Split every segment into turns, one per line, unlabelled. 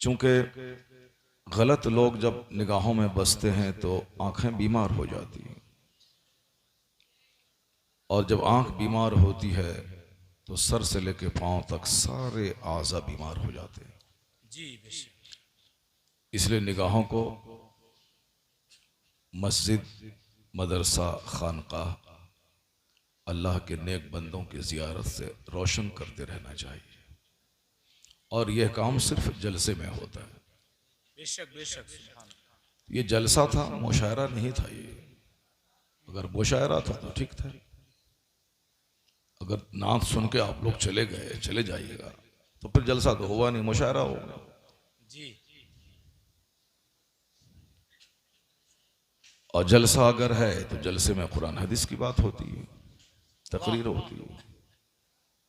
चूंकि गलत लोग जब निगाहों में बसते हैं तो आंखें बीमार हो जाती हैं, और जब आंख बीमार होती है तो सर से लेकर पांव तक सारे आज़ा बीमार हो जाते हैं।
जी बेशक।
इसलिए निगाहों को मस्जिद, मदरसा, खानकाह, अल्लाह के नेक बंदों की ज़ियारत से रोशन करते रहना चाहिए। और यह काम सिर्फ जलसे में होता है।
बेशक बेशक।
ये जलसा था, मुशायरा नहीं था। ये अगर मुशायरा था तो ठीक था। अगर नात सुन के आप लोग चले गए, चले जाइएगा, तो फिर जलसा तो हुआ नहीं, मुशायरा होगा।
जी।
और जलसा अगर है तो जलसे में कुरान हदीस की बात होती है, तकरीर होती है।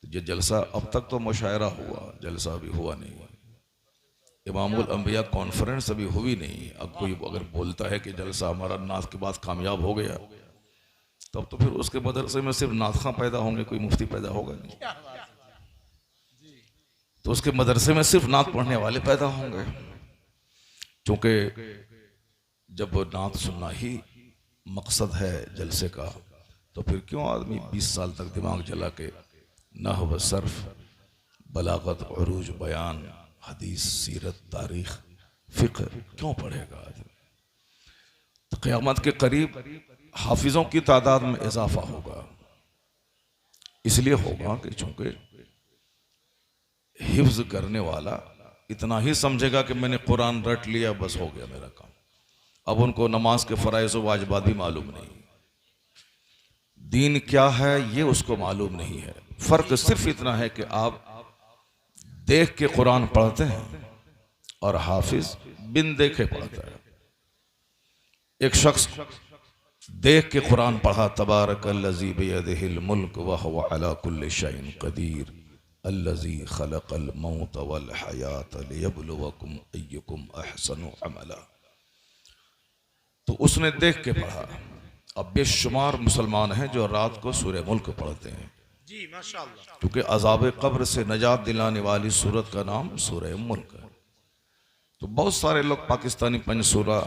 तो ये जलसा अब तक तो मुशायरा हुआ, जलसा अभी हुआ नहीं। इमामुल अंबिया कॉन्फ्रेंस अभी हुई नहीं। अब कोई अगर बोलता है कि जलसा हमारा नात के बाद कामयाब हो गया, तब तो फिर उसके मदरसे में सिर्फ नातखां पैदा होंगे, कोई मुफ्ती पैदा होगा नहीं। तो उसके मदरसे में सिर्फ नात पढ़ने वाले पैदा होंगे। क्योंकि जब नात सुनना ही मकसद है जलसे का, तो फिर क्यों आदमी 20 साल तक दिमाग जला के नहव, सर्फ, बलागत, उरूज, बयान, हदीस, सीरत, तारीख, फिक्र क्यों पढ़ेगा आदमी? तो क़यामत के करीब हाफिजों की तादाद में इजाफा होगा। इसलिए होगा कि चूंकि हिफ्ज करने वाला इतना ही समझेगा कि मैंने कुरान रट लिया, बस हो गया मेरा काम। अब उनको नमाज के फ़राइज़ व वाजिबात भी मालूम नहीं, दीन क्या है ये उसको मालूम नहीं है। फ़र्क सिर्फ इतना है कि आप देख के कुरान पढ़ते हैं और हाफिज बिन देखे पढ़ता है। एक शख्स देख के कुरान पढ़ा, तबारकल्लज़ी बियदिहिल मुल्क व हुवा अला कुल्लि शैइन क़दीर अल्लज़ी खलक़ल मौत वल हयात लियब्लुवकुम अय्युकुम अहसनु अमला। तो उसने देख के पढ़ा। अब बेशुमार मुसलमान हैं जो रात को सूरह मुल्क पढ़ते हैं।
जी माशाअल्लाह।
क्योंकि अज़ाब कब्र से नजात दिलाने वाली सूरत का नाम सूरह मुल्क है। तो बहुत सारे लोग पाकिस्तानी पंजसूरा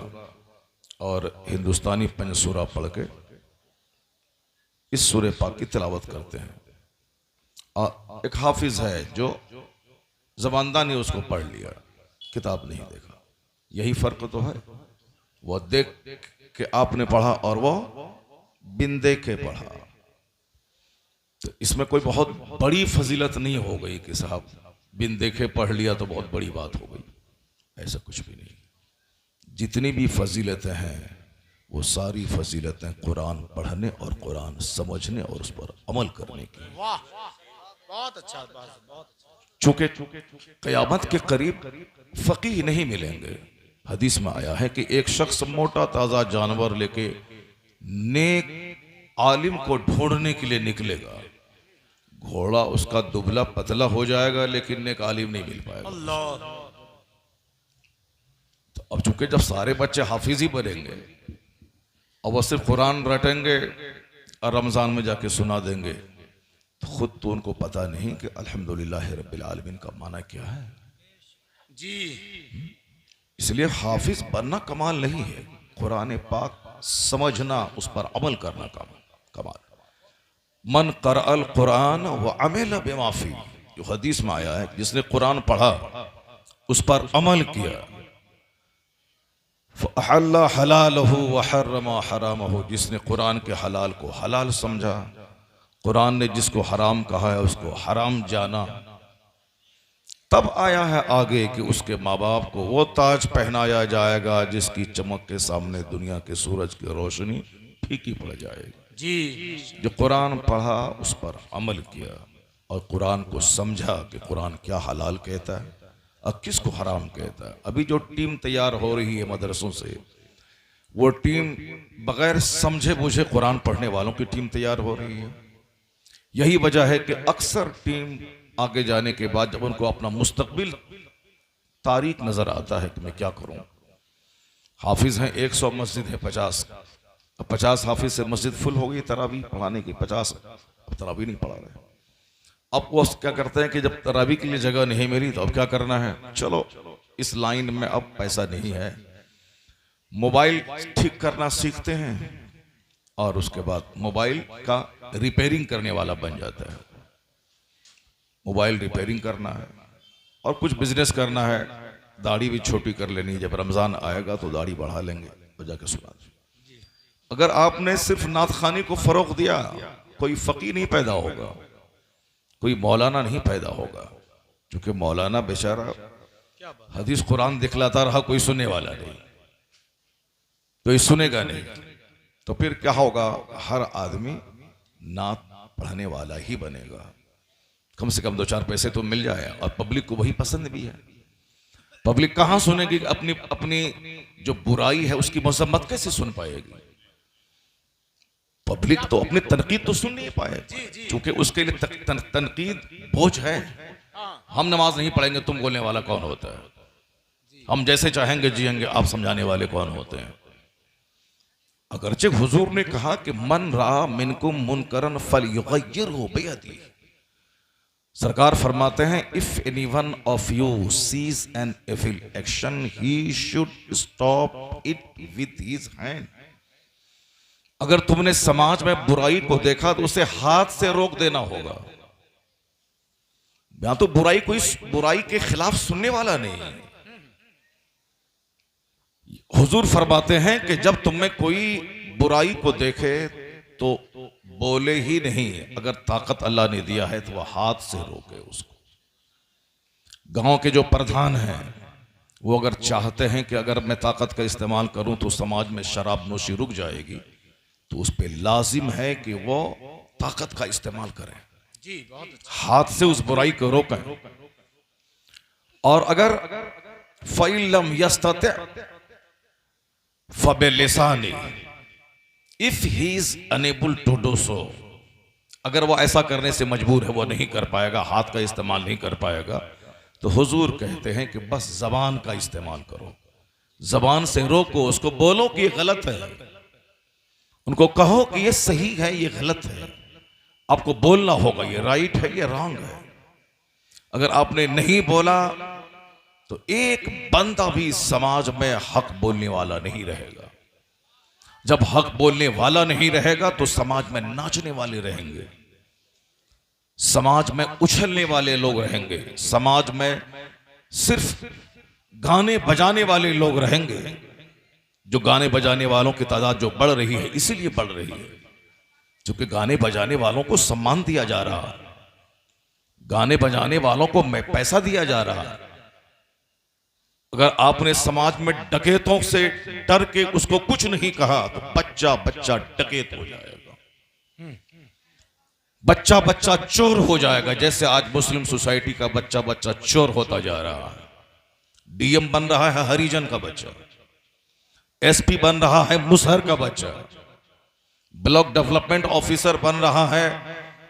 और हिंदुस्तानी पंजसूरा पढ़ के इस सूरह पाक की तिलावत करते हैं। और एक हाफिज है जो ज़बानदानी उसको पढ़ लिया, किताब नहीं देखा। यही फ़र्क तो है। वो देख के आपने पढ़ा और वो बिन देख के पढ़ा। तो इसमें कोई बहुत बड़ी फजीलत नहीं हो गई कि साहब बिन देखे पढ़ लिया तो बहुत बड़ी बात हो गई। ऐसा कुछ भी नहीं। जितनी भी फजीलतें हैं वो सारी फजीलतें कुरान पढ़ने और कुरान समझने और उस पर अमल करने की।
वाह, बहुत अच्छा, बहुत अच्छा।
चूंकि क़यामत के करीब फ़कीह नहीं मिलेंगे। हदीस में आया है कि एक शख्स मोटा ताज़ा जानवर लेके नेक आलिम को ढूंढने के लिए निकलेगा। घोड़ा उसका दुबला पतला हो जाएगा लेकिन नेक आलिम नहीं मिल पाएगा।
अल्लाह।
तो अब चूंकि जब सारे बच्चे हाफिज ही बनेंगे और वो सिर्फ कुरान रटेंगे और रमज़ान में जाके सुना देंगे, तो खुद तो उनको पता नहीं कि अल्हम्दुलिल्लाह रब्बिल आलमीन का माना क्या है।
जी।
इसलिए हाफिज बनना कमाल नहीं है, कुरान पाक समझना, उस पर अमल करना कमाल। मन क़रअल कुरान व अमिल बिमा फ़ी, जो हदीस में आया है, जिसने कुरान पढ़ा उस पर अमल किया, फ़अहल्ला हलालहु व हर्रमा हरामहु, जिसने कुरान के हलाल को हलाल समझा, कुरान ने जिसको हराम कहा है उसको हराम जाना, तब आया है आगे कि उसके माँ बाप को वो ताज पहनाया जाएगा जिसकी चमक के सामने दुनिया के सूरज की रोशनी फीकी पड़ जाएगी।
जी।
जो कुरान पढ़ा उस पर अमल किया और कुरान को समझा कि कुरान क्या हलाल कहता है और किसको हराम कहता है। अभी जो टीम तैयार हो रही है मदरसों से, वो टीम बगैर समझे बूझे कुरान पढ़ने वालों की टीम तैयार हो रही है। यही वजह है कि अक्सर टीम आगे जाने के बाद जब उनको अपना मुस्तकबिल तारीख नजर आता है कि मैं क्या करूं, हाफिज हैं 100, मस्जिद है 50, अब 50 हाफिज से मस्जिद फुल हो गई तरावी पढ़ाने की, 50 अब तरावी नहीं पढ़ा रहे। अब वो क्या करते हैं कि जब तरावी के लिए जगह नहीं मिली तो अब क्या करना है, चलो इस लाइन में अब पैसा नहीं है। मोबाइल ठीक करना सीखते हैं और उसके बाद मोबाइल का रिपेयरिंग करने वाला बन जाता है। मोबाइल रिपेयरिंग करना है और कुछ बिजनेस करना है, दाढ़ी भी छोटी कर लेनी है, जब रमजान आएगा तो दाढ़ी बढ़ा लेंगे तो जाके सुना। अगर आपने सिर्फ नात खानी को फरोग दिया, कोई फकीर नहीं पैदा होगा, कोई मौलाना नहीं पैदा होगा, क्योंकि मौलाना बेचारा
क्या बात।
हदीस कुरान दिखलाता रहा, कोई सुनने वाला नहीं, कोई सुनेगा नहीं, तो फिर क्या होगा? हर आदमी नात पढ़ने वाला ही बनेगा। कम से कम 2-4 पैसे तो मिल जाए, और पब्लिक को वही पसंद भी है। पब्लिक कहां सुनेगी? अपनी अपनी जो बुराई है उसकी मजम्मत कैसे सुन पाएगी? पब्लिक तो अपनी तनकीद तो सुन नहीं पाएगी, क्योंकि उसके लिए तनकीद बोझ है। हम नमाज नहीं पढ़ेंगे, तुम बोलने वाला कौन होता है? हम जैसे चाहेंगे जिएंगे, आप समझाने वाले कौन होते हैं? अगरचे हुजूर ने कहा कि मन रा मिनकुम मुनकरन फलयुगय्यिरहु बियदिही। सरकार फरमाते हैं, if anyone of you sees an evil action he should stop it with his hand. अगर तुमने समाज में बुराई को देखा तो उसे हाथ से रोक देना होगा। यहां तो कोई बुराई के खिलाफ सुनने वाला नहीं है। हुजूर फरमाते हैं कि जब तुम में कोई बुराई को देखे तो बोले ही नहीं, अगर ताकत अल्लाह ने दिया है तो वह हाथ से रोके उसको। गांव के जो प्रधान हैं वो अगर चाहते हैं कि अगर मैं ताकत का इस्तेमाल करूं तो समाज में शराब नोशी रुक जाएगी, तो उस पे लाजिम है कि वो ताकत का इस्तेमाल करें,
जी बहुत अच्छा।
हाथ से उस बुराई को रोकें। और अगर फ़इलम यस्तति फ़बिलिसानी, if he is unable to do so, अगर वो ऐसा करने से मजबूर है, वो नहीं कर पाएगा, हाथ का इस्तेमाल नहीं कर पाएगा, तो हुजूर कहते हैं कि बस जबान का इस्तेमाल करो, जबान से रोको, उसको बोलो कि ये गलत है, उनको कहो कि ये सही है, ये गलत है। आपको बोलना होगा ये राइट है, ये रॉन्ग है। अगर आपने नहीं बोला तो एक बंदा भी समाज में हक बोलने वाला नहीं रहेगा। जब हक बोलने वाला नहीं रहेगा तो समाज में नाचने वाले रहेंगे, समाज में उछलने वाले लोग रहेंगे, समाज में सिर्फ गाने बजाने वाले लोग रहेंगे। जो गाने बजाने वालों की तादाद जो बढ़ रही है, इसीलिए बढ़ रही है क्योंकि गाने बजाने वालों को सम्मान दिया जा रहा है, गाने बजाने वालों को पैसा दिया जा रहा है। अगर आपने समाज में डकैतों से डर के उसको कुछ नहीं कहा तो बच्चा बच्चा डकैत हो जाएगा, बच्चा बच्चा चोर हो जाएगा। जैसे आज मुस्लिम सोसाइटी का बच्चा बच्चा चोर होता जा रहा है। डीएम बन रहा है हरिजन का बच्चा, एसपी बन रहा है मुसहर का बच्चा, ब्लॉक डेवलपमेंट ऑफिसर बन रहा है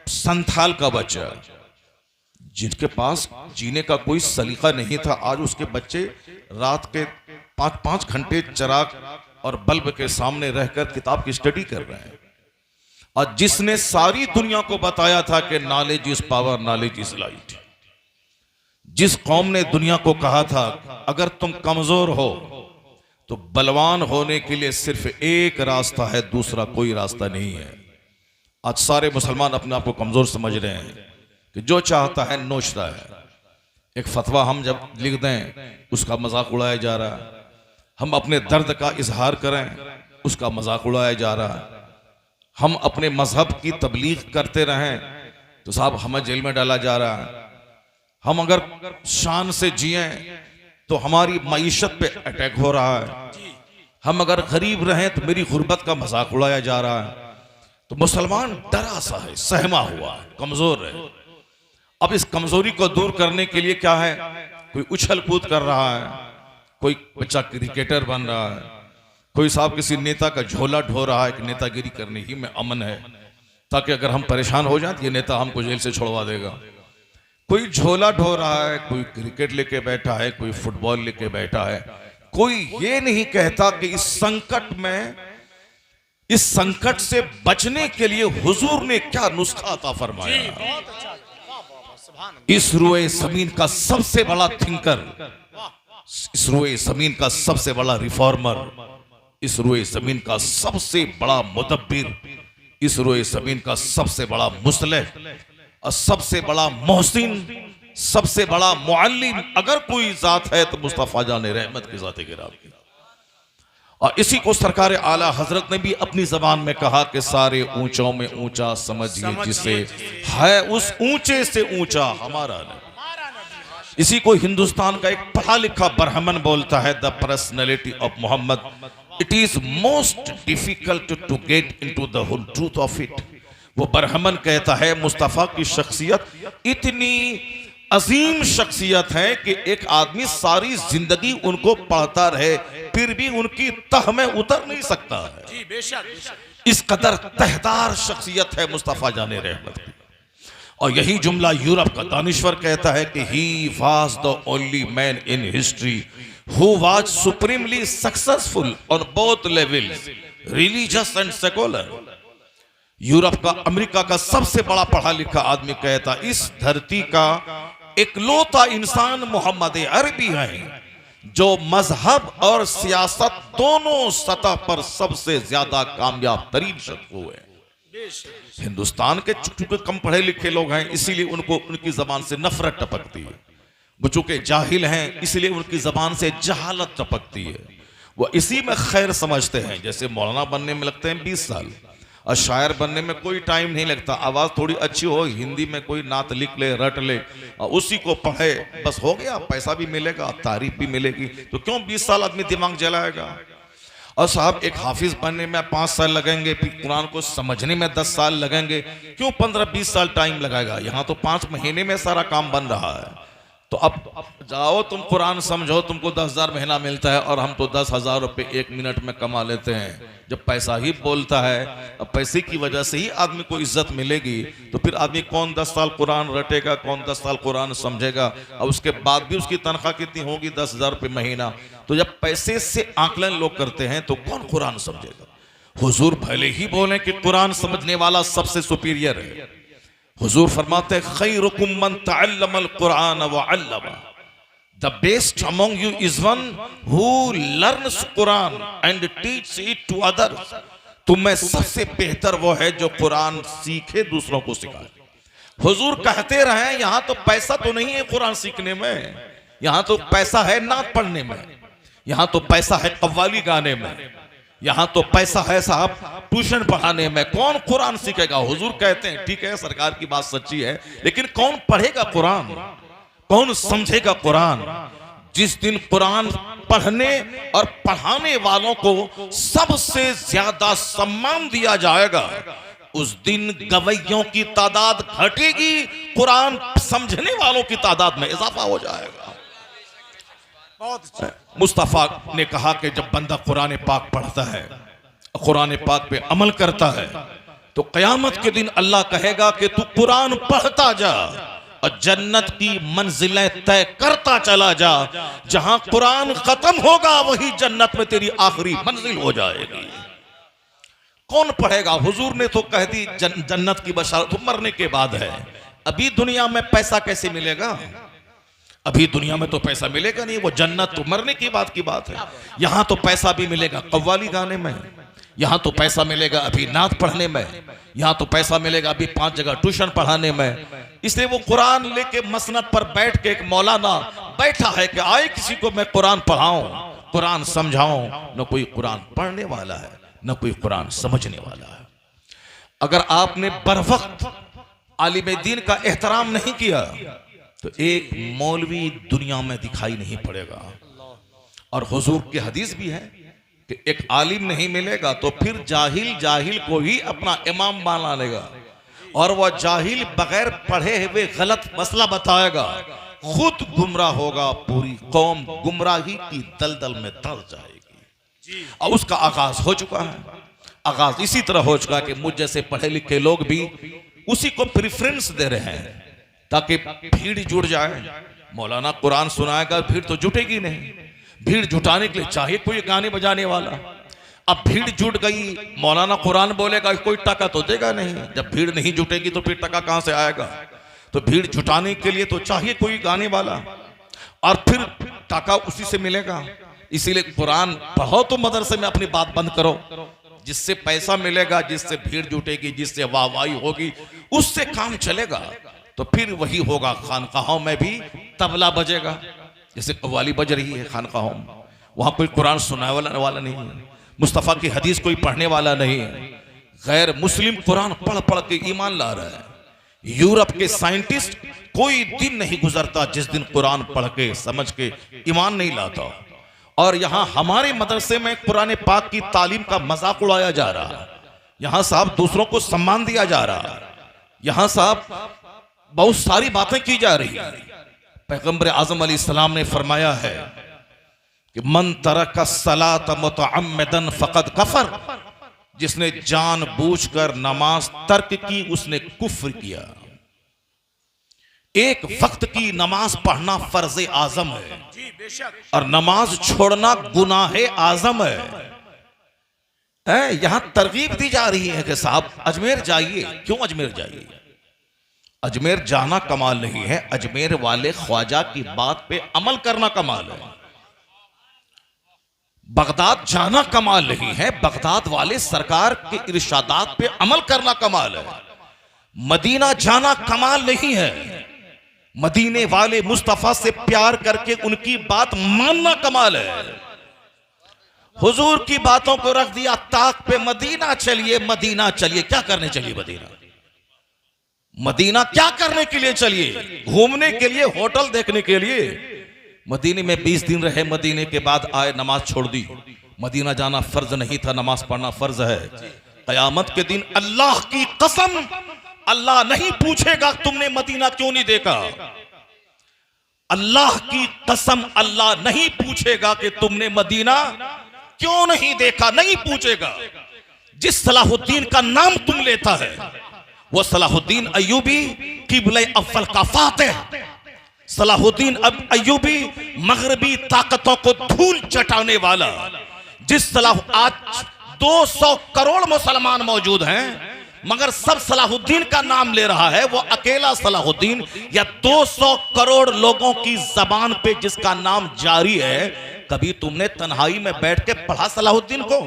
संथाल का बच्चा। जिनके पास जीने का कोई सलीका नहीं था, आज उसके बच्चे रात के 5-5 घंटे चिराग और बल्ब के सामने रहकर किताब की स्टडी कर रहे हैं। और जिसने सारी दुनिया को बताया था कि knowledge is power, knowledge is light, जिस कौम ने दुनिया को कहा था अगर तुम कमजोर हो तो बलवान होने के लिए सिर्फ एक रास्ता है, दूसरा कोई रास्ता नहीं है। आज सारे मुसलमान अपने आप को कमजोर समझ रहे हैं कि जो चाहता है नोचता है। एक फतवा हम जब लिख दें उसका मजाक उड़ाया जा रहा है, हम अपने दर्द का इजहार करें उसका मजाक उड़ाया जा रहा है, हम अपने मजहब की तबलीग करते रहें तो साहब हमें जेल में डाला जा रहा है। हम अगर शान से जिए तो हमारी मईशत पे अटैक हो रहा है, हम अगर गरीब रहें तो मेरी गुर्बत का मजाक उड़ाया जा रहा है। तो मुसलमान डरा सा है, सहमा हुआ है, कमजोर है। अब इस कमजोरी को दूर करने के लिए क्या है, कोई उछल कूद कर रहा है, कोई बच्चा क्रिकेटर बन रहा है, कोई साहब किसी नेता का झोला ढो रहा है कि नेतागिरी करने ही में अमन है, ताकि अगर हम परेशान हो जाए तो ये नेता हमको जेल से छुड़वा देगा। कोई झोला ढो रहा है, कोई क्रिकेट लेके बैठा है, कोई फुटबॉल लेके बैठा है। कोई ये नहीं कहता कि इस संकट में, इस संकट से बचने के लिए हुजूर ने क्या नुस्खा अता फरमाया।
बहुत अच्छा, वाह वाह वाह, सुभान अल्लाह।
इस रुए जमीन का सबसे बड़ा थिंकर इस रुए जमीन का सबसे बड़ा रिफॉर्मर, इस रुए जमीन का सबसे बड़ा मुदब्बिर, इस रुए जमीन का सबसे बड़ा मुस्लिह और सबसे बड़ा मोहसिन, सबसे बड़ा मुअल्लिम अगर कोई जात है तो मुस्तफा जान रहमत की जात गिराम की। और इसी को सरकार आला हजरत ने भी अपनी जबान में कहा कि सारे ऊंचों में ऊंचा समझिए जिसे है उस ऊंचे से ऊंचा हमारा नबी। इसी को हिंदुस्तान का एक पढ़ा लिखा बरहमन बोलता है, the personality of Muhammad, it is most difficult to get into the whole truth of it. वो बरहमन कहता है मुस्तफा की शख्सियत इतनी अजीम शख्सियत है कि एक आदमी सारी जिंदगी उनको पढ़ता रहे फिर भी उनकी तह में उतर नहीं सकता है।
जी बेशक, बेशक।
इस कदर तहदार शख्सियत है मुस्तफा जाने रहमत की। और यही जुमला यूरोप का दानिश्वर कहता है कि he was the only man in history who was supremely successful on both levels, religious and secular. Europe का, अमेरिका का सबसे बड़ा पढ़ा लिखा आदमी कहता इस धरती का इकलौता इंसान मोहम्मद अरबी है जो मजहब और सियासत दोनों सतह पर सबसे ज्यादा कामयाब तरीन शख्स हुए। हिंदुस्तान के चूंकि कम पढ़े लिखे लोग हैं इसीलिए उनको उनकी जबान से नफरत टपकती है, वो चूंकि जाहिल हैं इसलिए उनकी जबान से जहालत टपकती है। वो इसी में खैर समझते हैं। जैसे मौलाना बनने में लगते हैं 20 साल और शायर बनने में कोई टाइम नहीं लगता। आवाज थोड़ी अच्छी हो, हिंदी में कोई नात लिख ले, रट ले और उसी को पढ़े, बस हो गया, पैसा भी मिलेगा, तारीफ भी मिलेगी। तो क्यों 20 साल आदमी दिमाग जलाएगा? और साहब एक हाफिज बनने में 5 साल लगेंगे, फिर कुरान को समझने में 10 साल लगेंगे, क्यों 15-20 साल टाइम लगाएगा? यहाँ तो 5 महीने में सारा काम बन रहा है। तो अब जाओ तुम कुरान समझो, तुमको 10,000 महीना मिलता है और हम तो 10,000 रुपये 1 मिनट में कमा लेते हैं। जब पैसा ही बोलता है, अब पैसे की वजह से ही आदमी को इज्जत मिलेगी, तो फिर आदमी कौन 10 साल कुरान रटेगा, कौन 10 साल कुरान समझेगा? और उसके बाद भी उसकी तनख्वाह कितनी होगी? 10,000 रुपये महीना। तो जब पैसे से आकलन लोग करते हैं तो कौन कुरान समझेगा? हुजूर भले ही बोले कि कुरान समझने वाला सबसे सुपीरियर है, हुजूर फरमाते हैं खैरुकुम मन तअल्लमल कुरान व अल्लमा, the best among you is one who learns Quran and teach it to others. तुम में सबसे बेहतर वो है जो कुरान सीखे, दूसरों को सिखाए। हुजूर कहते रहे यहाँ तो पैसा तो नहीं है कुरान सीखने में, यहाँ तो पैसा है नात पढ़ने में, यहाँ तो पैसा है कव्वाली गाने में, यहाँ तो पैसा है साहब ट्यूशन पढ़ाने में। कौन कुरान सीखेगा? हुजूर कहते हैं ठीक है सरकार की बात सच्ची है, लेकिन कौन पढ़ेगा कुरान, कौन समझेगा कुरान? जिस दिन कुरान पढ़ने और पढ़ाने वालों को सबसे ज्यादा सम्मान दिया जाएगा उस दिन गवैयों की तादाद घटेगी, कुरान समझने वालों की तादाद में इजाफा हो जाएगा।
बहुत अच्छा।
मुस्तफा ने कहा कि जब बंदा कुरान पाक पढ़ता है, कुरान पाक पे अमल करता है, तो कयामत के दिन अल्लाह कहेगा कि तू कुरान पढ़ता जा और जन्नत की मंजिलें तय करता चला जा। जहां कुरान खत्म होगा वही जन्नत में तेरी आखिरी मंजिल हो जाएगी। कौन पढ़ेगा? हुजूर ने तो कह दी जन्नत की बशारत तो मरने के बाद है। अभी दुनिया में पैसा कैसे मिलेगा? अभी दुनिया में तो पैसा मिलेगा नहीं, वो जन्नत तो मरने की बात है। यहां तो पैसा भी मिलेगा कव्वाली गाने में, यहां तो पैसा मिलेगा अभी नात पढ़ने में, यहां तो पैसा मिलेगा अभी 5 जगह ट्यूशन पढ़ाने में। इसलिए वो कुरान लेके मसनद पर बैठ के एक मौलाना बैठा है कि आए किसी को मैं कुरान पढ़ाऊं, कुरान समझाऊं। न कोई कुरान पढ़ने वाला है, न कोई कुरान समझने वाला है। अगर आपने बरवक्त आलिम दीन का एहतराम नहीं किया तो एक मौलवी दुनिया में दिखाई नहीं पड़ेगा। और हुजूर की हदीस भी है कि एक आलिम नहीं मिलेगा तो फिर जाहिल को ही अपना इमाम बना लेगा, और वह जाहिल बगैर पढ़े हुए गलत मसला बताएगा, खुद गुमराह होगा, पूरी कौम गुमराही की दलदल में दल जाएगी। और उसका आगाज हो चुका है। आगाज इसी तरह हो चुका कि मुझ जैसे पढ़े लिखे लोग भी उसी को प्रेफरेंस दे रहे हैं ताकि भीड़ जुड़ जाए। मौलाना कुरान सुनाएगा, भीड़ तो जुटेगी नहीं। भीड़ जुटाने के लिए चाहिए कोई गाने बजाने वाला। अब भीड़ जुट गई, मौलाना कुरान बोलेगा, कोई टका तो देगा नहीं। जब भीड़ नहीं जुटेगी तो फिर टका कहां से आएगा? तो भीड़ जुटाने के लिए तो चाहिए कोई गाने वाला। और फिर टाका उसी से मिलेगा। इसीलिए कुरान पढ़ो तो मदरसे में अपनी बात बंद करो। जिससे पैसा मिलेगा, जिससे भीड़ जुटेगी, जिससे वाहवाही होगी, उससे काम चलेगा। तो फिर वही होगा। खानकाहों में भी तबला बजेगा, जैसे कव्वाली बज रही है खानकाहों में। वहां कोई कुरान सुनाने वाला नहीं है, मुस्तफ़ा की हदीस कोई पढ़ने वाला नहीं है। गैर मुस्लिम कुरान पढ़ पढ़ के ईमान ला रहा है। यूरोप के साइंटिस्ट कोई दिन नहीं गुजरता जिस दिन कुरान पढ़ के समझ के ईमान नहीं लाता। और यहां हमारे मदरसे में कुरान पाक की तालीम का मजाक उड़ाया जा रहा है। यहां साहब दूसरों को सम्मान दिया जा रहा है। यहां साहब बहुत सारी बातें की जा रही है। पैगंबर आजम अलैहिस्सलाम ने फरमाया है कि मन तरक सलात मुतअम्मिदन फकद कफर, जिसने जानबूझकर नमाज तर्क की उसने कुफ्र किया। एक वक्त की नमाज पढ़ना फर्ज आजम है
जी बेशक।
और नमाज छोड़ना गुनाह आजम है। यहां तरगीब दी जा रही है कि साहब अजमेर जाइए। क्यों अजमेर जाइए? अजमेर जाना कमाल नहीं है, अजमेर वाले ख्वाजा की बात पे अमल करना कमाल है। बगदाद जाना कमाल नहीं है, बगदाद वाले सरकार के इरशादात पे अमल करना कमाल है। मदीना जाना कमाल नहीं है, मदीने वाले मुस्तफा से प्यार करके उनकी बात मानना कमाल है। हुजूर की बातों को रख दिया ताक पे, मदीना चलिए, मदीना चलिए। क्या करने चलिए मदीना? मदीना क्या करने के लिए चलिए? घूमने के लिए, होटल देखने के लिए? मदीने में 20 दिन रहे, मदीने के बाद आए, नमाज छोड़ दी। मदीना जाना फर्ज नहीं था, नमाज पढ़ना फर्ज है। कयामत के दिन अल्लाह की कसम अल्लाह नहीं पूछेगा तुमने मदीना क्यों नहीं देखा। अल्लाह की कसम अल्लाह नहीं पूछेगा कि तुमने मदीना क्यों नहीं देखा, नहीं पूछेगा। जिस सलाहुद्दीन का नाम तुम लेता है वो सलाहुद्दीन अय्यूबी किबले अव्वल का फातिह, सलाहुद्दीन अय्यूबी मगरबी ताकतों को धूल चटाने वाला। जिस आज 200 करोड़ मुसलमान मौजूद हैं मगर सब सलाहुद्दीन का नाम ले रहा है, वो अकेला सलाहुद्दीन, या 200 करोड़ लोगों की जबान पे जिसका नाम जारी है। कभी तुमने तन्हाई में बैठ के पढ़ा सलाहुद्दीन को?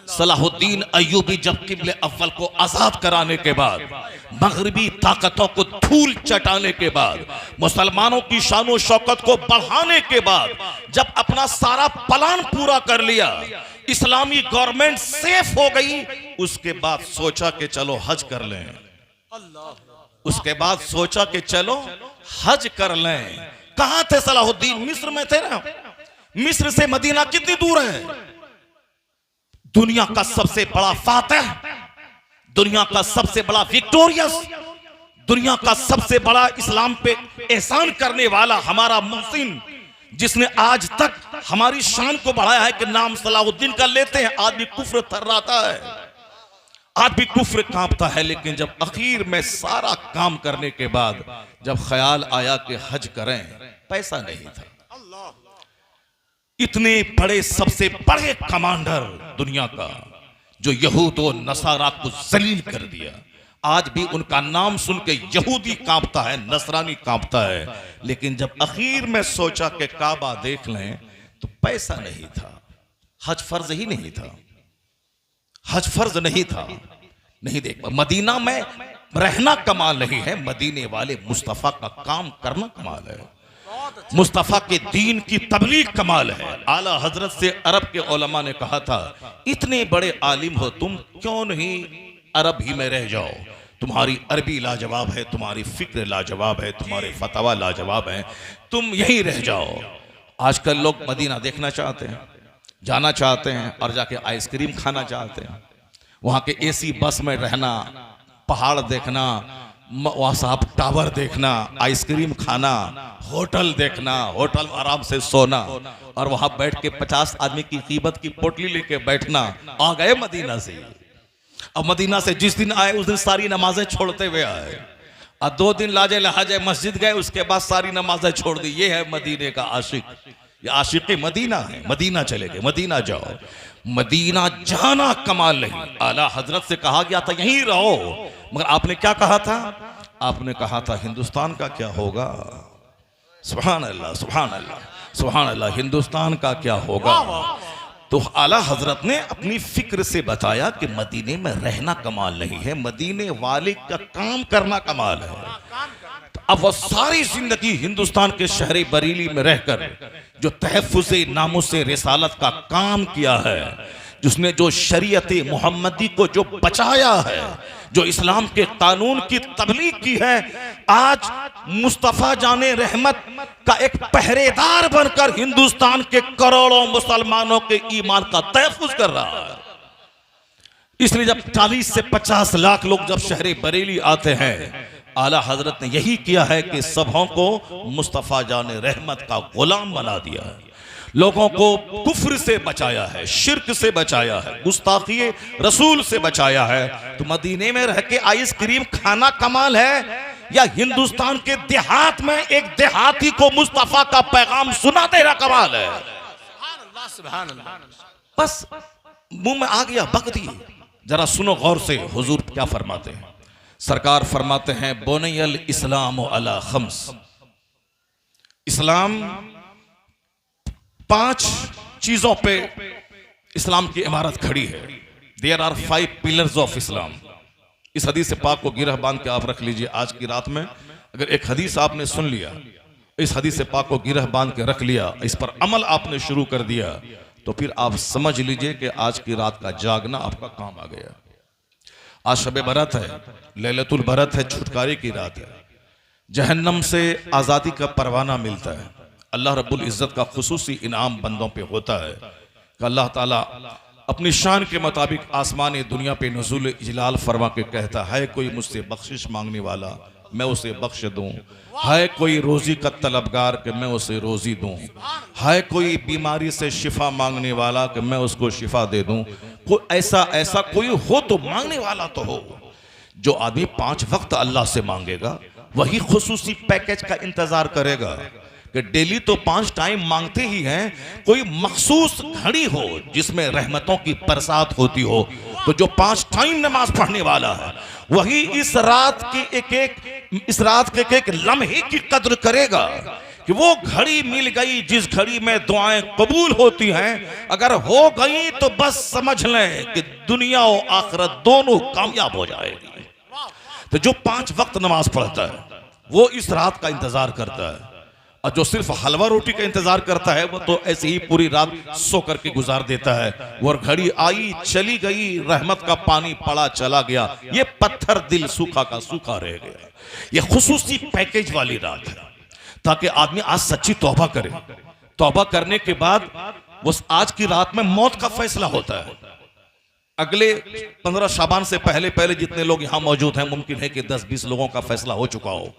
सलाहुद्दीन अय्यूबी जब किबले अव्वल को आजाद कराने के बाद, मगरबी ताकतों को धूल चटाने के बाद, मुसलमानों की शानो शौकत को बढ़ाने के बाद, जब अपना सारा प्लान पूरा कर लिया, इस्लामी गवर्नमेंट सेफ हो गई, उसके बाद सोचा कि चलो हज कर लें। उसके बाद सोचा कि चलो हज कर लें। कहां थे सलाहुद्दीन? मिस्र में थे ना। मिस्र से मदीना कितनी दूर है? दुनिया का सबसे बड़ा फातिह, दुनिया का सबसे बड़ा विक्टोरियस, दुनिया का सबसे बड़ा इस्लाम पे एहसान करने वाला हमारा मुहसिन, जिसने आज तक हमारी शान को बढ़ाया है कि नाम सलाहुद्दीन का लेते हैं, आज भी कुफ्र थर्राता है, आज भी कुफ्र कांपता है। लेकिन जब आखिर में सारा काम करने के बाद जब ख्याल आया कि हज करें, पैसा नहीं था। इतने बड़े सबसे बड़े कमांडर दुनिया का जो यहूद और नसारा को जलील कर दिया, आज भी उनका नाम सुन के यहूदी कांपता है, नसरानी कांपता है। लेकिन जब आखिर में सोचा कि काबा देख लें तो पैसा नहीं था, हज फर्ज ही नहीं था, हज फर्ज नहीं था, नहीं देख पा। मदीना में रहना कमाल नहीं है, मदीने वाले मुस्तफा का काम करना कमाल है, मुस्तफा के दीन की तबलीग कमाल है। आला हजरत से अरब के उलमा ने कहा था, इतने बड़े आलिम हो तुम, क्यों नहीं अरब ही में रह जाओ? तुम्हारी अरबी लाजवाब है, तुम्हारी फिक्र लाजवाब है, तुम्हारे फतवा लाजवाब है, तुम यहीं रह जाओ। आजकल लोग मदीना देखना चाहते हैं, जाना चाहते हैं और जाके आइसक्रीम खाना चाहते हैं, वहां के एसी बस में रहना, पहाड़ देखना, वहां साहब टावर देखना, आइसक्रीम खाना, होटल देखना, होटल में आराम से सोना और वहां बैठ के 50 आदमी की कीमत की पोटली लेके बैठना। आ गए मदीना से। अब मदीना से जिस दिन आए उस दिन सारी नमाजें छोड़ते हुए आए, और 2 दिन लाजे लहाजे मस्जिद गए, उसके बाद सारी नमाजें छोड़ दी। ये है मदीने का आशिक, ये आशिक मदीना है। मदीना चले गए, मदीना जाओ। मदीना जाना कमाल नहीं। आला हजरत से कहा गया था यहीं रहो, मगर आपने क्या कहा था? आपने कहा था हिंदुस्तान का क्या होगा? सुभान अल्लाह, सुभान अल्लाह। सुभान अल्लाह, हिंदुस्तान का क्या होगा। तो आला हजरत ने अपनी फिक्र से बताया कि मदीने में रहना कमाल नहीं है, मदीने वाले का काम करना कमाल है। तो अब वो सारी जिंदगी हिंदुस्तान के शहर बरेली में रहकर जो तहफ़्फ़ुज़े नामुसे रिसालत का काम किया है, जिसने जो शरीयत मोहम्मदी को जो बचाया है, जो इस्लाम के कानून की तबलीग की है, आज मुस्तफ़ा जाने रहमत का एक पहरेदार बनकर हिंदुस्तान के करोड़ों मुसलमानों के ईमान का तहफ़्फ़ुज़ कर रहा है। इसलिए जब 40 से 50 लाख लोग जब शहर बरेली आते हैं, आला हजरत ने यही किया है कि सबों को मुस्तफ़ा जाने रहमत का गुलाम बना दिया है, लोगों को कुफ्र से बचाया है, शिर्क से बचाया है, गुस्ताखी रसूल से बचाया है। तो मदीने में रह के आइसक्रीम खाना कमाल है, या हिंदुस्तान के देहात में एक देहाती को मुस्तफा का पैगाम सुना देना कमाल है।
सुभान अल्लाह।
बस मुंह में आ गया बक दी। जरा सुनो गौर से, हुजूर क्या फरमाते हैं। सरकार फरमाते हैं, बुनियल इस्लाम अला खम्स, इस्लाम 5 चीजों पे इस्लाम की इमारत खड़ी है। There are 5 pillars of Islam. इस हदीस पाक को गिरह बांध के आप रख लीजिए। आज की रात में अगर एक हदीस आपने सुन लिया, इस हदीस पाक को गिरह बांध के रख लिया, इस पर अमल आपने शुरू कर दिया, तो फिर आप समझ लीजिए कि आज की रात का जागना आपका काम आ गया। आज शब बरत है, लैलतुल बरत है, छुटकारे की रात है, जहन्नम से आज़ादी का परवाना मिलता है। अल्लाह रब्बुल इज़्ज़त का खुसूसी इनाम बंदों पे होता है कि अल्लाह ताला अपनी शान के मुताबिक आसमान दुनिया पे नुज़ूल इजलाल फरमा के कहता है, कोई मुझसे बख्शिश मांगने वाला मैं उसे बख्श दूं, है कोई रोजी का तलबगार कि मैं उसे रोजी दूं, है कोई बीमारी से शिफा मांगने वाला कि मैं उसको शिफा दे दूं। कोई ऐसा कोई हो तो मांगने वाला तो हो। जो आदमी 5 वक्त अल्लाह से मांगेगा वही खुसूसी पैकेज का इंतजार करेगा कि डेली तो 5 टाइम मांगते ही हैं, कोई मखसूस घड़ी हो जिसमें रहमतों की बरसात होती हो। तो जो 5 टाइम नमाज पढ़ने वाला है वही इस रात के एक लम्हे की कद्र करेगा कि वो घड़ी मिल गई जिस घड़ी में दुआएं कबूल होती हैं। अगर हो गई तो बस समझ लें कि दुनिया और आखिरत दोनों कामयाब हो जाएगी। तो जो 5 वक्त नमाज पढ़ता है वो इस रात का इंतजार करता है, और जो सिर्फ हलवा रोटी का इंतजार करता है वो तो ऐसे ही पूरी रात सो करके गुजार देता है। वो घड़ी आई चली गई, रहमत का पानी पड़ा चला गया, ये पत्थर दिल सूखा का सूखा रह गया। ये खुसूसी पैकेज वाली रात है ताकि आदमी आज सच्ची तौबा करे। तौबा करने के बाद वो आज की रात में मौत का फैसला होता है। अगले 15 शाबान से पहले जितने लोग यहाँ मौजूद हैं, मुमकिन है कि 10-20 लोगों का फैसला हो चुका हो,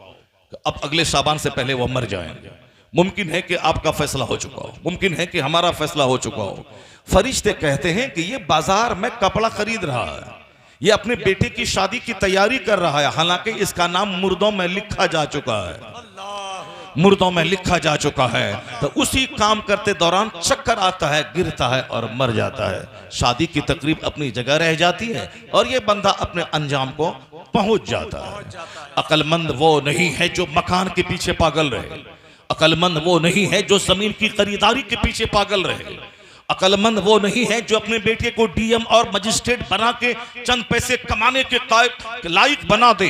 अब अगले शाबान से पहले वो मर जाएंगे। मुमकिन है कि आपका फैसला हो चुका हो, मुमकिन है कि हमारा फैसला हो चुका हो। फरिश्ते कहते हैं कि ये बाजार में कपड़ा खरीद रहा है, ये अपने बेटे की शादी की तैयारी कर रहा है, हालांकि इसका नाम मुर्दों में लिखा जा चुका है, मुर्दों में लिखा जा चुका है। तो उसी काम करते दौरान चक्कर आता है, गिरता है और मर जाता है। शादी की तकरीब अपनी जगह रह जाती है और ये बंदा अपने अंजाम को पहुंच जाता है। अक्लमंद वो नहीं है जो मकान के पीछे पागल रहे, अक्लमंद वो नहीं है जो जमीन की खरीदारी के पीछे पागल रहे, अक्लमंद वो नहीं है जो अपने बेटे को डीएम और मजिस्ट्रेट बना के चंद पैसे कमाने के लायक बना दे।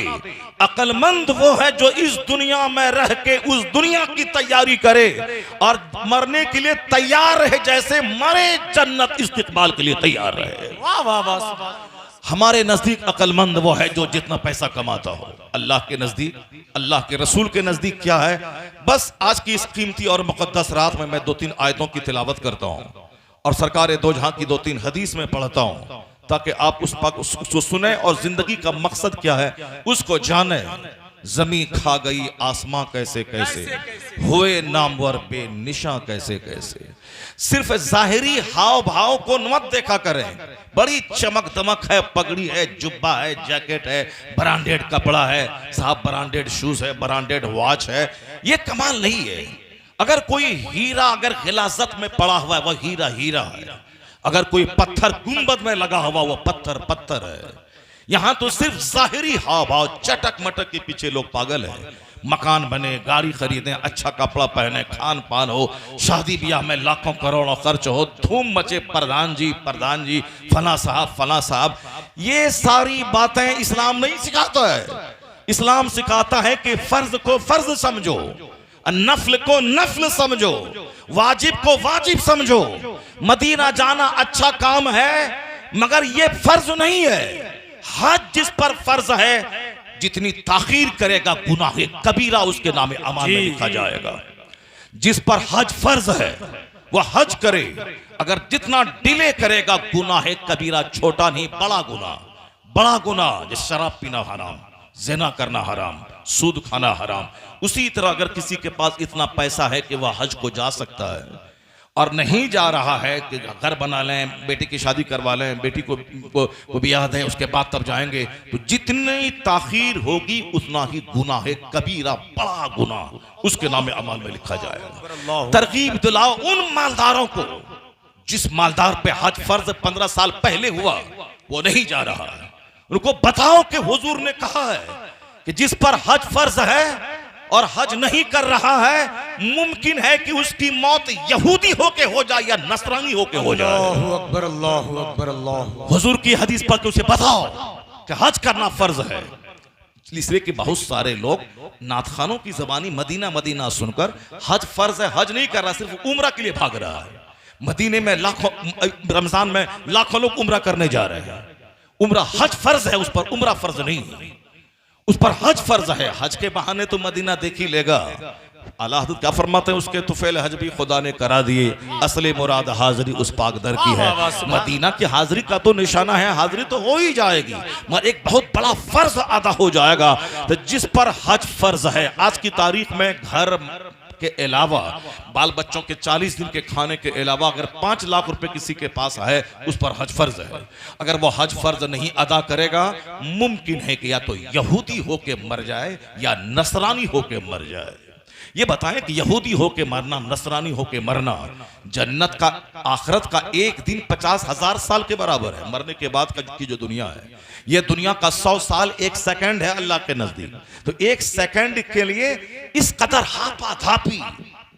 अक्लमंद वो है जो इस दुनिया में रह के उस दुनिया की तैयारी करे और मरने के लिए तैयार रहे, जैसे मरे जन्नत इस्तिकबाल के लिए तैयार रहे।
वाह वाह वाह।
हमारे नजदीक अक्लमंद वो है जो जितना पैसा कमाता हो। अल्लाह के नजदीक, अल्लाह के रसूल के नजदीक क्या है? बस आज की इस कीमती और मुकद्दस रात में मैं 2-3 आयतों की तिलावत करता हूँ और सरकार दो जहां की 2-3 हदीस में पढ़ता हूँ ताकि आप उसको सुने और जिंदगी का मकसद क्या है उसको जाने। जमीन खा गई आसमां कैसे कैसे, हुए नामवर बेनिशा कैसे कैसे। सिर्फ जाहिरी हाव भाव को मत देखा करें। बड़ी चमक दमक है, पगड़ी है, जुब्बा है, जैकेट है, ब्रांडेड कपड़ा है, साहब ब्रांडेड शूज है, ब्रांडेड वॉच है, ये कमाल नहीं है। अगर कोई हीरा अगर गिलाजत में पड़ा हुआ है वो हीरा हीरा है, अगर कोई पत्थर गुंबद में लगा हुआ वो पत्थर पत्थर है। यहां तो सिर्फ जाहिरी हाव भाव चटक मटक के पीछे लोग पागल हैं। मकान बने, गाड़ी खरीदें, अच्छा कपड़ा पहने, खान पान हो, शादी ब्याह में लाखों करोड़ों खर्च हो, धूम मचे, प्रधान जी फला साहब। ये सारी बातें इस्लाम नहीं सिखाता है। इस्लाम सिखाता है कि फर्ज को फर्ज समझो, नफल को नफल समझो, वाजिब को वाजिब समझो। मदीना जाना अच्छा काम है मगर ये फर्ज नहीं है। हज जिस पर फर्ज है, जितनी ताखीर करेगा गुनाह कबीरा उसके नामे अमाल में लिखा जाएगा। जिस पर हज फर्ज है वह हज करे, अगर जितना डिले करेगा गुनाह कबीरा, छोटा नहीं बड़ा गुनाह। जैसे शराब पीना हराम, ज़िना करना हराम, सूद खाना हराम। उसी तरह अगर किसी के पास इतना पैसा है कि वह हज को जा सकता है और नहीं जा रहा है कि घर बना लें, बेटी की शादी करवा लें, बेटी को ब्याह दें, उसके बाद तब जाएंगे, तो जितनी ताखीर होगी उतना ही गुनाह कबीरा, बड़ा गुनाह उसके नाम अमाल में लिखा जाएगा। तरगीब दिलाओ उन मालदारों को जिस मालदार पे हज फर्ज 15 साल पहले हुआ वो नहीं जा रहा है। उनको बताओ कि हुजूर ने कहा है कि जिस पर हज फर्ज है और हज नहीं कर रहा है, मुमकिन है कि उसकी मौत यहूदी होके हो जाए या नसरानी होके हो जाए।
अल्लाहु अकबर अल्लाह।
हुजूर की हदीस पढ़ के उसे बताओ कि हज करना फर्ज है। इसलिए कि बहुत सारे लोग नाथखानों की जबानी मदीना सुनकर हज फर्ज है, हज नहीं कर रहा, सिर्फ उम्रा के लिए भाग रहा है। मदीने में लाखों, रमजान में लाखों लोग उम्रा करने जा रहे हैं। उम्रा हज फर्ज है, उस पर उम्रा फर्ज नहीं है, उस पर हज फर्ज है। हज के बहाने तो मदीना देख ही लेगा। अल्लाह क्या फरमाते हैं, उसके तुफैल हज भी खुदा ने करा दिए, असली मुराद हाजिरी उस पाक दर की है। मदीना की हाजिरी का तो निशाना है, हाजिरी तो हो ही जाएगी मगर एक बहुत बड़ा फर्ज अदा हो जाएगा। तो जिस पर हज फर्ज है, आज की तारीख में घर के अलावा, बाल बच्चों के 40 दिन के खाने के अलावा अगर 5 लाख रुपए किसी के पास है, उस पर हज फर्ज है। अगर वो हज फर्ज नहीं अदा करेगा, मुमकिन है कि या तो यहूदी होके मर जाए या नसरानी होके मर जाए। ये बताएं कि यहूदी होके मरना, नसरानी होके मरना, जन्नत का, आखिरत का एक दिन 50,000 साल के बराबर है। मरने के बाद की जो दुनिया है, ये दुनिया का 100 साल 1 सेकंड है अल्लाह के नजदीक। तो 1 सेकंड के लिए इस कदर हाथापाथी,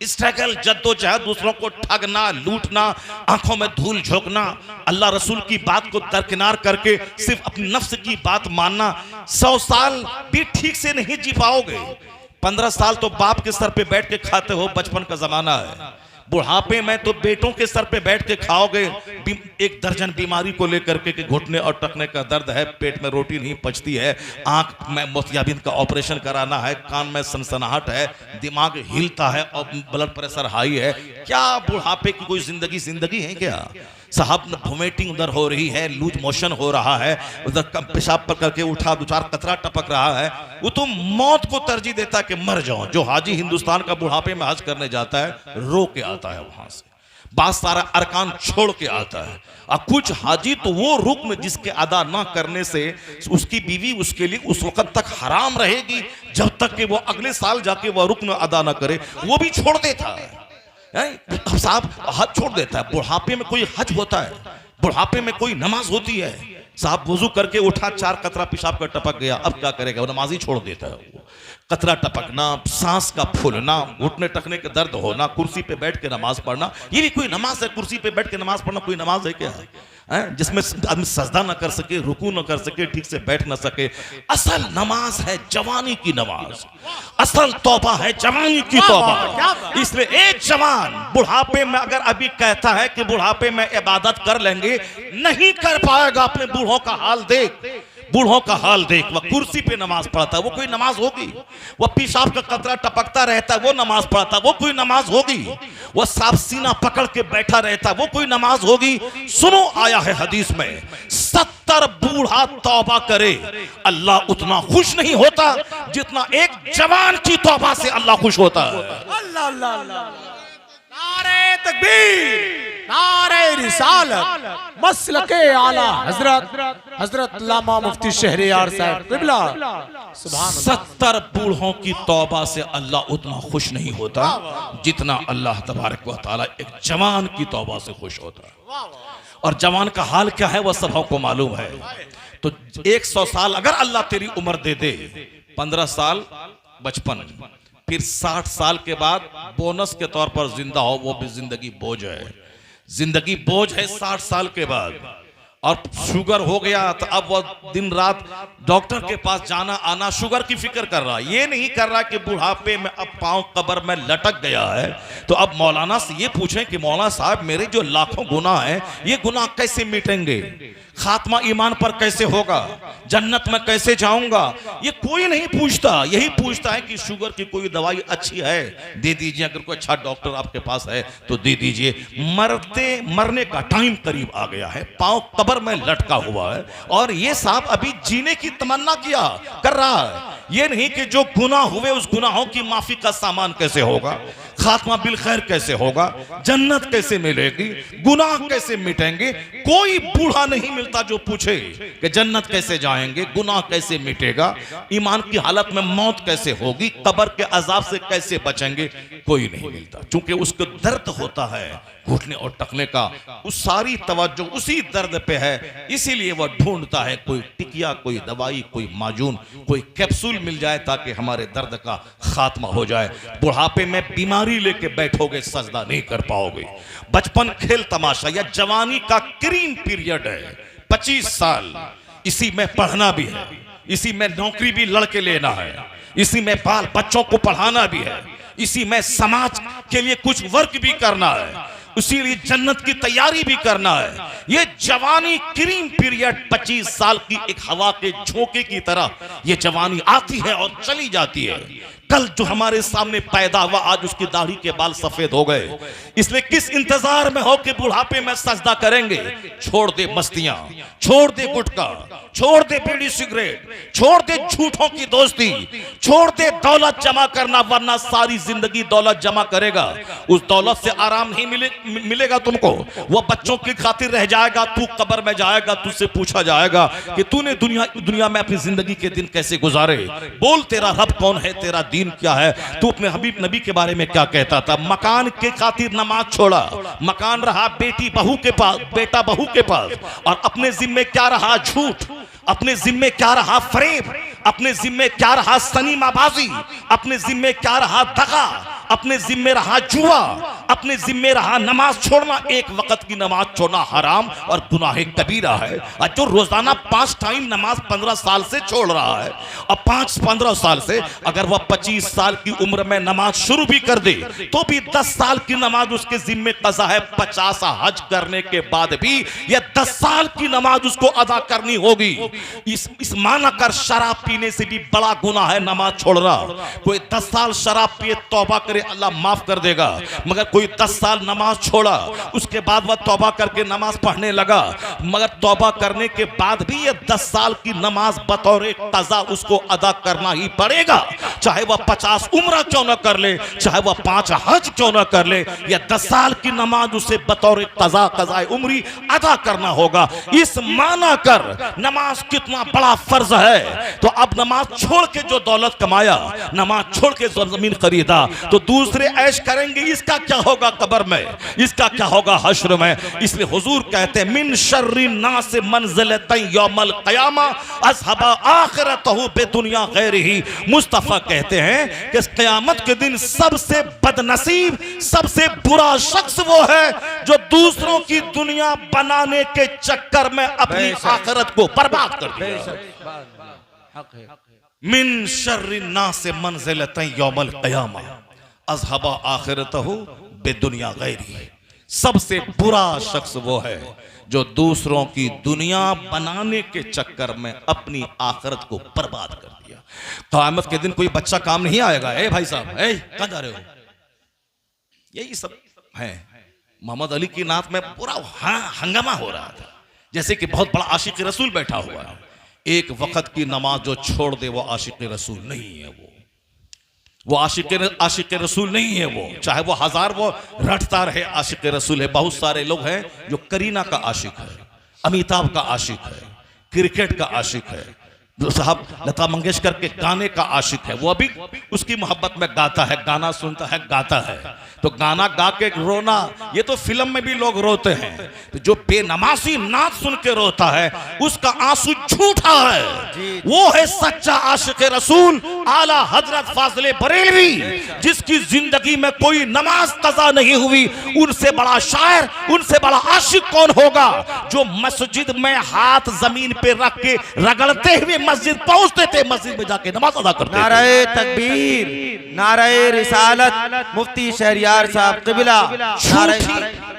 स्ट्रगल, जद्दोजहद, दूसरों को ठगना, लूटना, आंखों में धूल झोंकना, अल्लाह रसूल की बात को दरकिनार करके सिर्फ अपनी नफ्स की बात मानना, 100 साल भी ठीक से नहीं जी पाओगे। 15 साल तो बाप के सर पे बैठ के खाते हो, बचपन का जमाना है। बुढ़ापे में तो बेटों के सर पे बैठ के खाओगे। 1 दर्जन बीमारी को लेकर के, घुटने और टखने का दर्द है, पेट में रोटी नहीं पचती है, आंख में मोतियाबिंद का ऑपरेशन कराना है, कान में सनसनाहट है, दिमाग हिलता है और ब्लड प्रेशर हाई है। क्या बुढ़ापे की कोई जिंदगी है क्या? साहब वोमिटिंग उधर हो रही है, लूज मोशन हो रहा है, उधर पेशाब पर करके उठा, 2-4 कतरा टपक रहा है, वो तो मौत को तरजीह देता है कि मर जाओ। जो हाजी हिंदुस्तान का बुढ़ापे में हज करने जाता है, रो के आता है वहां से, बात सारा अरकान छोड़ के आता है। और कुछ हाजी तो वो रुक्न जिसके अदा ना करने से उसकी बीवी उसके लिए उस वक्त तक हराम रहेगी जब तक कि वो अगले साल जाके वो रुक्न अदा ना करे, वो भी छोड़ देता है। साहब हज छोड़ देता है। बुढ़ापे में कोई हज होता है? बुढ़ापे में कोई नमाज होती है? साहब वुजू करके उठा, 4 कतरा पेशाब का टपक गया, अब क्या करेगा? वो नमाज ही छोड़ देता है। कतरा टपकना, सांस का फूलना, घुटने टकने के दर्द होना, कुर्सी पे बैठ के नमाज पढ़ना, ये भी कोई नमाज है? कुर्सी पे बैठ के नमाज पढ़ना कोई नमाज है क्या? जिसमें आदमी सजदा ना कर सके, रुकू ना कर सके, ठीक से बैठ ना सके। असल नमाज है जवानी की नमाज, असल तौबा है जवानी की तौबा। इसलिए एक जवान बुढ़ापे में अगर अभी कहता है कि बुढ़ापे में इबादत कर लेंगे, नहीं कर पाएगा। अपने बूढ़ों का हाल देख, बूढ़ों का हाल देख। वह कुर्सी पे नमाज पढ़ता है, वो कोई नमाज होगी? वह पेशाब का कतरा टपकता रहता है, वो नमाज पढ़ता, वो कोई नमाज होगी? वह साफ सीना पकड़ के बैठा रहता है, वो कोई नमाज होगी? सुनो, आया है हदीस में, 70 बूढ़ा तौबा करे, अल्लाह उतना खुश नहीं होता जितना एक जवान की तौबा से अल्लाह खुश होता है।
अल्लाह अल्लाह अल्लाह। नारे तकबीर, नारे रिसालत, मसलके आला हजरत अल्लामा मुफ्ती शहरियार साहब क़िबला। सुभान अल्लाह।
70 बूढ़ों की तौबा से अल्लाह उतना खुश नहीं होता जितना अल्लाह तबारक व तआला एक जवान की तौबा से खुश होता है। और जवान का हाल क्या है वह सबों को मालूम है। तो 100 साल अगर अल्लाह तेरी उम्र दे दे, 15 साल बचपन, फिर 60 साल के बाद बोनस के तौर पर जिंदा हो, वो भी जिंदगी बोझ है। जिंदगी बोझ है 60 साल के बाद। और शुगर हो गया तो अब वो दिन रात डॉक्टर के पास जाना आना, शुगर की फिक्र कर रहा है। ये नहीं कर रहा कि बुढ़ापे में अब पांव कब्र में लटक गया है तो अब मौलाना से ये पूछें कि मौलाना साहब मेरे जो लाखों गुनाह हैं ये गुनाह कैसे मिटेंगे, खात्मा ईमान पर कैसे होगा, जन्नत में कैसे जाऊंगा, ये कोई नहीं पूछता। यही पूछता है कि शुगर की कोई दवाई अच्छी है दे दीजिए, अगर कोई अच्छा डॉक्टर आपके पास है तो दे दीजिए। मरने का टाइम करीब आ गया है, पांव कब्र में लटका हुआ है और ये साहब अभी जीने की तमन्ना कर रहा है। ये नहीं कि जो गुनाह हुए उस गुनाहों की माफी का सामान कैसे होगा, खात्मा बिल खैर कैसे होगा, जन्नत कैसे मिलेगी, गुनाह कैसे मिटेंगे। कोई बूढ़ा नहीं मिलता जो पूछे कि जन्नत कैसे जाएंगे, गुनाह कैसे मिटेगा, ईमान की हालत में मौत कैसे होगी, कब्र के अजाब से कैसे बचेंगे, कोई नहीं मिलता। चूंकि उसको दर्द होता है घुटने और टकने का, उस सारी तवज्जो उसी दर्द पे है, इसीलिए वह ढूंढता है कोई टिकिया, कोई दवाई, कोई माजून, कोई कैप्सूल मिल जाए ताकि हमारे दर्द का खात्मा हो जाए। बुढ़ापे में बीमारी लेके बैठोगे सजदा नहीं कर पाओगे। बचपन खेल तमाशा या जवानी का क्रीम पीरियड है, 25 साल, इसी में पढ़ना भी है, इसी में नौकरी भी लड़के लेना है, इसी में बाल बच्चों को पढ़ाना भी है, इसी में समाज के लिए कुछ वर्क भी करना है, इसीलिए जन्नत की तैयारी भी करना है। ये जवानी क्रीम पीरियड 25 साल की एक हवा के झोंके की तरह ये जवानी आती है और चली जाती है। कल जो हमारे सामने पैदा हुआ आज उसकी दाढ़ी के बाल सफेद हो गए, इसलिए किस इंतजार में हो कि बुढ़ापे में सजदा करेंगे। छोड़ दे मस्तियां, छोड़ दे गुटखा, छोड़ दे बीड़ी सिगरेट, छोड़ दे झूठों की दोस्ती, छोड़ दे दौलत जमा करना, वरना सारी जिंदगी दौलत जमा करेगा, उस दौलत से आराम नहीं मिलेगा तुमको। वो बच्चों की खातिर रह जाएगा, तू कब्र में जाएगा, तुझसे पूछा जाएगा कि तूने दुनिया में अपनी जिंदगी के दिन कैसे गुजारे, बोल तेरा रब कौन है, तेरा दीन क्या है, तू अपने हबीब नबी के बारे में क्या कहता था। मकान के खातिर नमाज छोड़ा, मकान रहा बेटी बहू के पास, बेटा बहू के पास, और अपने जिम्मे क्या रहा झूठ, अपने जिम्मे क्या रहा फरेब, अपने जिम्मे क्या रहा सनीमाबाजी, अपने जिम्मे क्या रहा दगा, अपने जिम्मे रहा जुआ, अपने जिम्मे रहा नमाज छोड़ना। एक वक्त की नमाज छोड़ना हराम और गुनाह कबीरा है। और जो रोजाना 5 टाइम नमाज 15 साल से छोड़ रहा है, और 5-15 साल से अगर वह 25 साल की उम्र में नमाज शुरू भी कर दे तो भी 10 साल की नमाज उसके जिम्मे कज़ा है। 50 हज करने के बाद भी यह 10 साल की नमाज उसको अदा करनी होगी। इस माना कर शराब पीने से भी बड़ा गुनाह है नमाज छोड़ना। कोई 10 साल शराब पिए तौबा करे अल्लाह माफ कर देगा, मगर कोई 10 साल नमाज छोड़ा उसके बाद वह तौबा करके नमाज पढ़ने लगा, मगर तौबा करने के बाद भी ये 10 साल की नमाज बतौर कज़ा उसको अदा करना ही पड़ेगा। चाहे वह 50 उम्र क्यों न कर ले, चाहे वह 5 हज क्यों न कर ले, यह 10 साल की नमाज उसे बतौर कज़ाए उम्री अदा करना होगा। इस माना कर नमाज कितना बड़ा फर्ज है। तो अब नमाज छोड़ के जो दौलत कमाया, नमाज छोड़ के जो जमीन खरीदा, तो दूसरे ऐश करेंगे, इसका क्या होगा कब्र में, इसका क्या होगा हश्र में। इसलिए हुजूर कहते हैं मिन शर्रि नास मंज़िलतन यौमल क़यामा अज़हबा आखिरतहु बिदुनिया गैरिही। मुस्तफा कहते हैं कि क़यामत के दिन सबसे बदनसीब, सबसे बुरा शख्स वो है जो दूसरों की दुनिया बनाने के चक्कर में अपनी आखिरत को बर्बाद कर दिया। मिन शर्रि नास मंज़िलतन यौमल क़यामा अज़हबा आखिरतहु बेदुनिया गैरी। सबसे बुरा शख्स वो है जो दूसरों की दुनिया बनाने के चक्कर में अपनी आखिरत को बर्बाद कर दिया। क़यामत के दिन कोई बच्चा काम नहीं आएगा। ए भाई साहब, कहां जा रहे हो, यही सब है। मोहम्मद अली की नात में पूरा हंगामा हो रहा था, जैसे कि बहुत बड़ा आशिक रसूल बैठा हुआ है। एक वक्त की नमाज जो छोड़ दे वो आशिक रसूल नहीं है। वो आशिक रसूल नहीं है। वो चाहे वो हजार वो रटता रहे आशिक रसूल है। बहुत सारे लोग हैं जो करीना का आशिक है, अमिताभ का आशिक है, क्रिकेट का आशिक है, जो साहब लता मंगेशकर के गाने का आशिक है, वो अभी उसकी मोहब्बत में गाता है, गाना सुनता है, गाता है। तो गाना गा के रोना, ये तो फिल्म में भी लोग रोते हैं। तो जो बेनमाजी नाच सुन के रोता है उसका आंसू झूठा है। वो है सच्चा आशिक रसूल आला हजरत फाजिल बरेलवी, जिसकी जिंदगी में कोई नमाज कज़ा नहीं हुई। उनसे बड़ा शायर, उनसे बड़ा आशिक कौन होगा? जो मस्जिद में हाथ जमीन पे रख के रगड़ते हुए मस्जिद पहुंचते थे, मस्जिद में जाके नमाज अदा करते थे।
नारे तकबीर, नारे रिसालत, मुफ्ती शहरियार साहब क़िबला।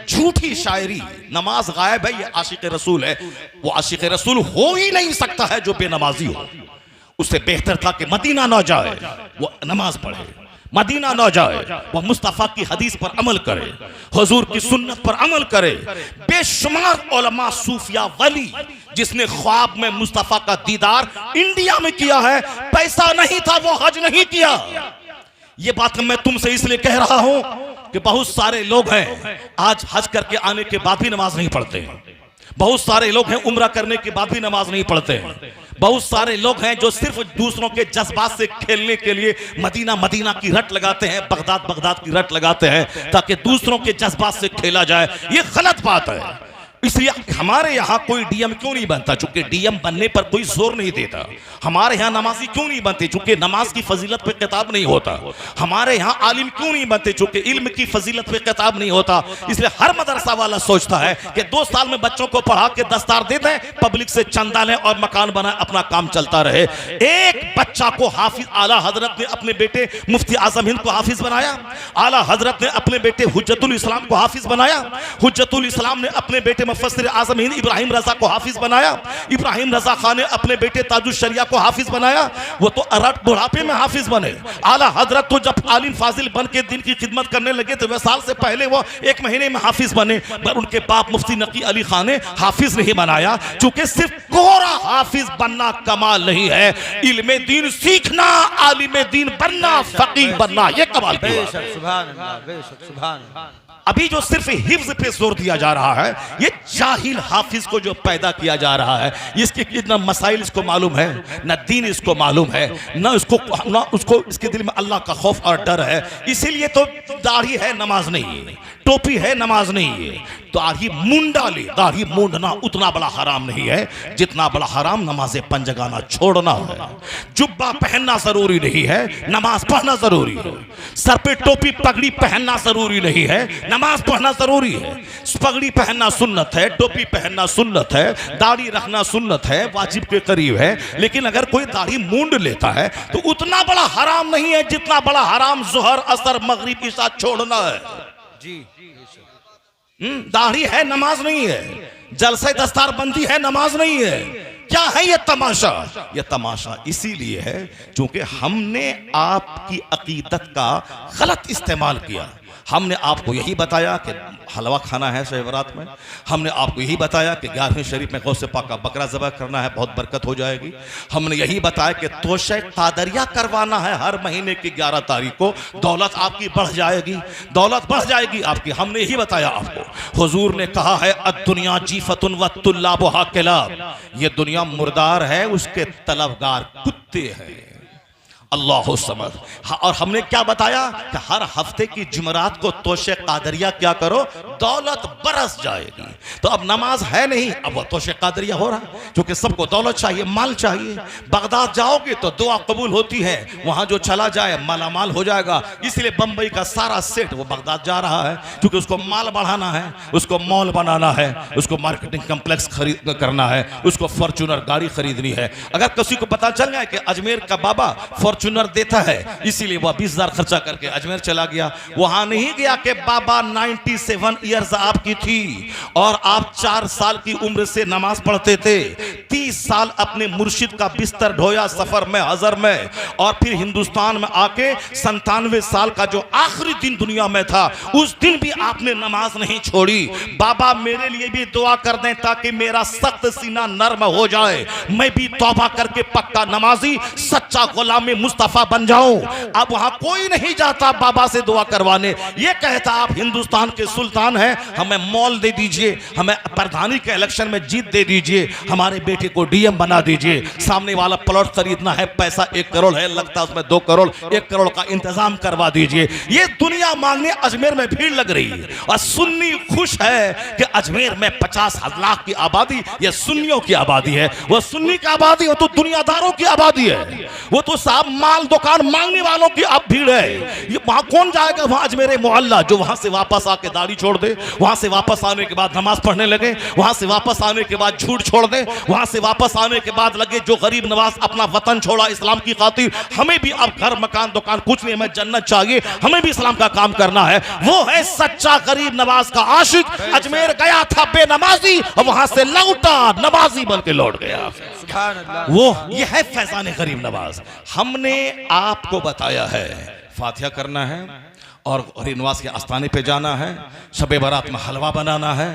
झूठी शायरी, नमाज गायब है, ये आशिक रसूल है। वो आशिक रसूल हो ही नहीं सकता है जो बेनमाजी हो। उससे बेहतर था कि मदीना न जाए, वो नमाज पढ़े, मदीना न जाए, वो मुस्तफा की हदीस पर अमल करे, हुजूर की सुन्नत पर अमल करे। बेशुमार उलमा, सूफिया, वली जिसने ख्वाब में मुस्तफा का दीदार इंडिया में किया है, पैसा नहीं था वो हज नहीं किया। ये बात मैं तुमसे इसलिए कह रहा हूं कि बहुत सारे लोग हैं आज हज करके आने के बाद भी नमाज नहीं पढ़ते हैं। बहुत सारे लोग हैं उम्रा करने के बाद भी नमाज नहीं पढ़ते हैं। बहुत सारे लोग हैं जो सिर्फ दूसरों के जज्बात से खेलने के लिए मदीना मदीना की रट लगाते हैं, बगदाद बगदाद की रट लगाते हैं ताकि दूसरों के जज्बात से खेला जाए। ये गलत बात है। इसलिए हमारे यहाँ कोई डीएम क्यों नहीं बनता? चूंकि डीएम बनने पर कोई जोर नहीं देता। हमारे यहाँ नमाजी क्यों नहीं बनते? चूंकि नमाज की फजीलत पे किताब नहीं होता। हमारे यहाँ आलिम क्यों नहीं बनते? चूंकि इल्म की फजीलत पे किताब नहीं होता। इसलिए हर मदरसा वाला सोचता है कि 2 साल में बच्चों को पढ़ा के दस्तार दे दें, पब्लिक से चंदा लें और मकान बनाए, अपना काम चलता रहे। एक बच्चा को हाफिज आला हजरत ने अपने बेटे मुफ्ती आजम हिंद को हाफिज बनाया। आला हजरत ने अपने बेटे हुज्जतुल इस्लाम को हाफिज बनाया। हुज्जतुल इस्लाम ने अपने बेटे मुफस्सिर आज़म हिंद इब्राहिम रजा को हाफिज बनाया। इब्राहिम रजा खान ने अपने बेटे ताजुश शरिया को हाफिज बनाया। वो तो अरट बुढ़ापे में हाफिज बने। आला हजरत तो जब आलिम फाजिल बन के दिन की खिदमत करने लगे तो वह साल से पहले वो 1 महीने में हाफिज बने। पर उनके बाप मुफ्ती नकी अली खान ने हाफिज नहीं बनाया, चूंकि सिर्फ कोरा हाफिज बनना कमाल नहीं है। इल्मे दीन सीखना, आलिम दीन बनना, फकीह बनना, ये कमाल की बात है।
सुभान अल्लाह, बेशक सुभान अल्लाह।
अभी जो सिर्फ हिफ्ज पे जोर दिया जा रहा है, ये जाहिल हाफिज को जो पैदा किया जा रहा है, इसके कितना मसाइल इसको मालूम है, न दीन इसको मालूम है, न उसको इसके दिल में अल्लाह का खौफ और डर है। इसीलिए तो दाढ़ी है नमाज नहीं है, टोपी है नमाज नहीं है। दाढ़ी मुंडा ले, दाढ़ी मूंडना उतना बड़ा हराम नहीं है जितना बड़ा हराम नमाज़े पंजगाना छोड़ना है। जुब्बा पहनना जरूरी नहीं है, नमाज पढ़ना जरूरी है। सर पे टोपी पगड़ी पहनना जरूरी नहीं है, नमाज पढ़ना जरूरी है। पगड़ी पहनना सुन्नत है, टोपी पहनना सुन्नत है, दाढ़ी रखना सुन्नत है, वाजिब के करीब है। लेकिन अगर कोई दाढ़ी मूंड लेता है तो उतना बड़ा हराम नहीं है जितना बड़ा हराम जोहर असर मगरिब ईशा छोड़ना है।
जी
दाढ़ी है नमाज नहीं है, जलसे दस्तार बंदी है नमाज नहीं है। क्या है ये तमाशा? ये तमाशा इसीलिए है क्योंकि हमने आपकी अकीदत का गलत इस्तेमाल किया। हमने आपको यही बताया कि हलवा खाना है शब-ए-बारात में। हमने आपको यही बताया कि 11वीं शरीफ में गौसे पाक का बकरा ज़बह करना है, बहुत बरकत हो जाएगी। हमने यही बताया कि तोशे कादरिया करवाना है हर महीने की 11 तारीख को, दौलत आपकी बढ़ जाएगी, दौलत बढ़ जाएगी आपकी। हमने यही बताया आपको। हुजूर ने कहा है अद्दुनिया जीफतुन व तुल्लाबुहा किलाब, ये दुनिया मुर्दार है, उसके तलबगार कुत्ते हैं। अल्लाह समद। और हमने क्या बताया कि हर हफ्ते की जुमरात को तोशे कादरिया क्या करो, दौलत बरस जाएगी। तो अब नमाज है नहीं, अब वो तोशे कादरिया हो रहा है क्योंकि सबको दौलत चाहिए, माल चाहिए। बगदाद जाओगे तो दुआ कबूल होती है, वहां जो चला जाए मालामाल हो जाएगा। इसलिए बंबई का सारा सेट वो बगदाद जा रहा है क्योंकि उसको माल बढ़ाना है, उसको मॉल बनाना है, उसको मार्केटिंग कम्प्लेक्स खरीद करना है, उसको फॉर्च्यूनर गाड़ी खरीदनी है। अगर किसी को पता चल गया कि अजमेर का बाबा फॉर्च्यूनर देता है, इसीलिए वह 20,000 खर्चा करके अजमेर चला गया। वहां नहीं गया कि बाबा 97 ईयर्स आपकी थी और आप 4 साल की उम्र से नमाज पढ़ते थे, 30 साल अपने मुर्शिद का बिस्तर ढोया सफर में, हजर में, और फिर हिंदुस्तान में आके 97 साल का जो आखिरी दिन दुनिया में था, उस दिन भी आपने नमाज नहीं छोड़ी। बाबा मेरे लिए भी दुआ कर दें ताकि मेरा सख्त सीना नर्म हो जाए, मैं भी तौबा करके पक्का नमाजी, सच्चा गुलाम मुस्तफा बन जाऊं। अब वहां कोई नहीं जाता बाबा से दुआ करवाने, ये कहता आप हिंदुस्तान के सुल्तान हैं, हमें मॉल दे दीजिए, हमें प्रधानी के इलेक्शन में जीत दे दीजिए, हमारे बेटे को डीएम बना दीजिए, सामने वाला प्लॉट खरीदना है, पैसा 1 करोड़ है, लगता है उसमें 2 करोड़, 1 करोड़ का इंतजाम करवा दीजिए। ये दुनिया मांगने अजमेर में भीड़ लग रही है और सुन्नी खुश है कि अजमेर में 50 लाख की आबादी, ये सुन्नियों की आबादी है। वो सुन्नी की आबादी, वो तो दुनियादारों की आबादी है, वो तो साहब माल दुकान मांगने वालों की अब भीड़ है। ये वहां कौन जाएगा? वहां अजमेर मोहल्ला जो वहां से वापस आके दाढ़ी छोड़ दे, वहां से वापस आने के बाद नमाज पढ़ने लगे, वहां से वापस आने के बाद झूठ छोड़ दे, वहां से वापस आने के बाद लगे जो गरीब नवाज अपना वतन छोड़ा इस्लाम की खातिर, हमें भी अब घर मकान दुकान कुछ नहीं, हमें जन्नत चाहिए, हमें भी इस्लाम का काम करना है। वो है सच्चा गरीब नवाज का आशिक। अजमेर गया था बेनमाजी और वहां से लौटा नमाजी बन के लौट गया। वो ये है फैजान गरीब नवाज। हमने आपको बताया है फातिहा करना है और गरीब नवाज के आस्थाने पे जाना है, शबे बारात में हलवा बनाना है,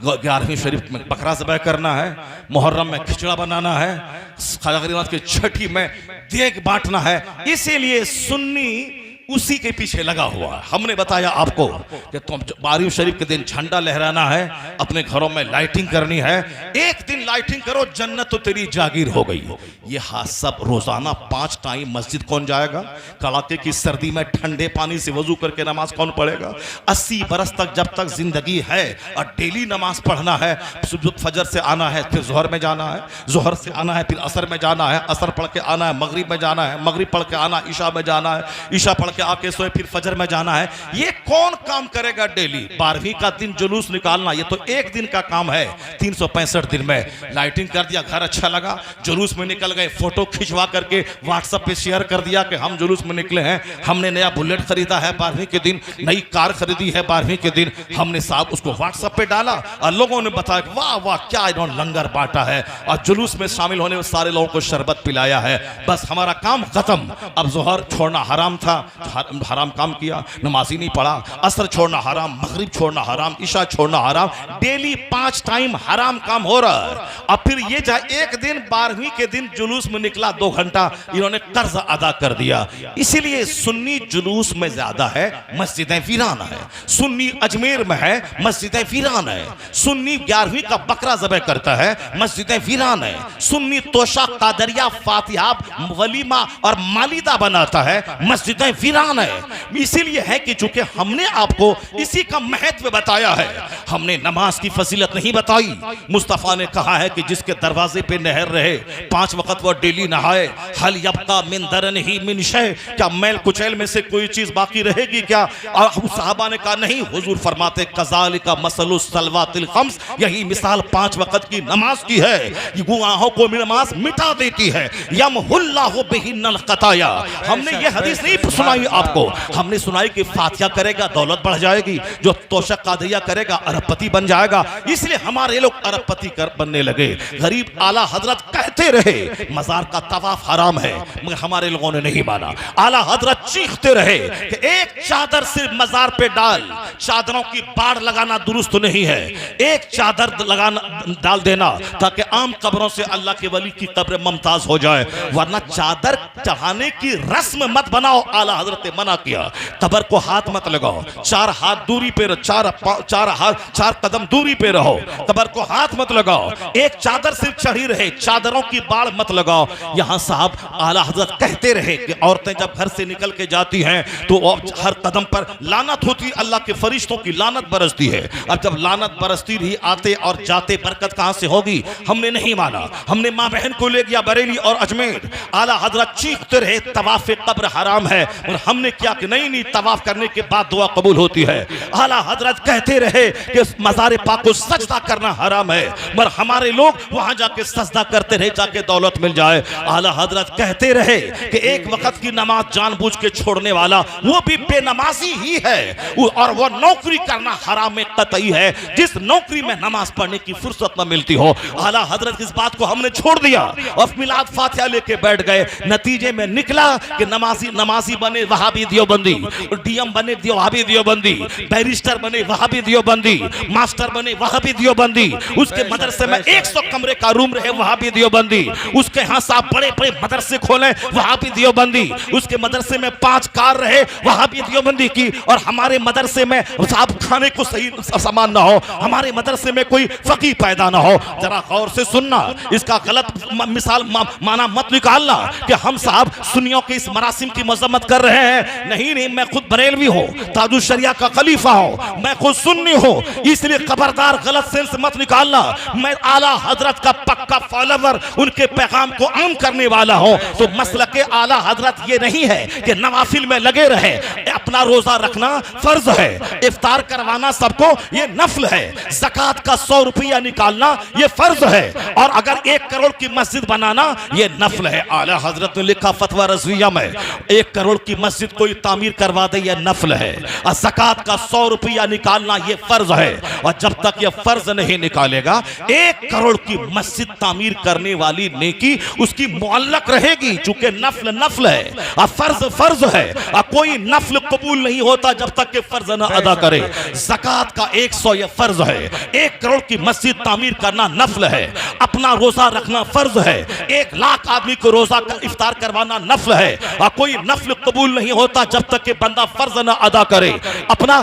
11वीं शरीफ में बकरा ज़बह करना है, मुहर्रम में खिचड़ा बनाना है, ख्वाजा गरीब नवाज की छठी में देग बांटना है। इसीलिए सुन्नी उसी के पीछे लगा हुआ है। हमने बताया आपको कि तुम 12वीं शरीफ के दिन झंडा लहराना है, अपने घरों में लाइटिंग करनी है, एक दिन लाइटिंग करो जन्नत तो तेरी जागीर हो गई। ये हाँ सब रोजाना 5 टाइम मस्जिद कौन जाएगा? कड़ाके की सर्दी में ठंडे पानी से वजू करके नमाज कौन पढ़ेगा? 80 बरस तक जब तक जिंदगी है और डेली नमाज पढ़ना है, फजर से आना है, फिर जोहर में जाना है, जोहर से आना है, फिर असर में जाना है, असर पढ़ के आना है, मगरिब में जाना है, मगरिब पढ़ के आना, ईशा में जाना है, ईशा पढ़ के आके सोए, फिर फजर में जाना है। ये कौन काम करेगा डेली? 12वीं का दिन जुलूस निकालना, ये तो एक दिन का काम है 365 दिन में। लाइटिंग कर दिया, घर अच्छा लगा, जुलूस में निकल गए, फोटो खिंचवा करके व्हाट्सएप पे शेयर कर दिया कि हम जुलूस में निकले हैं, हमने नया बुलेट खरीदा है 12वीं के दिन, नई कार खरीदी है 12वीं के दिन, हमने साहब उसको व्हाट्सएप पे डाला और लोगों ने बताया वाह वाह क्या इन्होंने लंगर बांटा है और जुलूस में शामिल होने में सारे लोगों को शरबत पिलाया है। बस हमारा काम खत्म। अब जोहर छोड़ना हराम था, हराम काम किया, नमाजी नहीं पढ़ा, असर छोड़ना हराम, मगरिब छोड़ना हराम, ईशा छोड़ना हराम, डेली 5 टाइम हराम काम हो रहा है। अब फिर ये एक दिन 12वीं के दिन जुलूस में निकला 2 घंटा, इन्होंने कर्ज अदा कर दिया। इसीलिए सुन्नी जुलूस में ज्यादा है, मस्जिदें वीरान है। सुन्नी अजमेर में है, मस्जिदें वीरान है। सुन्नी 11वीं का बकरा ज़बह करता है, मस्जिदें वीरान है। सुन्नी तोशा कादरिया फातिहा वलीमा और मालिदा बनाता है, मस्जिदें वीरान है। इसीलिए है कि चूंकि हमने आपको इसी का महत्व बताया है, हमने नमाज की फजीलत नहीं बताई। मुस्तफा ने कहा है कि जिसके दरवाजे पे नहर रहे, 5 वक्त वो डेली नहाए, हल यबका मिन दरन ही मिन शय, क्या मैल कुचैल में से कोई चीज बाकी रहेगी क्या? और साहबा ने कहा नहीं, हुजूर फरमाते कज़ालिका मसलु सलवातिल खम्स, यही मिसाल 5 वक्त की नमाज की है, ये गुनाहों को नमाज मिटा देती है। यमहुल्लाहु बिहिन्नल खताया। हमने ये हदीस नहीं सुनाई आपको, हमने सुनाई कि फातिहा करेगा दौलत बढ़ जाएगी, जो तोशक कादरिया करेगा अरबपति बन जाएगा। इसलिए हमारे लोग अरबपति बनने लगे। गरीब आला हजरत कहते रहे मजार का तवाफ हराम है, मगर हमारे लोगों ने नहीं माना। आला हजरत चीखते रहे कि एक चादर सिर्फ मजार पे डाल, चादरों की बाढ़ लगाना दुरुस्त नहीं है, एक चादर लगाना डाल देना ताकि आम कब्रों से अल्लाह के वली की कब्र मुमताज हो जाए, वरना चादर चढ़ाने की रस्म मत बनाओ। आला हजरत ने मना किया। कब्र को हाथ मत लगाओ, 4 हाथ दूरी पे, 4 कदम दूरी पे रहो, कब्र को हाथ मत लगाओ, एक चादर सिर्फ चढ़ी रहे, चादरों की बाढ़ मत लगाओ। यहां साहब आला हजरत कहते रहे कि औरतें जब घर से निकल के जाती हैं तो हर कदम पर लानत होती, अल्लाह के फरिश्तों की लानत बरसती है। अब जब लानत बरसती रही, आते और जाते बरकत कहां से होगी? हमने नहीं माना। हमने मां बहन को ले गया बरेली और अजमेर, आला हजरत चीखते रहे तवाफ कब्र हराम है, और हमने क्या कि नहीं नहीं, तवाफ करने के बाद दुआ कबूल होती है। आला हजरत कहते रहे कि मज़ार पाक को सजदा करना हराम है, मगर हमारे लोग वहां जाके सजदा करते रहे जाके दौलत मिल जाए। आला हजरत कहते रहे कि एक वक्त की नमाज जानबूझ के छोड़ने वाला वो भी बेनमाजी ही है, और वो नौकरी करना हराम में कतई है जिस नौकरी में नमाज पढ़ने की फुर्सत न मिलती हो। आला हजरत इस बात को हमने छोड़ दिया और मिलाद फातिहा लेके बैठ गए। नतीजे में निकला कि नमाजी बने
वहाबी दियोबंदी, डीएम बने वहाबी दियोबंदी, बैरिस्टर बने वहाबी दियोबंदी, मास्टर बने वहाबी दियोबंदी, उसके मदरसे में 100 कमरे का रूम रहे वहाबी दियोबंदी, उसके यहाँ साहब बड़े बड़े मदरसे खोले वहाबी दियोबंदी, उसके मदरसे में 5 कार रहे वहाबी दियोबंदी की, और हमारे मदरसे में साहब खाने को सही सामान ना हो, हमारे मदरसे में कोई फकीह पैदा ना हो। जरा गौर से सुनना, इसका गलत मिसाल माना मत निकालना कि हम साहब सुन्नियों के इस मरासिम की मजम्मत कर रहे हैं। नहीं नहीं, मैं खुद बरेलवी हूँ, ताजुश शरिया का खलीफा हूँ, मैं खुद सुन्नी हूँ, इसलिए खबरदार गलत सेंस मत निकालना। मैं आला हजरत का पक्का फॉलोवर, उनके पैगाम को आम करने वाला हूँ। तो मसलक आला हजरत ये नहीं है कि नवाफिल में लगे रहे, अपना रोजा रखना फर्ज है, इफ्तार करवाना सबको ये नफल है, ज़कात का 100 रुपया निकालना ये फर्ज है, और अगर 1 करोड़ की मस्जिद बनाना ये नफल है। आला हजरत ने लिखा फतवा रज़विया में, 1 करोड़ की मस्जिद कोई तामीर करवा दे ये नफल है, और ज़कात का 100 रुपया निकालना ये फर्ज है। और जब तक ये फर्ज नहीं निकालेगा, 1 करोड़ की मस्जिद तामीर करने वाली नेकी उसकी मुअल्लक रहेगी, चूंकि नफल नफल है और फर्ज फर्ज है, और कोई नफल कबूल नहीं होता जब तक के फर्ज ना अदा करे। ज़कात का 100 ये फर्ज है, 1 करोड़ की मस्जिद तामीर करना नफल है, अपना रोजा रखना फर्ज है, 1 लाख आदमी को रोजा का इफ्तार करवाना नफल है, और कोई नफल कबूल नहीं होता जब तक कि बंदा फर्ज ना अदा करे। अपना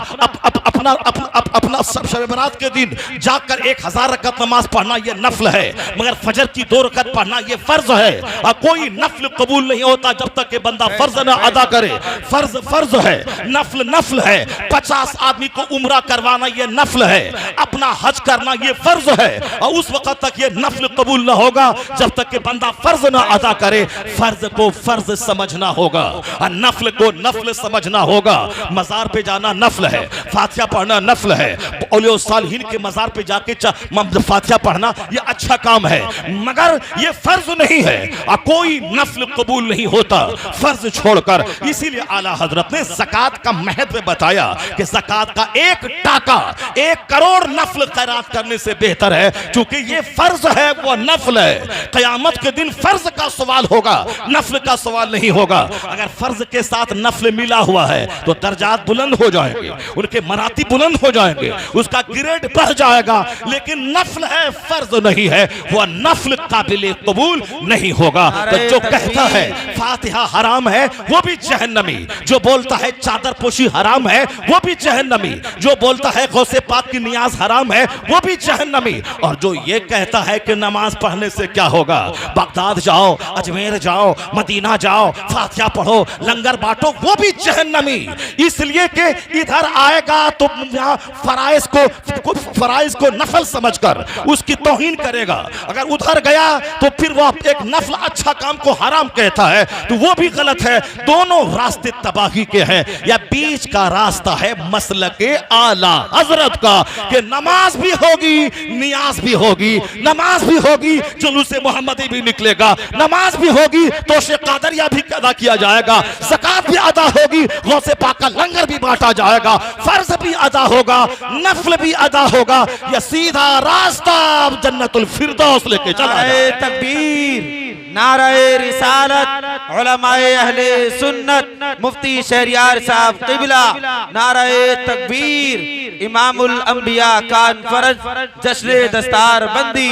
शब बरात के दिन जाकर 1000 रकत नमाज पढ़ना यह नफल है, मगर फजर की 2 रकत पढ़ना यह फर्ज है, और कोई नफल कबूल नहीं होता जब तक कि बंदा फर्ज ना अदा करे। फर्ज फर्ज है, नफल नफल है, 50 आदमी को उम्रा करवाना यह नफल है, अपना हज करना यह फर्ज है, और उस वक्त तक यह नफल कबूल ना होगा जब तक कि बंदा फर्ज ना अदा करे। फर्ज को फर्ज समझना होगा और नफल को नफल समझना होगा। मजार पे जाना नफल है, फातिहा पढ़ना नफल है, औलिया सालिहीन के मजार पे जाके फातिहा पढ़ना यह अच्छा काम है, मगर यह फर्ज नहीं है, और कोई नफल कबूल नहीं होता फर्ज छोड़कर। इसीलिए आला हजरत ने ज़कात का महत्व बताया कि ज़कात का 1 टाका 1 करोड़ नफल खैरात करने से बेहतर है, क्योंकि ये फर्ज है, वो नफल है। क़यामत के दिन फर्ज का सवाल होगा, नफल का सवाल नहीं होगा। अगर फर्ज के साथ नफल मिला हुआ है तो दर्जात बुलंद हो जाएंगे, उनके मराती बुलंद हो जाएंगे, उसका ग्रेड बढ़ जाएगा। लेकिन नफल है, फर्ज नहीं है, वह नफल काबिल कबूल नहीं होगा। तो जो कहता है फातिहा हराम है वो भी जहन्नमी, जो बोलता है चादर पोशी हराम है वो भी जहन्नमी, जो बोलता है गौसे पाक की नियाज हराम है वो भी जहन्नमी, और जो ये कहता है कि नमाज पढ़ने से क्या होगा, बगदाद जाओ, अजमेर जाओ, मदीना जाओ, फातिहा पढ़ो, लंगर बांटो, वो भी जहन्नमी। इसलिए कि इधर आएगा तो यहाँ फराइज को नफल समझकर उसकी तौहीन करेगा, अगर उधर गया तो फिर वो एक नफल अच्छा काम को हराम कहता है, तो वो भी गलत है। दोनों रास्ते तबाही के हैं। या बीच का रास्ता है मसलके आला हजरत का, कि नमाज भी होगी, नियाज भी होगी, नमाज भी होगी, जुलूसे मोहम्मदी भी निकलेगा, नमाज भी होगी तो शेख कादरिया भी अदा किया जाएगा, ज़कात भी अदा होगी, गौसे पाक का लंगर भी बांटा जाएगा, फर्ज भी अदा होगा, नफल भी अदा होगा। यह सीधा रास्ता जन्नतुल फिरदौस लेके चला
नारे तकबीर, नारे रिसालत, उलमाए अहले सुन्नत, मुफ्ती शहरियार साहब क़िबला, नारे तकबीर, इमामुल अंबिया कॉन्फ्रेंस, जश्न दस्तार बंदी,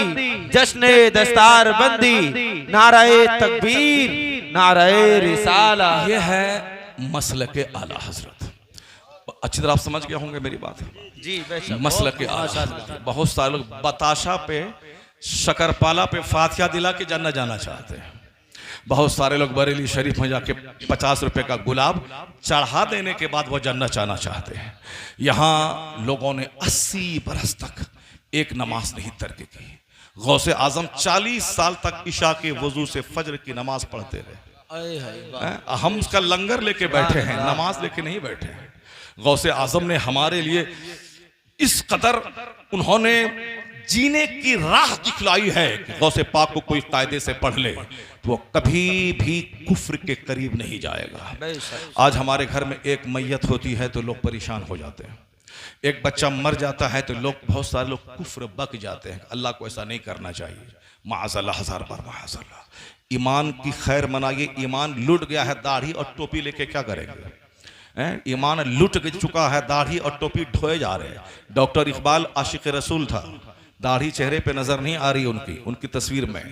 जश्न दस्तार बंदी, नारे तकबीर, नारे रिसाला।
यह है मसलके आला हजरत। अच्छी तरह आप समझ गए होंगे मेरी बात
जी बेशक।
मसलके आला हजरत। बहुत सारे लोग बताशा पे, शकरपाला पे फातिहा दिला के जन्नत जाना चाहते हैं। बहुत सारे लोग बरेली शरीफ में जाके 50 रुपए का गुलाब चढ़ा देने के बाद वो जन्नत जाना चाहते हैं। यहाँ लोगों ने 80 बरस तक एक नमाज नहीं तर्क की। गौसे आजम 40 साल तक इशा के वजू से फजर की नमाज पढ़ते रहे। हम उसका लंगर लेके बैठे हैं, नमाज लेके नहीं बैठे हैं। गौसे आजम ने हमारे लिए इस कदर उन्होंने जीने की राह दिखलाई है कि गौसे पाक को कोई कायदे से पढ़ ले तो वो कभी भी कुफ्र के करीब नहीं जाएगा। आज हमारे घर में एक मैयत होती है तो लोग परेशान हो जाते हैं। एक बच्चा मर जाता है तो लोग, बहुत सारे लोग कुफ्र बक जाते हैं, अल्लाह को ऐसा नहीं करना चाहिए, माअज़ल्लाह, हज़ार बार माअज़ल्लाह। ईमान की खैर मनाइए। ईमान लुट गया है, दाढ़ी और टोपी लेके क्या करेंगे? ईमान लुट चुका है, दाढ़ी और टोपी ढोए जा रहे हैं। डॉक्टर इकबाल आशिक रसूल था, दाढ़ी चेहरे पे नजर नहीं आ रही उनकी तस्वीर में,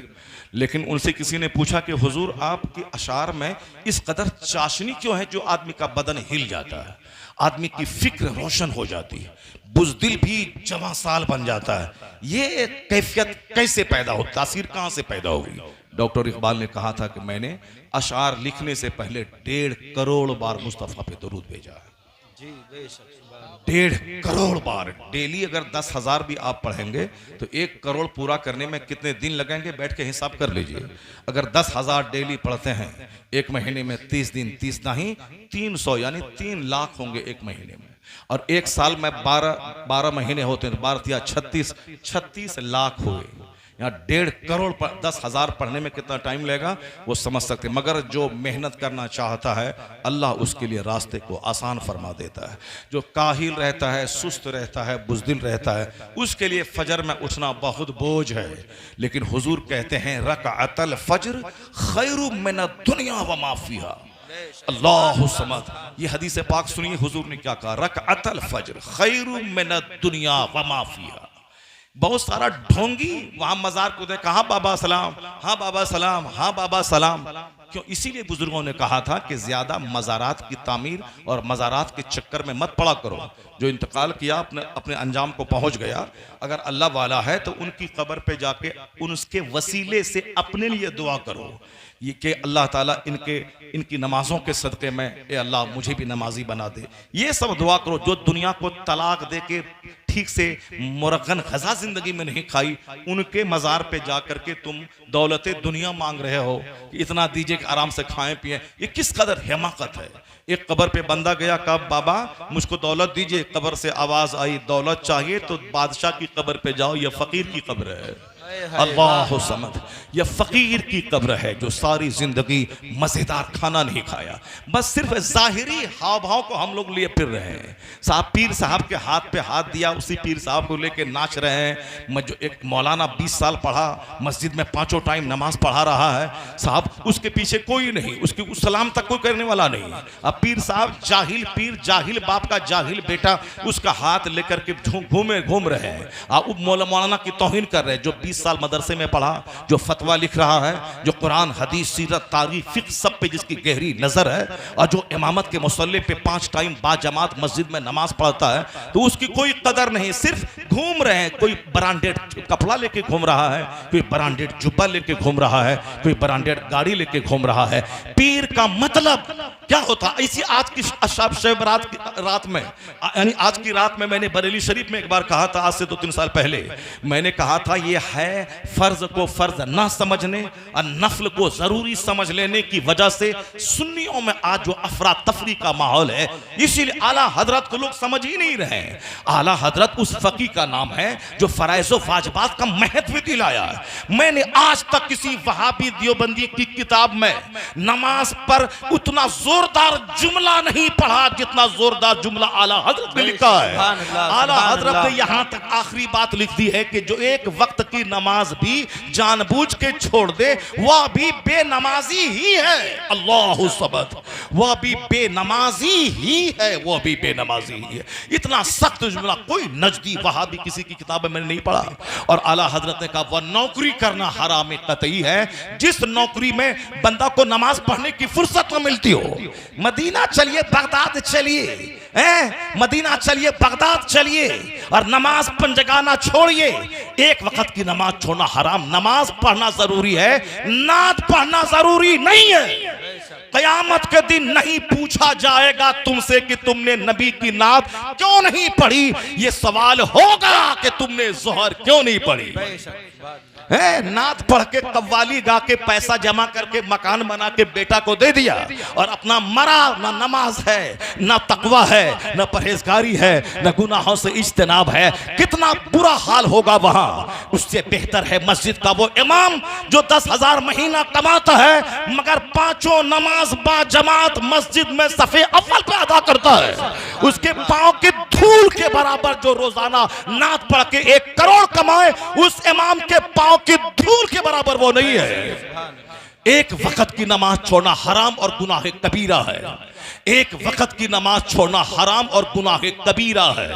लेकिन उनसे किसी ने पूछा कि हुजूर आपके अशार में इस कदर चाशनी क्यों है जो आदमी का बदन हिल जाता है, आदमी की फिक्र रोशन हो जाती है, बुज़दिल भी जवां साल बन जाता है, ये कैफियत कैसे पैदा हो, तासीर कहां से पैदा होगी? डॉक्टर इकबाल ने कहा था कि मैंने अशार लिखने से पहले 1.5 करोड़ बार मुस्तफ़ा पे दरूद भेजा है। 1.5 करोड़ बार डेली। अगर 10,000 भी आप पढ़ेंगे तो 1 करोड़ पूरा करने में कितने दिन लगेंगे, बैठ के हिसाब कर लीजिए। अगर 10,000 डेली पढ़ते हैं, एक महीने में 30 दिन, 30 नहीं 300 यानी 3 लाख होंगे एक महीने में, और एक साल में 12 महीने होते हैं, 12 या 36 लाख हुए। यहाँ 1.5 करोड़ 10,000 पढ़ने में कितना टाइम लगेगा वो समझ सकते। मगर जो मेहनत करना चाहता है अल्लाह उसके लिए रास्ते को आसान फरमा देता है। जो काहिल रहता है, सुस्त रहता है, बुज़दिल रहता है, उसके लिए फजर में उठना बहुत बोझ है। लेकिन हुजूर कहते हैं रकअतल फज्र खैरु मिनद दुनिया व मा फीहा। अल्लाहु समद। ये हदीस पाक सुनिए, हुजूर ने क्या कहा, रकअतल फज्र खैरु मिनद दुनिया व मा फीहा। बहुत सारा ढोंगी वहां मजार को दे, कहा बाबा सलाम, हाँ बाबा सलाम, हाँ बाबा सलाम। क्यों? इसीलिए बुजुर्गों ने कहा था कि ज्यादा मजारात की तामीर और मजारात के चक्कर में मत पड़ा करो। जो इंतकाल किया अपने अंजाम को पहुंच गया, अगर अल्लाह वाला है तो उनकी कब्र पे जाके उसके वसीले से अपने लिए दुआ करो, ये कि अल्लाह ताला इनकी नमाजों के सदक़े में ए अल्लाह मुझे भी नमाजी बना दे, ये सब दुआ करो। जो दुनिया को तलाक दे के ठीक से मुरगन खजा जिंदगी में नहीं खाई, उनके मजार पे जा करके तुम दौलत दुनिया मांग रहे हो कि इतना दीजिए कि आराम से खाएं पिए। ये किस कदर हिमाकत है। एक कब्र पे बंदा गया, कहा बाबा मुझको दौलत दीजिए। कब्र से आवाज आई, दौलत चाहिए तो बादशाह की कब्र पे जाओ, यह फकीर की कब्र है। अल्लाह समद। यह फकीर की कब्र है जो सारी जिंदगी मजेदार खाना नहीं खाया, बस सिर्फ जाहिरी हाव भाव को हम लोग लिए फिर रहे हैं। साहब पीर साहब के हाथ पे हाथ दिया, उसी पीर साहब को लेके नाच रहे हैं। जो एक मौलाना 20 साल पढ़ा, मस्जिद में 5 टाइम नमाज पढ़ा रहा है साहब, उसके पीछे कोई नहीं, उसकी सलाम तक कोई करने वाला नहीं। अब पीर साहब जाहिल पीर, जाहिल बाप का जाहिल बेटा, उसका हाथ लेकर के घूम रहे हैं। अब मौलाना की तौहीन कर रहे हैं, जो 20 साल मदरसे में पढ़ा, जो फतवा लिख रहा है, जो कुरान हदीस सीरत तारीख फिक्र सब पे जिसकी गहरी नजर है, और जो इमामत के मुसल्ले पे 5 टाइम बाजमात मस्जिद में नमाज पढ़ता है, तो उसकी कोई कदर नहीं। सिर्फ घूम रहे हैं, कोई ब्रांडेड कपड़ा लेके घूम रहा है, कोई ब्रांडेड जुब्बा लेके घूम रहा है, कोई ब्रांडेड गाड़ी लेके घूम रहा है। पीर का मतलब क्या होता? इसी आज की शब रात में, यानी आज की रात में मैंने बरेली शरीफ में एक बार कहा था, आज से 2-3 साल पहले मैंने कहा था, ये है फर्ज को फर्ज ना समझने और नफल को जरूरी समझ लेने की वजह से सुन्नियों में आज जो अफरा तफरी का माहौल है, इसीलिए आला हजरत को लोग समझ ही नहीं रहे। आला हजरत उस फकी का नाम है जो फराइज व वाजिबात का महत्व दिलाया है। मैंने आज तक किसी वहाबी देवबंदी की किताब में नमाज पर उतना जोरदार जुमला नहीं पढ़ा जितना जोरदार जुमला आला हजरत ने लिखा है। आला हजरत ने यहां तक आखिरी बात लिख दी है कि जो एक वक्त की नमाज भी जानबूझ के छोड़ दे वह भी बेनमाजी ही है। अल्लाहु सबद। वह भी बेनमाजी ही है, वह भी बेनमाजी ही है। इतना सख्त जुमला कोई नजदी वहाबी किसी की किताब में मैंने नहीं पढ़ा। और आला हजरत ने कहा वह नौकरी करना हराम कतई है जिस नौकरी में बंदा को नमाज पढ़ने की फुर्सत न मिलती हो। मदीना चलिए, बगदाद चलिए, मदीना चलिए, बगदाद चलिए, और नमाज पंजगाना छोड़िए। एक वक्त की नमाज छोड़ना हराम, नमाज पढ़ना जरूरी है, नात पढ़ना जरूरी नहीं है। कयामत के दिन नहीं पूछा जाएगा तुमसे कि तुमने नबी की नात क्यों नहीं पढ़ी, ये सवाल होगा कि तुमने जोहर क्यों नहीं पढ़ी। नात पढ़ के कव्वाली गा के पैसा जमा करके मकान बना के बेटा को दे दिया और अपना मरा, ना नमाज है, ना तकवा है, ना परहेजगारी है, ना गुनाहों से इज्तनाब है। कितना बुरा हाल होगा वहां। उससे बेहतर है मस्जिद का वो इमाम जो 10,000 महीना कमाता है मगर 5 नमाज
नमाज बाजमात मस्जिद में सफे अव्वल पे अदा करता है, उसके पांव के धूल के बराबर जो रोजाना नात पढ़ के 1 करोड़ कमाए, उस इमाम के पांव की धूल के बराबर वो नहीं है। एक वक्त की नमाज छोड़ना हराम और गुनाह कबीरा है। एक वक्त की नमाज छोड़ना हराम और गुनाह कबीरा है।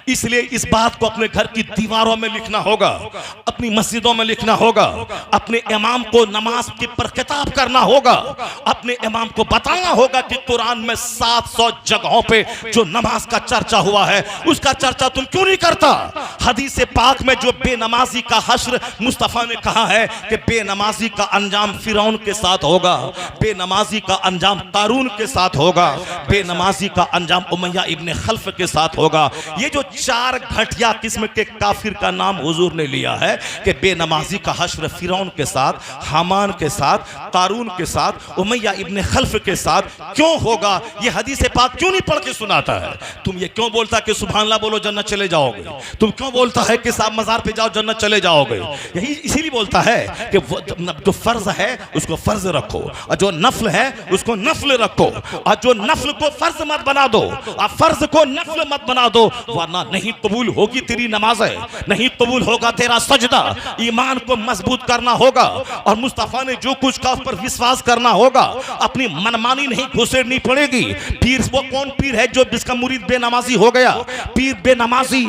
इसलिए इस बात को अपने घर की दीवारों में लिखना होगा, अपनी मस्जिदों में लिखना होगा, अपने इमाम को नमाज के पर खिताब करना होगा, अपने इमाम को बताना होगा कि कुरान में 700 जगहों पे जो नमाज का चर्चा हुआ है उसका चर्चा तुम क्यों नहीं करता। हदीस पाक में जो बेनमाजी का हश्र मुस्तफा ने कहा है कि बेनमाजी का अंजाम फिरौन के साथ होगा, बेनमाजी का अंजाम कारून के साथ होगा, बेनमाजी का अंजाम उमैया इब्ने खल्फ के साथ होगा। ये जो 4 घटिया किस्म के काफिर का नाम हुजूर ने लिया है कि बेनमाजी का हश्र फिरौन के साथ, हामान के साथ, कारून के साथ, उमैया इब्ने खल्फ के साथ क्यों होगा, ये हदीस पाक क्यों नहीं पढ़ के सुनाता है। तुम ये क्यों बोलता कि सुभान अल्लाह बोलो जन्नत चले जाओगे, तुम क्यों बोलता है कि साहब मजार पे जाओ जन्नत चले जाओगे। यही इसीलिए बोलता है कि जो फर्ज है उसको फर्ज रखो और जो नफल है उसको नफल रखो, और जो नफल को फर्ज मत बना दो और फर्ज को नफल मत बना दो, वरना नहीं कबूल होगी तेरी नमाज़ें, नहीं कबूल होगा तेरा सजदा। ईमान को मजबूत करना होगा और मुस्तफा ने जो कुछ का उस पर विश्वास करना होगा। अपनी मनमानी नहीं घुसेड़नी पड़ेगी। पीर वो कौन पीर है जो जिसका मुरीद बेनमाजी हो गया, पीर बेनमाजी,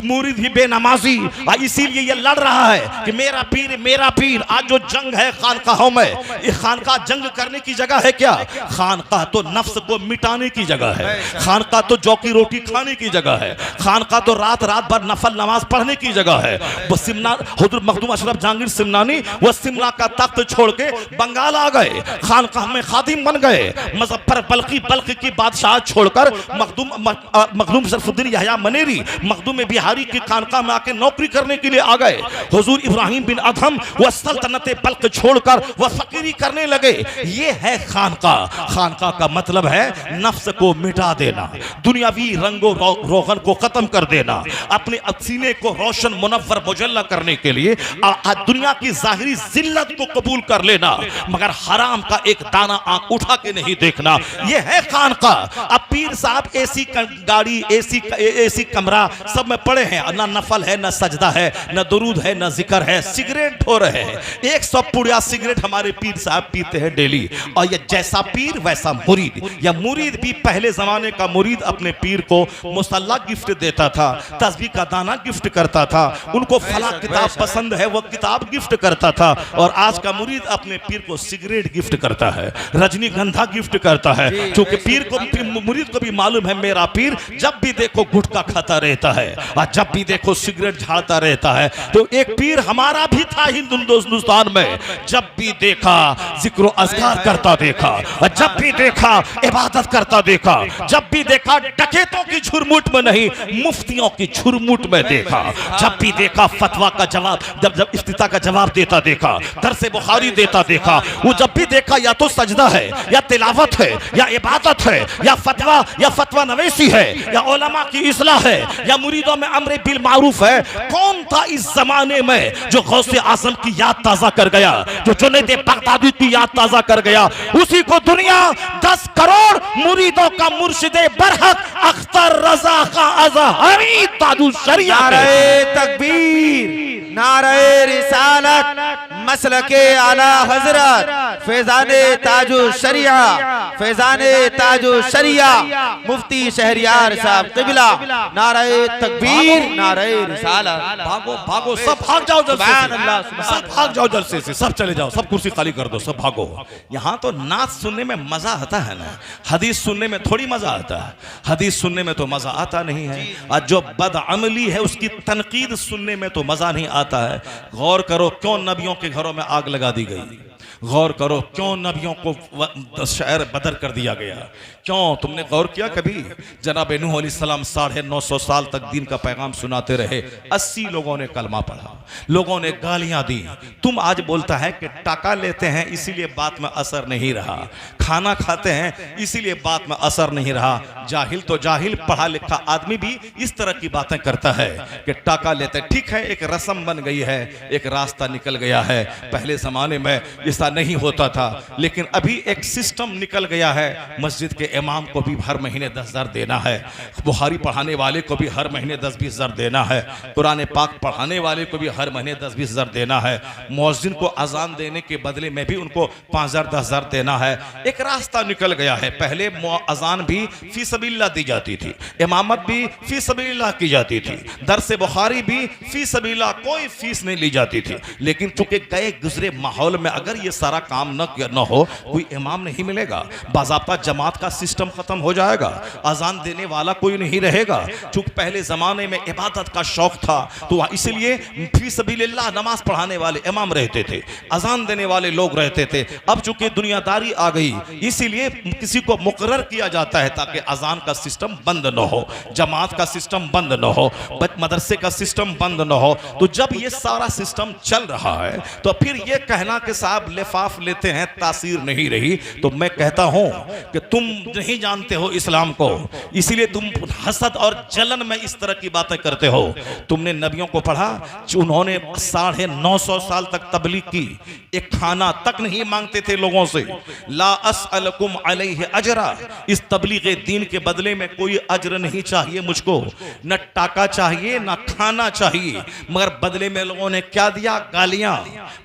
मुरीद ही बेनमाजी, इसीलिए ये लड़ रहा है कि मेरा पीर मेरा पीर। आज जो जंग है खानकाहों में, ये खानकाह जंग करने की जगह है क्या? खानकाह तो नफ्स को मिटाने की जगह है, खानकाह तो जौकी रोटी खाने की जगह है, खानकाह तो रात रात भर नफल नमाज पढ़ने की जगह है। वो सिमना हुजूर मखदूम अशरफ जहांगीर सिमनानी वो सिमना का तख्त छोड़ के बंगाल आ गए, खानकाह में खादिम बन गए। मुजफ्फर बल्ख की बादशाह छोड़कर मखदूम शरफुद्दीन यहया मनेरी मखदूम बिहारी की खानकाह में आके नौकरी करने के लिए आ गए। हुजूर इब्राहिम बिन अदहम वह सल्तनत बल्ख छोड़कर वह फकीरी करने लगे। ये है खानकाह। खानकाह का मतलब है नफ्स को मिटा देना, दुनियावी रंगो रोगन को खत्म कर देना, अपने सीने को रोशन मुनव्वर मुजल्ला करने के लिए दुनिया की जाहिरी जिल्लत को कबूल कर लेना, मगर हराम का एक दाना आंख उठा के नहीं देखना। यह है खानकाह। अब पीर साहब एसी गाड़ी, एसी कमरा सब में पड़े हैं, ना नफल है, ना सजदा है, ना दुरूद है, ना जिक्र है, सिगरेट ठो रहे हैं। 100 पुड़िया सिगरेट हमारे पीर साहब पीते हैं डेली। और ये जैसा पीर वैसा मुरीद, या मुरीद भी पहले जमाने का मुरीद अपने पीर को मुसल्ला गिफ्ट देता था, तस्बीह का दाना गिफ्ट करता था, उनको फला किताब पसंद है वो किताब गिफ्ट करता था। और आज का मुरीद अपने पीर को सिगरेट गिफ्ट करता है, रजनीगंधा गिफ्ट करता है, क्योंकि पीर को, मुरीद को भी मालूम है मेरा पीर जब भी देखो गुटखा खाता रहता है और जब भी देखो सिगरेट झाड़ता रहता है। तो एक पीर हमारा भी था हिंदुस्तान में, जब भी देखा जिक्र अज़कार करता देखा, और जब भी देखा इबादत करता देखा, जब भी देखा डकैतों की झुरमुट में नहीं मुफ्तियों की झुरमुट में देखा, जब भी देखा फतवा का जवाब, जब इफ्तिता का जवाब देता देखा, दरसे बुखारी देता देखा। वो जब भी देखा या तो सजदा है, या तिलावत है, या इबादत है, या फतवा नवेसी है, या उलमा की इस्लाह है, या मुरीदों में अम्र बिल मारूफ है। कौन था इस जमाने में जो गौसे आजम की याद ताजा कर गया, जो जुनैद बगदादी की याद ताजा कर गया? उसी को दुनिया 10 करोड़ मुरीदों का मुर्शिदे बरहक अख्तर रजा का अज़हरी ताजुल शरिया।
नारे तकबीर, नारे रिसालत, मसलके आला हजरत, फैजाने ताजुल शरिया, फैजाने ताजुल शरिया, मुफ्ती शहरियार साहब क़िबला। नारे तकबीर, नारे रिसालत।
भागो भागो, सब भाग जाओ जल्दी से, सब भाग जाओ जल्दी से, सब चले जाओ, सब कुर्सी खाली कर दो, सब भागो। यहाँ तो नाच सुनने में मजा आता है ना, हदीस सुनने में थोड़ी मजा आता है। हदीस सुनने में तो मजा आता नहीं है, और जो बदअमली है उसकी तनकीद सुनने में तो मजा नहीं आता है। गौर करो क्यों नबियों के घरों में आग लगा दी गई, गौर करो क्यों नबियों को शहर बदर कर दिया गया। क्यों? तुमने गौर किया कभी? जनाब नूह अलैहिस्सलाम 950 साल तक दीन का पैगाम सुनाते रहे, 80 लोगों ने कलमा पढ़ा, लोगों ने गालियां दी। तुम आज बोलता है कि टाका लेते हैं इसीलिए बात में असर नहीं रहा, खाना खाते हैं इसीलिए बात में असर नहीं रहा। जाहिल तो जाहिल, पढ़ा लिखा आदमी भी इस तरह की बातें करता है कि टाका लेते। ठीक है, एक रस्म बन गई है, एक रास्ता निकल गया है। पहले जमाने में जिस नहीं होता था। लेकिन अभी एक सिस्टम निकल गया है, मस्जिद के इमाम को भी हर महीने 10,000 देना है, बुखारी पढ़ाने वाले को भी हर महीने 10-20 हज़ार देना है, कुरान पाक पढ़ाने वाले को भी हर महीने 10-20 हज़ार देना है, मुअज्जिन को अजान देने के बदले में भी उनको 5,000 10,000 देना है। एक रास्ता निकल गया है। पहले अजान भी फी सबीलिल्लाह दी जाती थी, इमामत भी फी सबीलिल्लाह की जाती थी, दर्स बुखारी भी फी सबीलिल्लाह, कोई फीस नहीं ली जाती थी। लेकिन चूंकि गए गुजरे माहौल में अगर ये सारा काम न हो, कोई इमाम नहीं मिलेगा, बाज़ाब्ता जमात का सिस्टम खत्म हो जाएगा, अजान देने वाला कोई नहीं रहेगा। चूंकि पहले जमाने में इबादत का शौक था तो इसलिए फी सबीलिल्लाह नमाज पढ़ाने वाले इमाम रहते थे, अजान देने वाले लोग रहते थे। अब चूंकि दुनियादारी आ गई इसीलिए किसी को मुकर्रर किया जाता है ताकि अजान का सिस्टम बंद न हो, जमात का सिस्टम बंद न हो, मदरसे का सिस्टम बंद न हो। तो जब ये सारा सिस्टम चल रहा है तो फिर ये कहना कि साहब लिफाफ लेते हैं तासीर नहीं रही, तो मैं कहता हूं कि तुम नहीं जानते हो इस्लाम को, इसीलिए तुम हसद और जलन में इस तरह की बातें करते हो। तुमने नबियों को पढ़ा, उन्होंने 950 साल तक तबलीग की, एक खाना तक नहीं मांगते थे लोगों से। ला अस्अलकुम अलैहि अजरा, इस तबलीग दीन के बदले में कोई अजर नहीं चाहिए मुझको, न टाका चाहिए न खाना चाहिए। मगर बदले में लोगों ने क्या दिया? गालियां।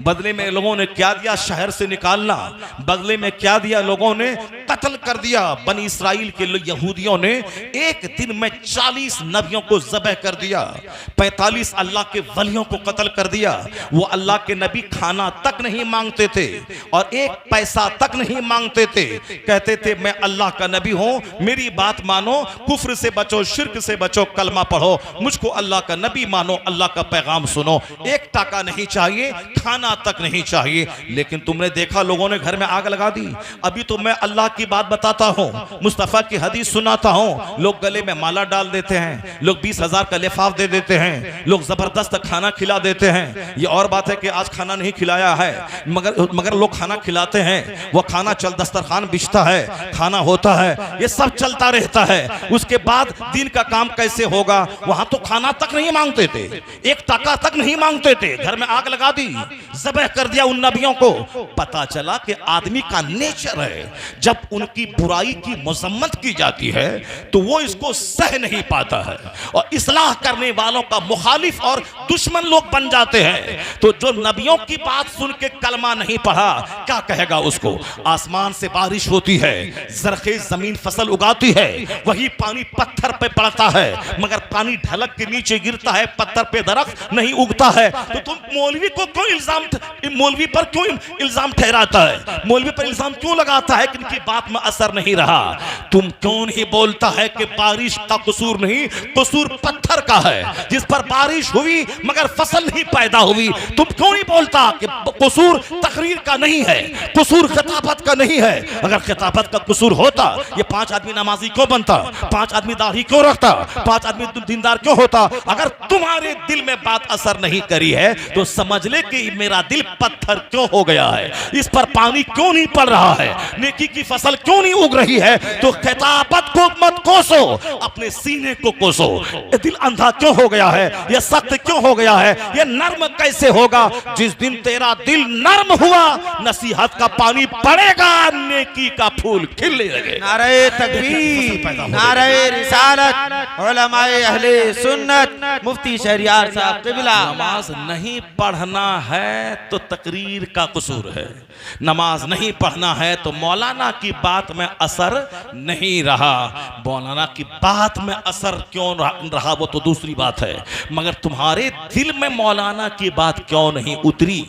बदले में लोगों ने क्या दिया? शहर से निकालना। बदले में क्या दिया? लोगों ने कत्ल कर दिया। बनी इसराइल के यहूदियों ने एक दिन में 40 नबियों को ज़बह कर दिया, 45 अल्लाह के वलियों को कत्ल कर दिया। वो अल्लाह के नबी खाना तक नहीं मांगते थे और एक पैसा तक नहीं मांगते थे। कहते थे मैं अल्लाह का नबी हूं, मेरी बात मानो, कुफ्र से बचो, शिर्क से बचो, कलमा पढ़ो, मुझको अल्लाह का नबी मानो, अल्लाह का पैगाम सुनो। एक टाका नहीं चाहिए, खाना तक नहीं चाहिए। लेकिन तुमने देखा लोगों ने घर में आग लगा दी। अभी तो मैं अल्लाह की बात बताता हूं, मुस्तफा की हदीस सुनाता हूं। लोग गले में माला डाल देते हैं, लोग 20,000 का लिफाफ दे देते हैं, लोग जबरदस्त खाना खिला देते हैं। ये और बात है कि आज खाना नहीं खिलाया है, मगर लोग खाना खिलाते हैं, वो खाना चल दस्तरखान बिछता है, खाना होता है, ये सब चलता रहता है। उसके बाद दिन का काम कैसे होगा? वहां तो खाना तक नहीं मांगते थे, एक टाका तक नहीं मांगते थे, घर में आग लगा दी, ज़बह कर दिया उन नबियों को। पता चला कि आदमी का नेचर है, जब उनकी बुराई की मजम्मत की जाती है तो वो इसको सह नहीं पाता है और इस्लाह करने वालों का मुखालिफ और दुश्मन लोग बन जाते हैं। तो जो नबियों की बात सुन के कलमा नहीं पढ़ा, क्या कहेगा उसको? आसमान से बारिश होती है, ज़रख़ेज़ जमीन फसल उगाती है, वही पानी पत्थर पे पड़ता है, मगर पानी ढलक के नीचे गिरता है, पत्थर पे दरख्त नहीं उगता है। तो तुम मौलवी को क्यों मौलवी पर क्यों इल्जाम ठहराता है? मौलवी पर इल्जाम क्यों लगाता है कि इनकी बात में असर नहीं रहा? तुम क्यों नहीं बोलता है कि बारिश का कसूर नहीं, कसूर पत्थर का है जिस पर बारिश हुई मगर फसल नहीं पैदा हुई? तुम क्यों नहीं बोलता कि कसूर तकरीर का नहीं है, कसूर खिताबत का नहीं है? अगर खिताबत का कसूर होता, ये 5 आदमी नमाजी क्यों बनता, 5 आदमी दाढ़ी क्यों रखता, 5 आदमी दीनदार क्यों होता? अगर तुम्हारे दिल में बात असर नहीं करी है तो समझ ले कि मेरा दिल पत्थर क्यों हो गया है, इस पर पानी क्यों नहीं पड़ रहा है, नेकी की फसल क्यों नहीं उग रही है? तो खिताबत को मत कोसो, अपने सीने को कोसो। ये दिल अंधा क्यों हो गया है, ये सख्त क्यों हो गया है, ये नर्म कैसे होगा? जिस दिन तेरा दिल नर्म हुआ, नसीहत का पानी पड़ेगा, नेकी का फूल खिलने लगे।
नारे तकबीर, नारे रिसालत, उलमाए अहले सुन्नत, मुफ्ती शहरियार साहब क़िबला।
नमाज नहीं पढ़ना है तो तकरीर का कसूर है, नमाज नहीं पढ़ना है तो मौलाना की बात में असर नहीं रहा। मौलाना की बात में असर क्यों रहा वो तो दूसरी बात है, मगर तुम्हारे दिल में मौलाना की बात क्यों नहीं उतरी?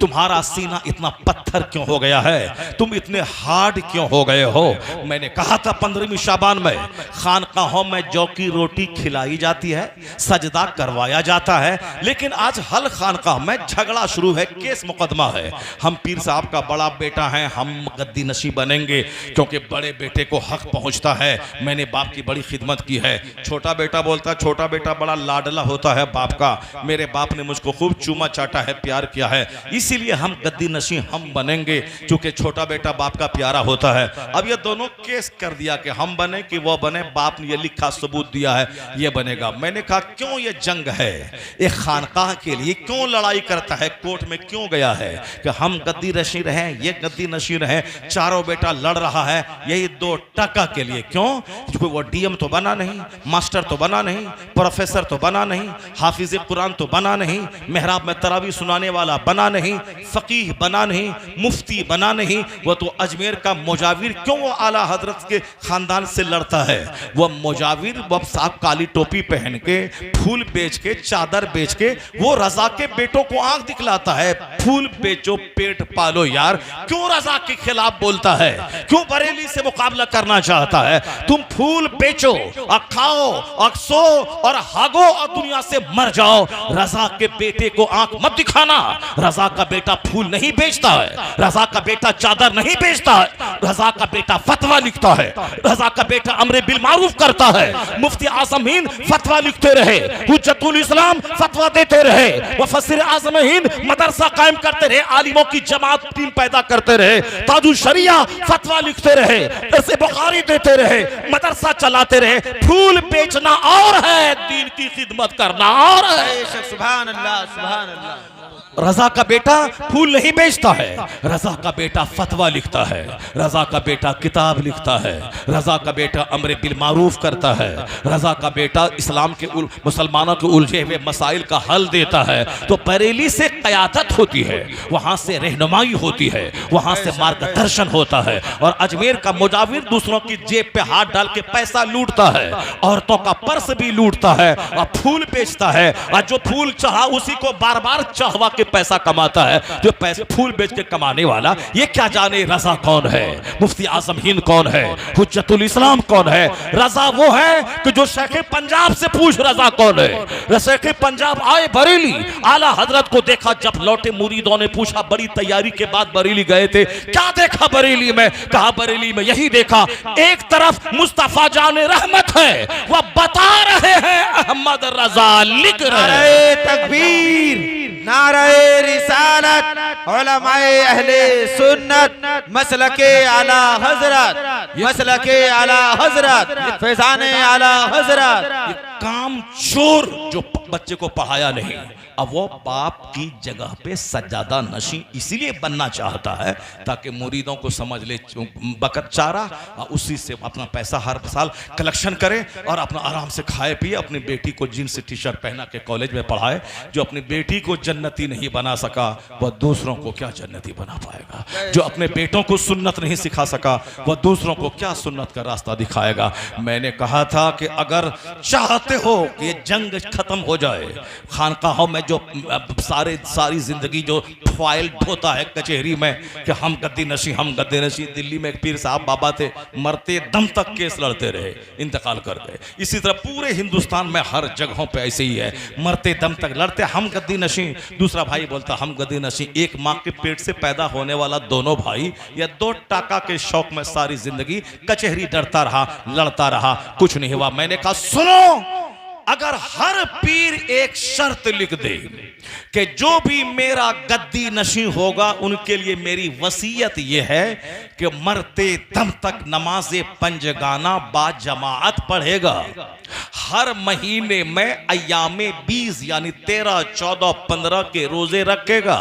तुम्हारा सीना इतना पत्थर क्यों हो गया है? तुम इतने हार्ड क्यों हो गए हो? मैंने कहा था 15वीं शाबान में खानकाहों में जौ की रोटी खिलाई जाती है, सजदा करवाया जाता है, लेकिन आज हल खानकाह में झगड़ा शुरू है, केस मुकदमा है। हम पीर साहब का बड़ा बेटा है, हम गद्दी नशी बनेंगे, क्योंकि बड़े बेटे को हक पहुंचता है। मैंने बाप की बड़ी खिदमत की है। छोटा बेटा बोलता, छोटा बेटा बड़ा लाडला होता है बाप का। मेरे बाप ने मुझको खूब चूमा चाटा है, प्यार किया है, इसीलिए हम गद्दी नशी हम बनेंगे, क्योंकि छोटा बेटा बाप का प्यारा होता है। अब ये दोनों केस कर दिया कि हम बने कि वो बने, बाप ने ये लिखा सबूत दिया है ये बनेगा। मैंने कहा क्यों ये जंग है, एक खानकाह के लिए क्यों लड़ाई करता है, कोर्ट में क्यों गया है कि हम गद्दी नशी रहें, ये गद्दी नशी रहे। चारों बेटा लड़ रहा है यही 2 टका के लिए। क्यों? क्योंकि वो डीएम तो बना नहीं, मास्टर तो बना नहीं, प्रोफेसर तो बना नहीं, हाफिज कुरान तो बना नहीं, मेहराब में तरावी सुनाने वाला बना नहीं, फकीह बना नहीं, मुफ्ती बना नहीं। वो तो अजमेर का मुजाविर, क्यों वो आला हजरत के खानदान से लड़ता है? वो मुजाविर वो साहब काली टोपी पहन के, फूल बेच के, चादर बेच के वो रजा के बेटों को आंख दिखलाता है। फूल बेचो पेट पालो यार, क्यों रजा के खिलाफ बोलता है? क्यों बरेली से मुकाबला करना चाहता है? तुम फूल बेचो और खाओ और सो और हागो और दुनिया से मर जाओ, रजा के बेटे को आंख मत दिखाना। रजा का बेटा फूल नहीं बेचता है, रजा का बेटा चादर नहीं बेचता है, रजा का बेटा फतवा लिखता है, रजा का बेटा अमरे बिल मारूफ करता है। मुफ्ती आजम हिंद फतवा लिखते रहे, हुज्जतुल इस्लाम फतवा देते रहे, मुफस्सिर आजम हिंद मदरसा कायम करते रहे, आलिमों की जमात टीम पैदा करते रहे, ताजुल शरिया फतवा लिखते रहे, दरसे बुखारी देते रहे, मदरसा चलाते रहे। फूल बेचना और है, दीन की खिदमत करना और है।
सुभान अल्लाह, सुभान अल्लाह।
रजा का बेटा फूल नहीं बेचता है, रजा का बेटा फतवा लिखता है, रजा का बेटा किताब लिखता है, रजा का बेटा अमरे बिल मारूफ करता है, रजा का बेटा इस्लाम के मुसलमानों के उलझे हुए मसाइल का हल देता है। तो बरेली से क़यादत होती है, वहां से रहनुमाई होती है, वहां से मार्गदर्शन होता है। और अजमेर का मुजाविर दूसरों की जेब पे हाथ डाल के पैसा लूटता है, औरतों का पर्स भी लूटता है और फूल बेचता है। और जो फूल चढ़ा उसी को बार बार चढ़वा के पैसा कमाता है। जो पैसे फूल बेच के कमाने वाला ये क्या जाने रजा कौन है, मुफ्ती आजम हिंद कौन है, हुज्जतुल इस्लाम कौन है? रजा वो है कि जो शेख पंजाब से पूछ रजा कौन है। शेख पंजाब आए बरेली, आला हजरत को देखा, जब लौटे मुरीदों ने पूछा, बड़ी तैयारी के बाद बरेली गए थे, क्या देखा बरेली में? कहा बरेली में यही देखा, एक तरफ मुस्तफा जाने रहमत है, वह बता रहे हैं अहमद रजा लिख रहे हैं।
तकबीर, नारे रिसालत, उलमाए अहले सुन्नत, मसलके आला हजरत, मसलके आला हजरत, फैजाने आला हजरत।
काम चोर जो बच्चे को पढ़ाया नहीं, अब वो बाप की जगह पे सज्जादा नशी इसीलिए बनना चाहता है ताकि मुरीदों को समझ ले बकत चारा, और उसी से अपना पैसा हर साल कलेक्शन करे और अपना आराम से खाए पिए, अपनी बेटी को जीन्स टी शर्ट पहना के कॉलेज में पढ़ाए। जो अपनी बेटी को जन्नती नहीं बना सका वह दूसरों को क्या जन्नती बना पाएगा? जो अपने बेटों को सुन्नत नहीं सिखा सका वह दूसरों को क्या सुन्नत का रास्ता दिखाएगा? मैंने कहा था कि अगर चाहते हो कि ये जंग खत्म हो जाए, खानकाहों में जो सारी जिंदगी जो फाइल ढोता है कचहरी में कि हम गद्दी नशी, हम गद्दी नशी। दिल्ली में एक पीर साहब बाबा थे, मरते दम तक केस लड़ते रहे, इंतकाल कर गए। इसी तरह पूरे हिंदुस्तान में हर जगहों पे ऐसे ही है, मरते दम तक लड़ते, हम गद्दी नशी। दूसरा भाई बोलता हम गद्दी नशी। एक माँ के पेट से पैदा होने वाला दोनों भाई या 2 टाका के शौक में सारी जिंदगी कचहरी डरता रहा, लड़ता रहा, कुछ नहीं हुआ। मैंने कहा सुनो, अगर हर पीर एक शर्त लिख दे कि जो भी मेरा गद्दी नशी होगा उनके लिए मेरी वसीयत यह है कि मरते दम तक नमाज़े पंजगाना बा जमाअत पढ़ेगा, हर महीने में अय्यामे 20 यानी 13, 14, 15 के रोजे रखेगा,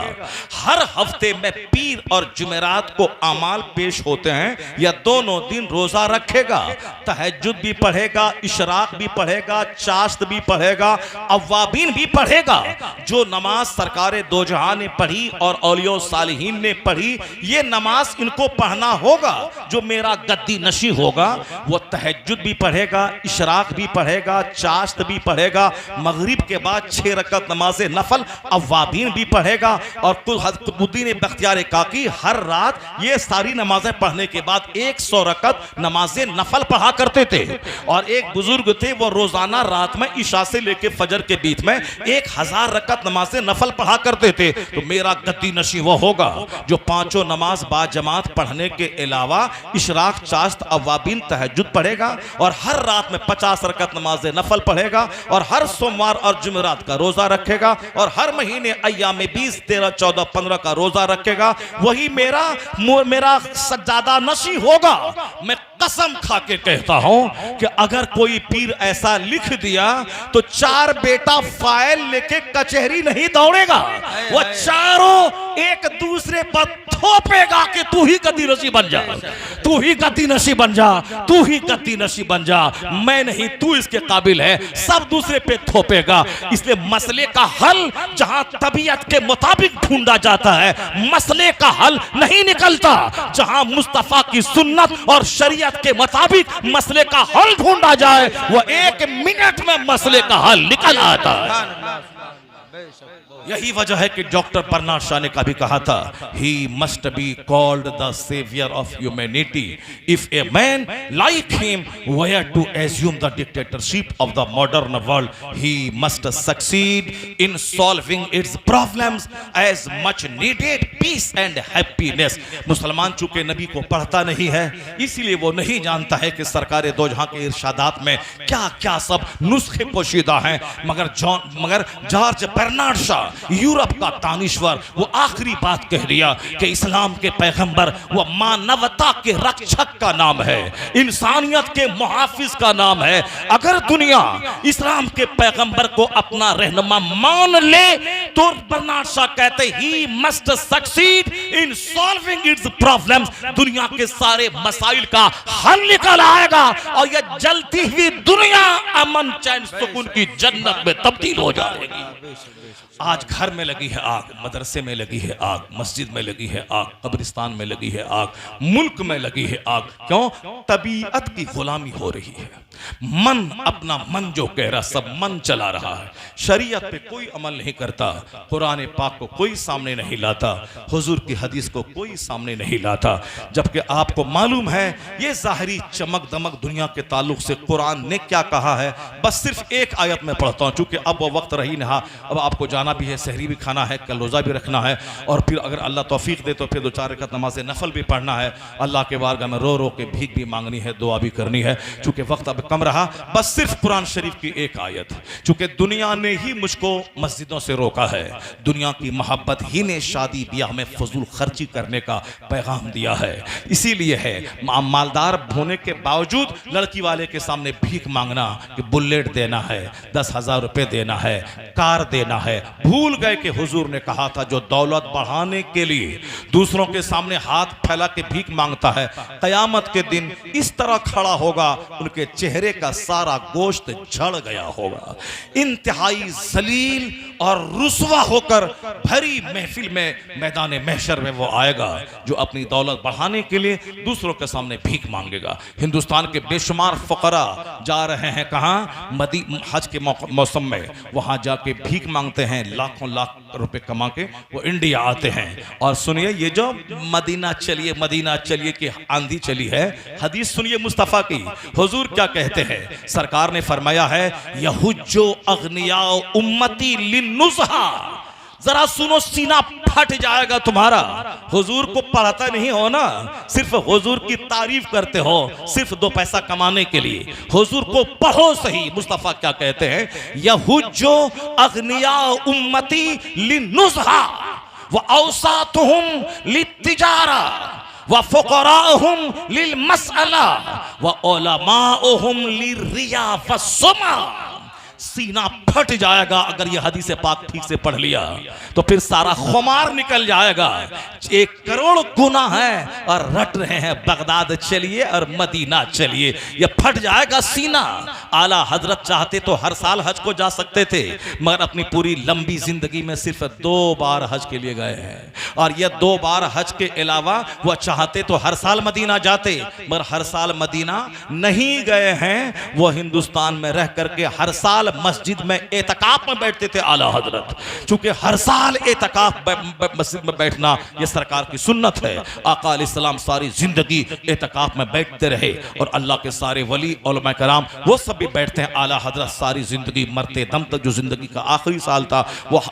हर हफ्ते में पीर और जुमेरात को अमाल पेश होते हैं या दोनों दिन रोजा रखेगा, तहज्जुद भी पढ़ेगा, इशराक भी पढ़ेगा, चाश्त भी पढ़ेगा, अव्वाबीन भी पढ़ेगा। जो नमाज सरकारे दो जहां ने पढ़ी और औलिया सालिहीन ने पढ़ी, ये नमाज इनको पढ़ना होगा। जो मेरा गद्दी नशी होगा वो तहज्जुद भी पढ़ेगा, इशराक भी पढ़ेगा, चाश्त भी पढ़ेगा, मगरिब के बाद 6 रकत नमाज नफल अव्वाबीन भी पढ़ेगा। और कुतुबुद्दीन बख्तियार काकी हर रात ये सारी नमाजें पढ़ने के बाद 100 रकत नमाज नफल पढ़ा करते थे। और एक बुजुर्ग थे वो रोजाना रात में इशा से लेकर फजर के बीच में 1000 रकत नमाज नफल पढ़ा करते थे। तो मेरा गद्दी नशी वो होगा जो 5 नमाज बा जमात पढ़ने के अलावा इशराक, चाश्त, अवाबीन, तहज्जुद पढ़ेगा और हर रात में 50 रकत नमाज नफल पढ़ेगा और हर सोमवार और जुमेरात का रोजा रखेगा और हर महीने अय्याम 20, 13, 14, 15 का रोजा रखेगा, वही मेरा सज्जादा नशी होगा। मैं कसम खा के कहता हूं कि अगर कोई पीर ऐसा लिख दिया तो 4 बेटा फाइल लेके कचहरी नहीं दौड़ेगा, वो चारों एक दूसरे पर थोपेगा कि तू ही गद्दी नशी बन जा, तू ही गद्दी नशी बन जा, तू ही गद्दी नशी बन जा, मैं नहीं, तू इसके काबिल है, सब दूसरे पे थोपेगा। इसलिए मसले का हल जहां तबीयत के मुताबिक ढूंढा जाता है, मसले का हल नहीं निकलता। जहां मुस्तफा की सुन्नत और शरीयत के मुताबिक मसले का हल ढूंढा जाए, वो 1 मिनट में मसले का हल निकल आता है। यही वजह है कि डॉक्टर बर्नार्ड शॉ ने कभी कहा था, he must be called the saviour of humanity if a man like him were to assume the dictatorship of the modern world, he must succeed in solving its problems as much needed peace and happiness. मुसलमान चूंकि नबी को पढ़ता नहीं है, इसीलिए वो नहीं जानता है कि सरकार दो जहां के इरशादात में क्या क्या सब नुस्खे पोशीदा हैं। मगर जॉर्ज बर्नार्ड शॉ, यूरोप का दानिश्वर, वो आखिरी बात कह दिया कि इस्लाम के पैगंबर वो मानवता के रक्षक का नाम है, इंसानियत के मुहाफिज का नाम है। अगर दुनिया इस्लाम के पैगंबर को अपना रहनुमा मान ले तो बर्नार्ड शॉ कहते ही must succeed in solving its problems, दुनिया के सारे मसाइल का हल निकल आएगा और यह जलती हुई दुनिया अमन चैन सुकून की जन्नत में तब्दील हो जाएगी। आज घर में लगी है आग, मदरसे में लगी है आग, मस्जिद में लगी है आग, कब्रिस्तान में लगी है आग, मुल्क में लगी है आग। क्यों? तबीयत की गुलामी हो रही है। मन अपना मन जो कह रहा, सब मन चला रहा है। शरीयत पे कोई अमल नहीं करता, कुरान पाक को कोई सामने नहीं लाता, हुजूर की हदीस को कोई सामने नहीं लाता। जबकि आपको मालूम है ये ज़ाहिरी चमक दमक दुनिया के ताल्लुक से कुरान ने क्या कहा है, बस सिर्फ एक आयत में पढ़ता हूँ, चूंकि अब वो वक्त रही नहीं, अब आपको जाना भी है, सहरी भी खाना है, कल रोज़ा भी रखना है और फिर अगर अल्लाह तौफीक दे तो फिर 2-4 रकात नमाज नफल भी पढ़ना है, अल्लाह के बारगाह में रो रो के भीख भी मांगनी है, दुआ भी करनी है। चूंकि वक्त अब कम रहा, बस सिर्फ कुरान शरीफ की एक आयत। चूंकि दुनिया ने ही मुझको मस्जिदों से रोका है, दुनिया की मोहब्बत ही ने शादी ब्याह में फजूल खर्ची करने का पैगाम दिया है। इसीलिए है मालदार होने के बावजूद लड़की वाले के सामने भीख मांगना कि बुलेट देना है, 10,000 रुपए देना है, कार देना है। भूल गए कि हुजूर ने कहा था जो दौलत बढ़ाने के लिए दूसरों के सामने हाथ फैला के भीख मांगता है, कयामत के दिन इस तरह खड़ा होगा, उनके चेहरे का सारा गोश्त झड़ गया होगा। इंतहाई जलील और रुसवा होकर भरी महफिल में, मैदान महशर में वो आएगा जो अपनी दौलत बढ़ाने के लिए दूसरों के सामने भीख मांगेगा। हिंदुस्तान के बेशुमार फकरा जा रहे हैं कहां? हज के मौसम में वहां जाके भीख मांगते हैं, लाखों लाख रुपए कमा के वो इंडिया आते हैं। और सुनिए, ये जो मदीना चलिए की आंधी चली है, हदीस सुनिए मुस्तफा की। हुजूर क्या कहते हैं? सरकार ने फरमाया है, यहुज्जो अग्निया उम्मती लिन्नुज़हा। जरा सुनो, सीना फट जाएगा तुम्हारा। हुजूर को पढ़ाता नहीं हो ना, सिर्फ हुजूर की तारीफ करते हो, सिर्फ 2 पैसा कमाने के लिए। हुजूर को पढ़ो सही। मुस्तफा क्या कहते हैं? यहुज्जो अग्निया उम्मती लिन्नुज़हा व औसातुहुम लित्तिजारा व फुक़राहुम लिलमसअला व उलमाउहुम लिर्रिया वस्सुमा। सीना फट जाएगा अगर ये हदीस पाक ठीक से पढ़ लिया तो फिर सारा खुमार निकल जाएगा। 1 करोड़ गुना है और रट रहे हैं बगदाद चलिए और मदीना चलिए, ये फट जाएगा सीना। आला हजरत चाहते तो हर साल हज को जा सकते थे, मगर अपनी पूरी लंबी जिंदगी में सिर्फ 2 बार हज के लिए गए हैं। और ये 2 बार हज के अलावा वह चाहते तो हर साल मदीना जाते, मगर हर साल मदीना नहीं गए हैं। वो हिंदुस्तान में रह करके हर साल मस्जिद में एतकाफ में बैठते थे आला हजरत। चूंकि हर साल एतकाफ मस्जिद में बैठना ये सरकार की सुन्नत है। आका अलैहिस्सलाम सारी जिंदगी एतकाफ में बैठते रहे और अल्लाह के सारे वली उलमा कराम वो सब भी बैठते हैं। आला हजरत सारी जिंदगी मरते दम तक जो जिंदगी का आखिरी साल था वो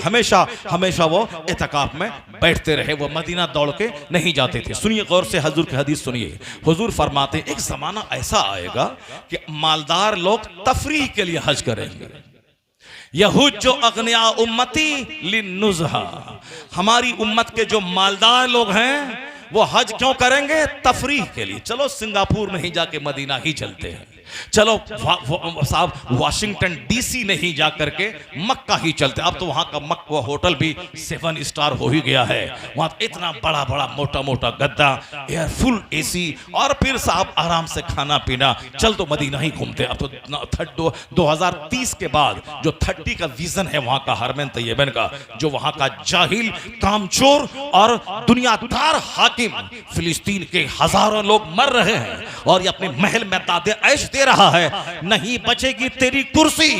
हमेशा वो एतकाफ में बैठते रहे, वो मदीना दौड़ के नहीं जाते थे। सुनिए गौर से हुजूर की हदीस सुनिए। हुजूर फरमाते एक जमाना ऐसा आएगा कि मालदार लोग तफरीह के लिए हज करेंगे। यहूद जो अगनिया उम्मती लिन्नुज़हा, हमारी उम्मत के जो मालदार लोग हैं वो हज क्यों करेंगे? तफरीह के लिए। चलो सिंगापुर नहीं जाके मदीना ही चलते हैं, चलो साहब वाशिंगटन डीसी नहीं जा करके मक्का ही चलते। अब तो वहां का मक्का होटल भी 7 स्टार हो ही गया है, वहां इतना बड़ा बड़ा मोटा मोटा गद्दा, एयर फुल एसी, और फिर साहब आराम से खाना पीना। चल तो मदीना ही घूमते। अब तो 2030 के बाद जो 30 का विजन है वहां का हरमैन तैयबन का, जो वहां का जाहिल कामचोर और दुनियादार हाकिम फिलिस्तीन के हजारों लोग मर रहे हैं और ये अपने महल में दादे ऐश दे रहा है, नहीं बचेगी तेरी कुर्सी,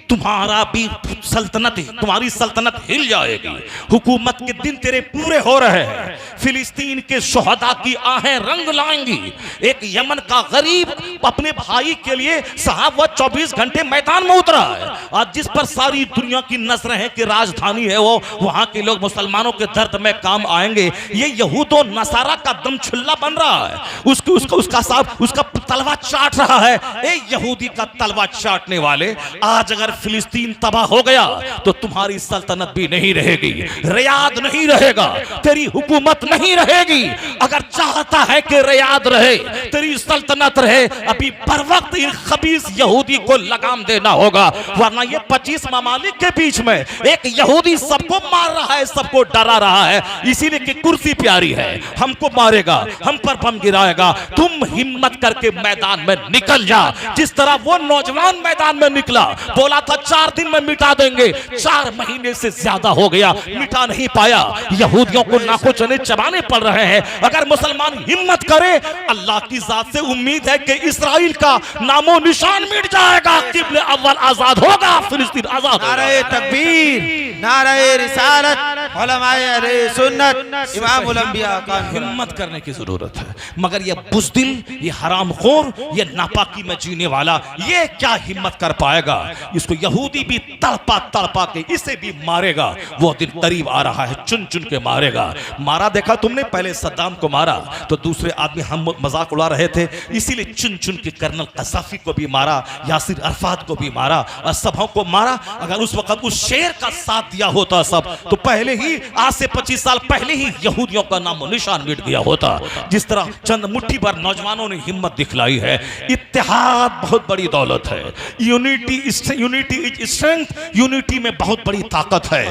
तुम्हारा भी सल्तनत, तुम्हारी सल्तनत हिल जाएगी। हुकूमत के दिन तेरे पूरे हो रहे हैं। फिलिस्तीन के शोहदा की आहें रंग लाएंगी। एक यमन का गरीब अपने भाई के लिए साहब वह 24 घंटे मैदान में उतरा है, और जिस पर सारी दुनिया की नजरें हैं कि राजधानी है वो, वहां के लोग मुसलमानों के दर्द में काम आएंगे। ये यहूदो नसारा का दम छुल्ला बन रहा है, उसका साहब उसका तलवा चाट रहा है। ए यहूदी का तलवा चाटने वाले, आज अगर फिलिस्तीन तबाह हो गया तो तुम्हारी सल्तनत भी नहीं रहेगी, रियाद नहीं रहेगा, तेरी हुकूमत नहीं रहेगी। अगर चाहता है कि रियाद रहे, तेरी सल्तनत रहे, अभी पर वक्त इन खबीस यहूदी को लगाम देना होगा, वरना ये 25 ममालिक के बीच में एक यहूदी सबको मार रहा है, सबको डरा रहा है, इसीलिए कि कुर्सी प्यारी है, हमको मारेगा, हम पर बम गिराएगा। तुम हिम्मत करके मैदान में निकल जा, जिस तरह वो नौजवान मैदान में निकला, बोला था 4 दिन में मिटा देंगे, 4 महीने से ज्यादा हो गया, मिटा नहीं पाया। यहूदियों को नाखो चने चबाने पड़ रहे हैं। अगर मुसलमान हिम्मत करे, अल्लाह की जात से उम्मीद है कि इस्राइल का नामो निशान मिट जाएगा, किबले अव्वल आजाद होगा, फिलिस्तीन आजाद होगा।
नारे तकबीर, नारे रिसालत, उलमाए अहले सुन्नत, इमाम उल अंबिया का
हिम्मत करने की जरूरत है। मगर ये बुज़दिल, ये हरामखोर, ये नापाकी में जीने वाला, ये क्या हिम्मत कर पाएगा? इसको यहूदी भी तड़पा तड़पा के इसे भी मारेगा। वो दिन करीब आ रहा है, चुन चुन के मारेगा। मारा देखा तुमने, पहले सद्दाम को मारा तो दूसरे आदमी हम मजाक उड़ा रहे थे, इसीलिए चुन चुन के कर्नल कज़ाफी को भी मारा, यासिर अरफात को भी मारा, और सबों को मारा। अगर उस वक्त उस शेर का साथ दिया होता सब, तो पहले ही, आज से 25 साल पहले ही यहूदियों का नामो निशान मिट गया होता। जिस तरह चंद मुट्ठी भर नौजवानों ने हिम्मत दिखलाई है। इत्तेहाद बहुत बड़ी दौलत है, यूनिटी इज स्ट्रेंथ, यूनिटी में बहुत बड़ी ताकत है।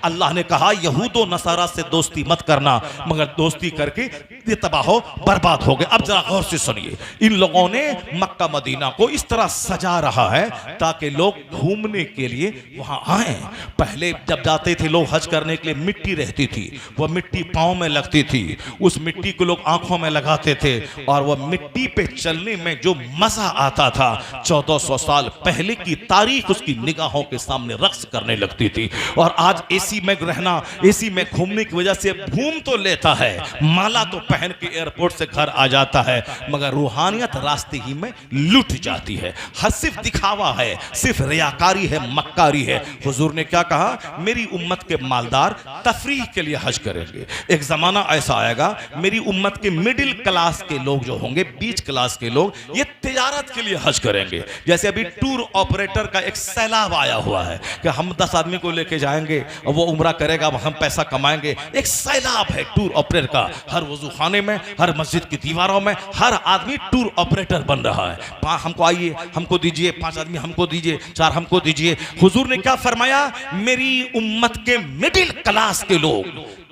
अल्लाह ने कहा यहूदो नसारा से दोस्ती मत करना, मगर दोस्ती करके ये तबाह बर्बाद हो गए। अब जरा गौर से सुनिए, इन लोगों ने मक्का मदीना को इस तरह सजा रहा है ताकि लोग घूमने के लिए वहां आए। पहले जब जाते थे लोग हज करने के लिए, मिट्टी रहती थी, वह मिट्टी पांव में लगती थी, उस मिट्टी को लोग आंखों में लगाते थे, और वह मिट्टी पे चलने में जो मजा आता था, 1400 साल पहले की तारीख उसकी निगाहों के सामने रक्स करने लगती थी। और आज एसी में रहना, एसी में घूमने की वजह से घूम तो लेता है, माला तो पहन के एयरपोर्ट से घर आ जाता है, मगर रूहानियत रास्ते ही में लुट जाती है। हर सिर्फ दिखावा है, सिर्फ रियाकारी है, मक्कारी है। हुजूर ने क्या कहा? मेरी उम्मत के मालदार तफरीह के लिए हज करेंगे। एक जमाना ऐसा आएगा, मेरी उम्मत के मिडिल क्लास के लोग जो होंगे, बीच क्लास के लोग, ये तिजारत के लिए हज करेंगे। जैसे अभी टूर ऑपरेटर का एक सैलाब आया हुआ है कि हम 10 आदमी को लेके जाएंगे और वो उम्रा करेगा, हम पैसा कमाएंगे। एक सैलाब है टूर ऑपरेटर का, हर वजू खाने में, हर मस्जिद की दीवारों में हर आदमी टूर ऑपरेटर बन रहा है। 5 हमको आइए, हमको दीजिए, 5 आदमी हमको दीजिए, 4 हमको दीजिए। हुजूर ने क्या फरमाया? मेरी उम्मत के मिडिल क्लास के लोग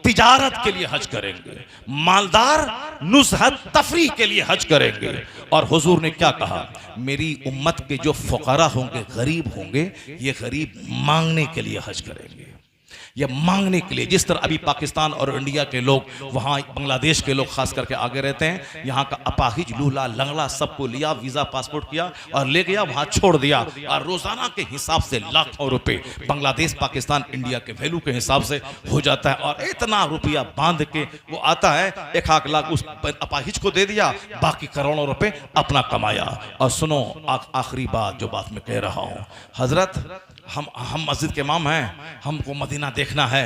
तिजारत के लिए हज करेंगे, मालदार नुज़हत तफरीह के लिए हज करेंगे। और हुजूर ने क्या कहा? मेरी उम्मत के जो फुकरा होंगे, गरीब होंगे, ये गरीब मांगने के लिए हज करेंगे, ये मांगने के लिए। जिस तरह अभी पाकिस्तान और इंडिया के लोग, वहाँ बांग्लादेश के लोग खास करके आगे रहते हैं, यहाँ का अपाहिज लूला लंगड़ा सबको लिया, वीज़ा पासपोर्ट किया और ले गया, वहाँ छोड़ दिया, और रोज़ाना के हिसाब से लाखों रुपए बांग्लादेश, पाकिस्तान, इंडिया के वैल्यू के हिसाब से हो जाता है। और इतना रुपया बांध के वो आता है, 1 लाख उस अपाहिज को दे दिया, बाकी करोड़ों रुपए अपना कमाया। और सुनो आखिरी बात, जो बात मैं कह रहा हूँ, हजरत हम मस्जिद के इमाम हैं, हमको मदीना देखना है।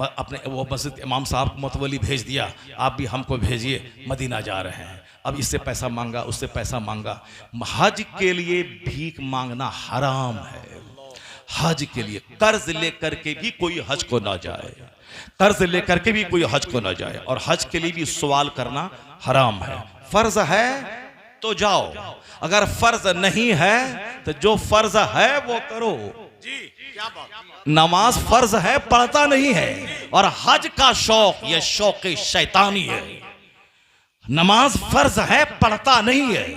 अपने वो मस्जिद के इमाम साहब को मतवली भेज दिया, आप भी हमको भेजिए, मदीना जा रहे हैं। अब इससे पैसा मांगा, उससे पैसा मांगा। हज के लिए भीख मांगना हराम है। हज के लिए कर्ज लेकर के भी कोई हज को ना जाए, कर्ज लेकर के भी कोई हज को ना जाए, और हज के लिए भी सवाल करना हराम है। फर्ज है तो जाओ, अगर फर्ज नहीं है तो जो फर्ज है वो करो। नमाज फर्ज है, पढ़ता नहीं है, और हज का शौक ये शौक शैतानी है। नमाज फर्ज है, पढ़ता नहीं है।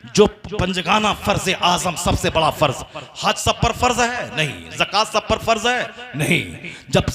जो पंजगाना फर्ज आजम सबसे बड़ा फर्ज, हज सब पर फर्ज है नहीं, ज़कात सब पर फर्ज है नहीं। जब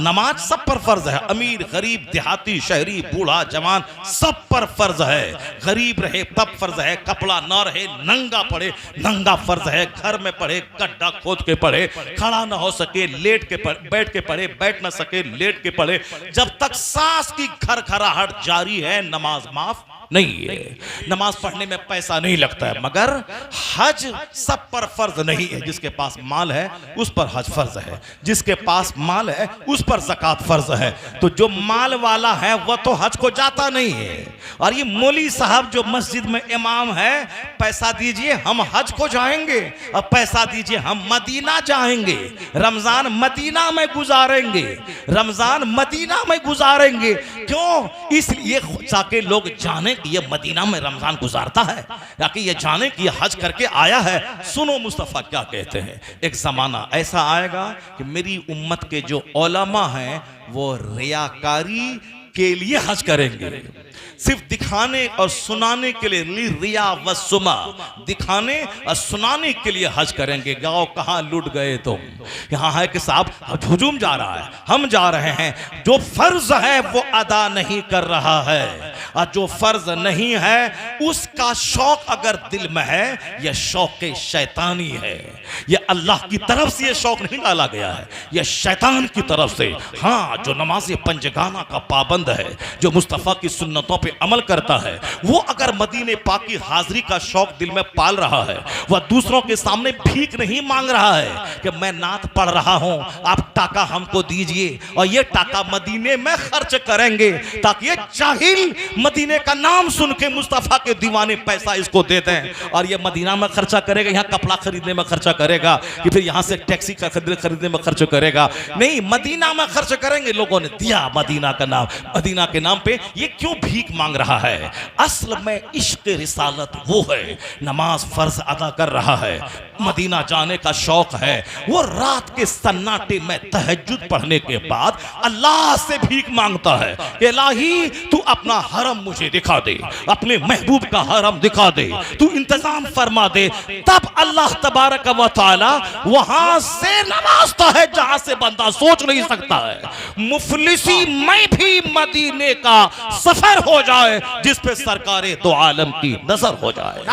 नमाज सब पर फर्ज है, अमीर गरीब देहाती शहरी बूढ़ा जवान सब पर फर्ज है। गरीब रहे तब फर्ज है, कपड़ा ना रहे नंगा पड़े नंगा फर्ज है, घर में पढ़े गड्ढा खोद के पढ़े, खड़ा ना हो सके लेट के बैठ के पढ़े, बैठ ना सके लेट के पढ़े, जब तक सांस की खरखराहट जारी है नमाज माफ नहीं है। नमाज पढ़ने में पैसा नहीं लगता है, मगर हज सब पर फर्ज नहीं है। जिसके पास माल है उस पर हज फर्ज है, जिसके पास माल है उस पर ज़कात फर्ज है। तो जो माल वाला है वह तो हज को जाता नहीं है। और ये मौली साहब जो मस्जिद में इमाम है, पैसा दीजिए हम हज को जाएंगे, और पैसा दीजिए हम मदीना जाएंगे, रमजान मदीना में गुजारेंगे, रमजान मदीना में गुजारेंगे। क्यों? इसलिए ताकि लोग जाने कि ये मदीना में रमजान गुजारता है, ताकि ये जाने कि ये हज करके आया है। सुनो मुस्तफ़ा क्या कहते हैं, एक जमाना ऐसा आएगा कि मेरी उम्मत के जो उलमा हैं वो रियाकारी के लिए हज करेंगे, सिर्फ दिखाने और सुनाने के लिए, रिया व सुमा, दिखाने और सुनाने के लिए हज करेंगे। गाँव कहाँ लुट गए तुम, यहाँ है कि साहब हुजूम जा रहा है, हम जा रहे हैं। जो फर्ज है वो अदा नहीं कर रहा है, और जो फर्ज नहीं है उसका शौक अगर दिल में है, यह शौक शैतानी है। यह अल्लाह की तरफ से यह शौक नहीं डाला गया है, यह शैतान की तरफ से। हाँ, जो नमाज पंजगाना का पाबंद है, जो मुस्तफ़ा की सुन्नतों पे अमल करता है, वो अगर मदीने पाक की हाजिरी का शौक दिल में पाल रहा है, वह दूसरों के सामने भीख नहीं मांग रहा है कि मैं नात पढ़ रहा हूं, आप टाका हमको दीजिए, और ये टाका मदीने में खर्च करेंगे ताकि ये जाहिल मदीने का नाम सुन के मुस्तफ़ा के दीवाने पैसा इसको दे दें, और ये मदीना में खर्चा करेगा, यहाँ कपड़ा खरीदने में खर्चा करेगा, कि फिर यहाँ से टैक्सी का खरीदने में खर्च करेगा। नहीं, मदीना में खर्च करेंगे। लोगों ने दिया मदीना का नाम, मदीना के नाम पे ये क्यों भीख मांग रहा है? असल में इश्क रिसालत वो है, नमाज फर्ज अदा कर रहा है, मदीना जाने का शौक है, वो रात के सन्नाटे में तहज्जुद पढ़ने के बाद अल्लाह से भीख मांगता है, इलाही तू अपना हरम मुझे दिखा दे, अपने महबूब का हरम दिखा दे, तू इंतजाम फरमा दे। तब अल्लाह तबारक व तआला वहां से नवाजता है जहां से बंदा सोच नहीं सकता है। मुफलिसी में भी मदीने का सफर हो जाए जिस पे सरकारे दो आलम की नजर हो जाए।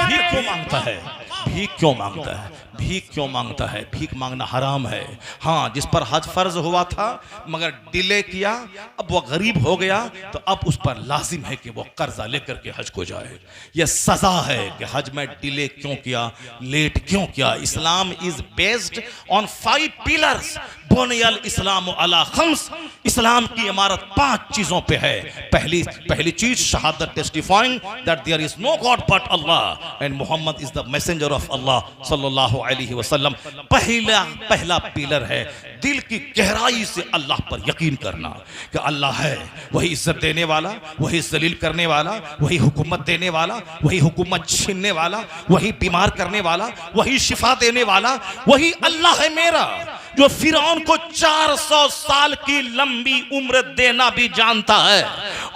भीख क्यों मांगता है? भीख क्यों मांगता है? भीख क्यों मांगता है? भीख मांगना हराम है। हाँ, जिस पर हज फर्ज हुआ था मगर डिले किया, अब वो गरीब हो गया, तो अब उस पर लाजिम है कि वो कर्जा लेकर के हज को जाए। यह सजा है कि हज में डिले क्यों किया, लेट क्यों किया। Islam is based on 5 pillars, बुनियल इस्लाम अला खम्स। इस्लाम की इमारत 5 चीजों पे है। पहली चीज शहादत, testifying that there is no God but Allah and Mohammed is the messenger of Allah सल्लल्लाहु अलैहि वसल्लम। पहला पिलर है दिल की गहराई से अल्लाह पर यकीन करना कि अल्लाह है, वही इज्जत देने वाला, वही जलील करने वाला, वही हुकूमत देने वाला, वही हुकूमत छीनने वाला, वही बीमार करने वाला, वही शिफा देने वाला, वही अल्लाह है मेरा, जो फिरौन को 400 साल की लंबी उम्र देना भी जानता है,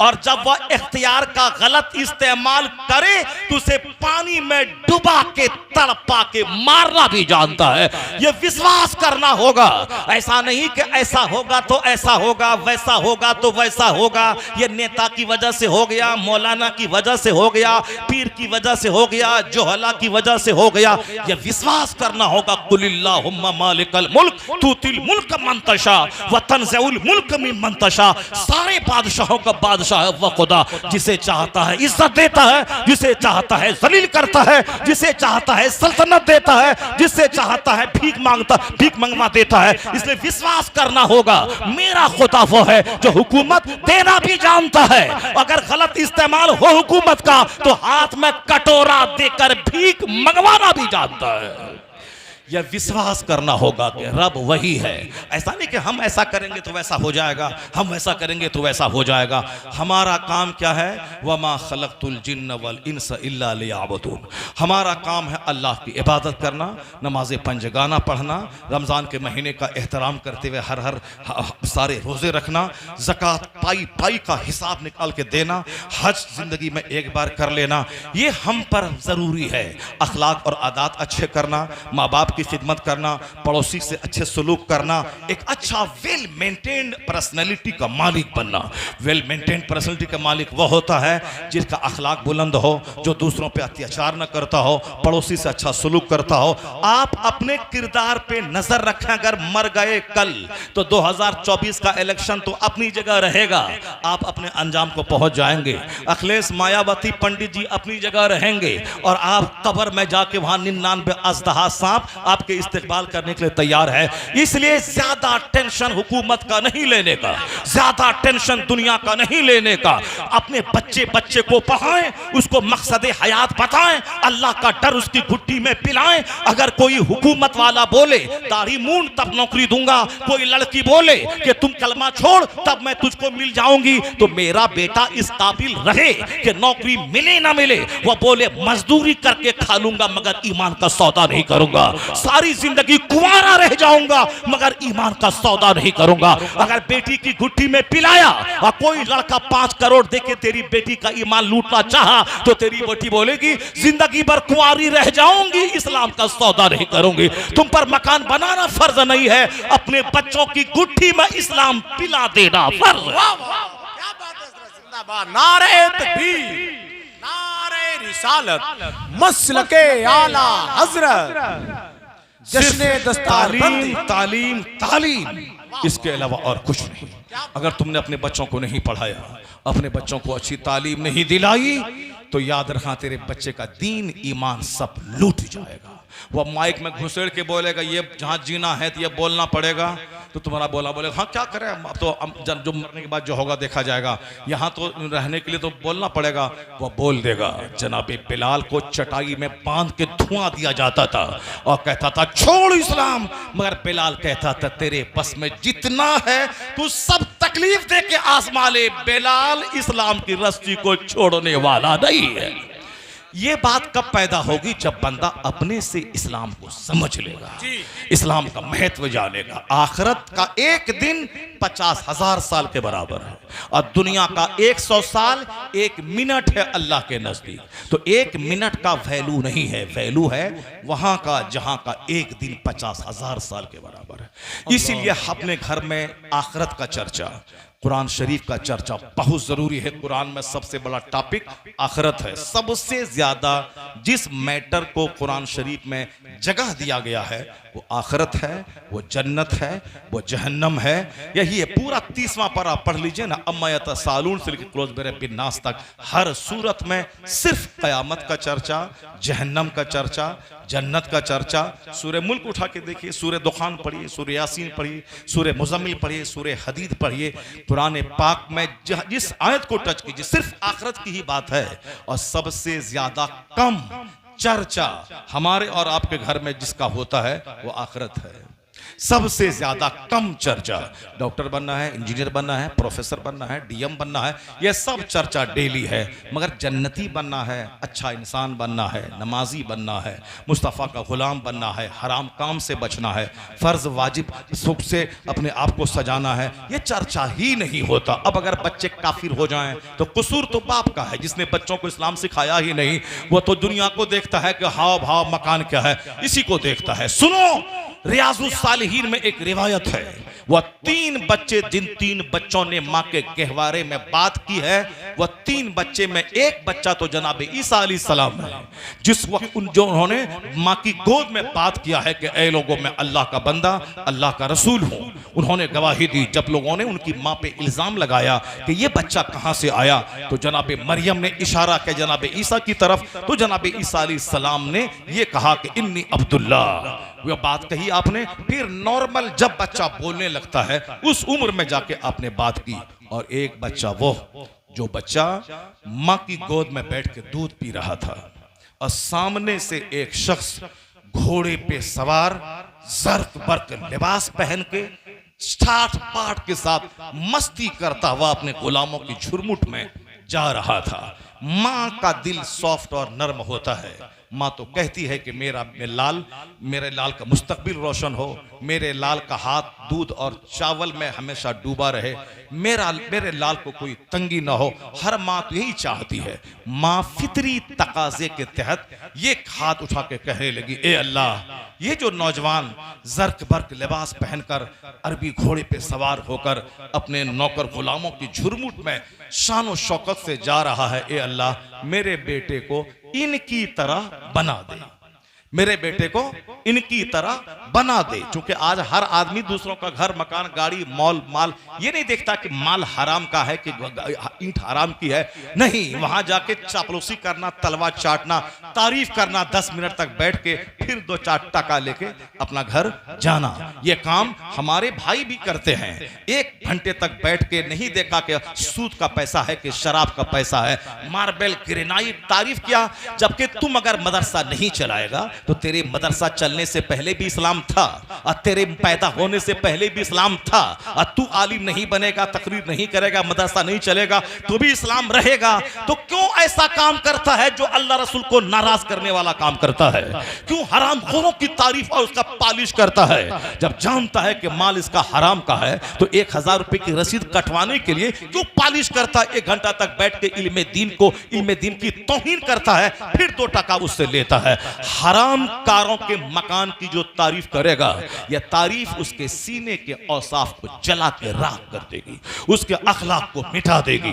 और जब वह इख्तियार का गलत इस्तेमाल करे तो उसे पानी में डुबा के तड़पा के मारना भी जानता है। यह विश्वास करना होगा। ऐसा नहीं कि ऐसा होगा तो ऐसा होगा, वैसा होगा तो वैसा होगा, ये नेता की वजह से हो गया, मौलाना की वजह से हो गया, पीर की वजह से हो गया, जोहला की वजह से हो गया। यह विश्वास करना होगा, कुलिल्लाहुम्मा मालिकल मुल्क तुतिल मुल्क मन तशा व तंज़िउल मुल्क मिम्मन तशा। सारे बादशाहों का बादशाह बादशाह है वह खुदा जिसे चाहता है इज्जत देता है, जिसे चाहता है जलील करता है, जिसे चाहता है सल्तनत देता है, जिसे चाहता है भीख मंगवा देता है। इसलिए विश्वास करना होगा मेरा खुदा वो है जो हुकूमत देना भी जानता है, अगर गलत इस्तेमाल हो हुकूमत का तो हाथ में कटोरा देकर भीख मंगवाना भी जानता है। यह विश्वास करना होगा कि रब वही है। ऐसा नहीं कि हम ऐसा करेंगे तो वैसा हो जाएगा, हम वैसा करेंगे तो वैसा हो जाएगा। हमारा काम क्या है? वमा खलक़तुल जिन्न वल इंस इल्ला लियअबुदून। हमारा काम है अल्लाह की इबादत करना, नमाज़ें पंजगाना पढ़ना, रमज़ान के महीने का एहतराम करते हुए हर सारे रोज़े रखना, ज़कात पाई का हिसाब निकाल के देना, हज ज़िंदगी में एक बार कर लेना, ये हम पर ज़रूरी है। अखलाक और आदात अच्छे करना, माँ बाप की खिदमत करना, पड़ोसी से अच्छे सलूक करना, एक अच्छा वेल मेंटेन्ड पर्सनैलिटी का मालिक बनना। वेल मेंटेन्ड पर्सनैलिटी का मालिक वह होता है जिसका अखलाक बुलंद हो, जो दूसरों पे अत्याचार न करता हो, पड़ोसी से अच्छा सलूक करता हो। आप अपने किरदार पे नजर रखें। अगर मर गए कल तो 2024 का इलेक्शन तो अपनी जगह रहेगा, आप अपने अंजाम को पहुंच जाएंगे। अखिलेश मायावती पंडित जी अपनी जगह रहेंगे और आप कब्र में जाके वहां 99 अजदहा सांप आपके इस्तेकबाल करने के लिए तैयार है। इसलिए ज्यादा टेंशन हुकूमत का नहीं लेने का, ज्यादा टेंशन दुनिया का नहीं लेने का। अपने बच्चे को पढ़ाएं, उसको मकसद हयात बताएं, अल्लाह का डर उसकी घुट्टी में पिलाएं। अगर कोई हुकूमत वाला बोले दाढ़ी मूंड तब नौकरी दूंगा, कोई लड़की बोले कि तुम कलमा छोड़ तब मैं तुझको मिल जाऊंगी, तो मेरा बेटा इस काबिल रहे कि नौकरी मिले ना मिले, वह बोले मजदूरी करके खा लूंगा मगर ईमान का सौदा नहीं करूंगा, सारी जिंदगी कुंवारा रह जाऊंगा मगर ईमान का सौदा नहीं करूंगा। अगर बेटी की गुट्ठी में पिलाया और कोई लड़का 5 करोड़ देके तेरी बेटी का ईमान लूटना चाहा तो तेरी बेटी बोलेगी जिंदगी भर कुंवारी रह जाऊंगी, इस्लाम का सौदा नहीं करूंगी। तुम पर मकान बनाना फर्ज नहीं है, अपने बच्चों की गुट्ठी में इस्लाम पिला देना फर्ज।
क्या बात है, जिंदाबाद, नारे तकबीर, नारे रिसालत, मसलके आला हजरत, जश्ने दस्तारबंदी,
तालीम इसके अलावा और कुछ नहीं। अगर तुमने अपने बच्चों को नहीं पढ़ाया, अपने बच्चों को अच्छी तालीम नहीं दिलाई, तो याद रखना तेरे बच्चे का दीन ईमान सब लूट जाएगा। वह माइक में घुसेड़ के बोलेगा ये जहां जीना है तो ये बोलना पड़ेगा, तो तुम्हारा बोलेगा हाँ क्या करें, अब तो जो मरने के बाद जो होगा देखा जाएगा, यहाँ तो रहने के लिए तो बोलना पड़ेगा। वह बोल देगा। जनाबे बिलाल को चटाई में बांध के धुआं दिया जाता था और कहता था छोड़ इस्लाम, मगर बिलाल कहता था तेरे बस में जितना है तू सब तकलीफ दे के आजमा ले, बिलाल इस्लाम की रस्सी को छोड़ने वाला नहीं है। ये बात कब पैदा होगी? जब बंदा अपने से इस्लाम को समझ लेगा, इस्लाम का महत्व जानेगा। आखिरत का एक दिन 50,000 साल के बराबर है और दुनिया का 100 साल 1 मिनट है अल्लाह के नजदीक। तो 1 मिनट का वैल्यू नहीं है, वैल्यू है वहां का जहां का एक दिन 50,000 साल के बराबर है। इसीलिए अपने घर में आखिरत का चर्चा, कुरान शरीफ का चर्चा बहुत जरूरी है। कुरान में सबसे बड़ा टॉपिक आखिरत है। सबसे ज्यादा जिस मैटर को कुरान शरीफ में जगह दिया गया है वो आखिरत है, वो जन्नत है, वो जहन्नम है। यही है पूरा 30वां पारा पढ़ लीजिए ना, अम्मा यतसालून से लेकर क्लोज बिन नास तक हर सूरत में सिर्फ कयामत का चर्चा, जहन्नम का चर्चा, जन्नत का चर्चा। सूरह मुल्क उठा के देखिए, सूरह दुखान पढ़िए, सूरह यासीन पढ़िए, सूरह मुज़म्मिल पढ़िए, सूरह हदीद पढ़िए। कुरान पाक में जिस आयत को टच कीजिए सिर्फ आखिरत की ही बात है। और सबसे ज्यादा कम चर्चा हमारे और आपके घर में जिसका होता है वो आखिरत है। सबसे ज्यादा कम चर्चा, डॉक्टर बनना है, इंजीनियर बनना है, प्रोफेसर बनना है, डीएम बनना है, यह सब चर्चा डेली है। मगर जन्नती बनना है, अच्छा इंसान बनना है, नमाजी बनना है, मुस्तफ़ा का गुलाम बनना है, हराम काम से बचना है, फर्ज वाजिब सुख से अपने आप को सजाना है, यह चर्चा ही नहीं होता। अब अगर बच्चे काफिर हो जाएं तो कसूर तो बाप का है जिसने बच्चों को इस्लाम सिखाया ही नहीं। वो तो दुनिया को देखता है कि हाव भाव मकान क्या है, इसी को देखता है। सुनो, रियाजुस सालिहीन में एक रिवायत है, वह 3 बच्चे, जिन 3 बच्चों ने माँ के गहवारे में बात की है, वह 3 बच्चे में एक बच्चा तो जनाब ईसा अलैहिस्सलाम है। जिस वक्त उन्होंने माँ की गोद में बात किया है कि ऐ लोगों, मैं अल्लाह का बंदा, अल्लाह का रसूल हूँ, उन्होंने गवाही दी। जब लोगों ने उनकी माँ पे इल्जाम लगाया कि ये बच्चा कहाँ से आया, तो जनाब मरियम ने इशारा किया जनाब ईसा की तरफ, तो जनाब ईसा अलैहिस्सलाम ने ये कहा कि इन्नी अब्दुल्ला, वह बात कही आपने। फिर नॉर्मल जब बच्चा बोलने लगता है उस उम्र में जाके आपने बात की। और एक बच्चा वो जो बच्चा माँ की गोद में बैठ के दूध पी रहा था, और सामने से एक शख्स घोड़े पे सवार जर्क बर्क लिबास पहन के ठाठ पाठ के साथ मस्ती करता हुआ अपने गुलामों की झुरमुट में जा रहा था। माँ का दिल सॉफ्ट और नर्म होता है। माँ तो कहती है कि मेरे लाल का मुस्तकबिल रोशन हो, मेरे लाल का हाथ दूध और चावल में हमेशा डूबा रहे, मेरे लाल को कोई तंगी ना हो। हर माँ तो यही चाहती है। माँ फितरी तकाजे के तहत ये हाथ उठा के कहने लगी, ए अल्लाह, ये जो नौजवान जर्क बर्क लिबास पहनकर अरबी घोड़े पे सवार होकर अपने नौकर गुलामों की झुरमुट में शान और शौकत से जा रहा है, ए अल्लाह, मेरे बेटे को इनकी तरह बना दे, मेरे बेटे को इनकी तरह बना दे। क्योंकि आज हर आदमी दूसरों का घर, मकान, गाड़ी, मॉल, माल ये नहीं देखता कि माल हराम का है कि ईंट हराम की है। नहीं, वहां जाके चापलूसी करना, तलवा चाटना, तारीफ करना, 10 मिनट तक बैठ के फिर 2-4 टका लेके अपना घर जाना, ये काम हमारे भाई भी करते हैं। 1 घंटे तक बैठ के नहीं देखा कि सूद का पैसा है कि शराब का पैसा है, मार्बल, ग्रेनाइट तारीफ किया। जबकि तुम अगर मदरसा नहीं चलाएगा तो तेरे मदरसा चलने से पहले भी इस्लाम था, और तेरे पैदा होने से पहले भी इस्लाम था। और तू आलिम नहीं बनेगा, तकरीर नहीं करेगा, मदरसा नहीं चलेगा तो भी इस्लाम रहेगा। तो क्यों ऐसा काम करता है जो अल्लाह रसूल को नाराज करने वाला काम करता है? क्यों हराम खोरों की तारीफ और उसका पालिश करता है? जब जानता है कि माल इसका हराम का है तो 1000 रुपए की रसीद कटवाने के लिए क्यों पालिश करता है? 1 घंटा तक बैठ के इल्मे दीन की तौहीन करता है, फिर 2 टका उससे लेता है। हराम कारों के मकान की जो तारीफ करेगा, यह तारीफ उसके सीने के औसाफ को जला के राख कर देगी, उसके अखलाक को मिटा देगी।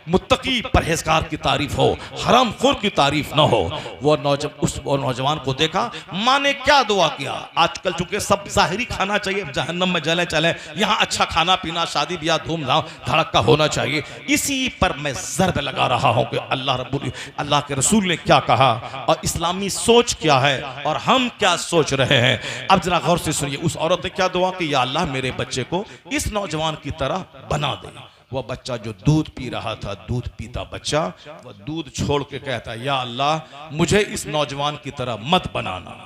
मुत्तकी परहेजगार की तारीफ हो, हरामखोर की तारीफ ना हो। वो नौजवान को देखा, माँ ने क्या दुआ किया। आजकल चूंकि सब जाहिरी खाना चाहिए, जहन्नम में जले चले, यहाँ अच्छा खाना पीना, शादी ब्याह, धूमधाम धड़क्का होना चाहिए। इसी पर मैं ज़र्ब लगा रहा हूँ कि अल्लाह के रसूल ने क्या कहा और इस्लामी सोच क्या है और हम क्या सोच रहे हैं। अब जरा गौर से सुनिए, उस औरत ने क्या दुआ की, या अल्लाह, मेरे बच्चे को इस नौजवान की तरह बना दे। वह बच्चा जो दूध पी रहा था, दूध पीता बच्चा, वह दूध छोड़ के कहता, या अल्लाह, मुझे इस नौजवान की तरह मत बनाना,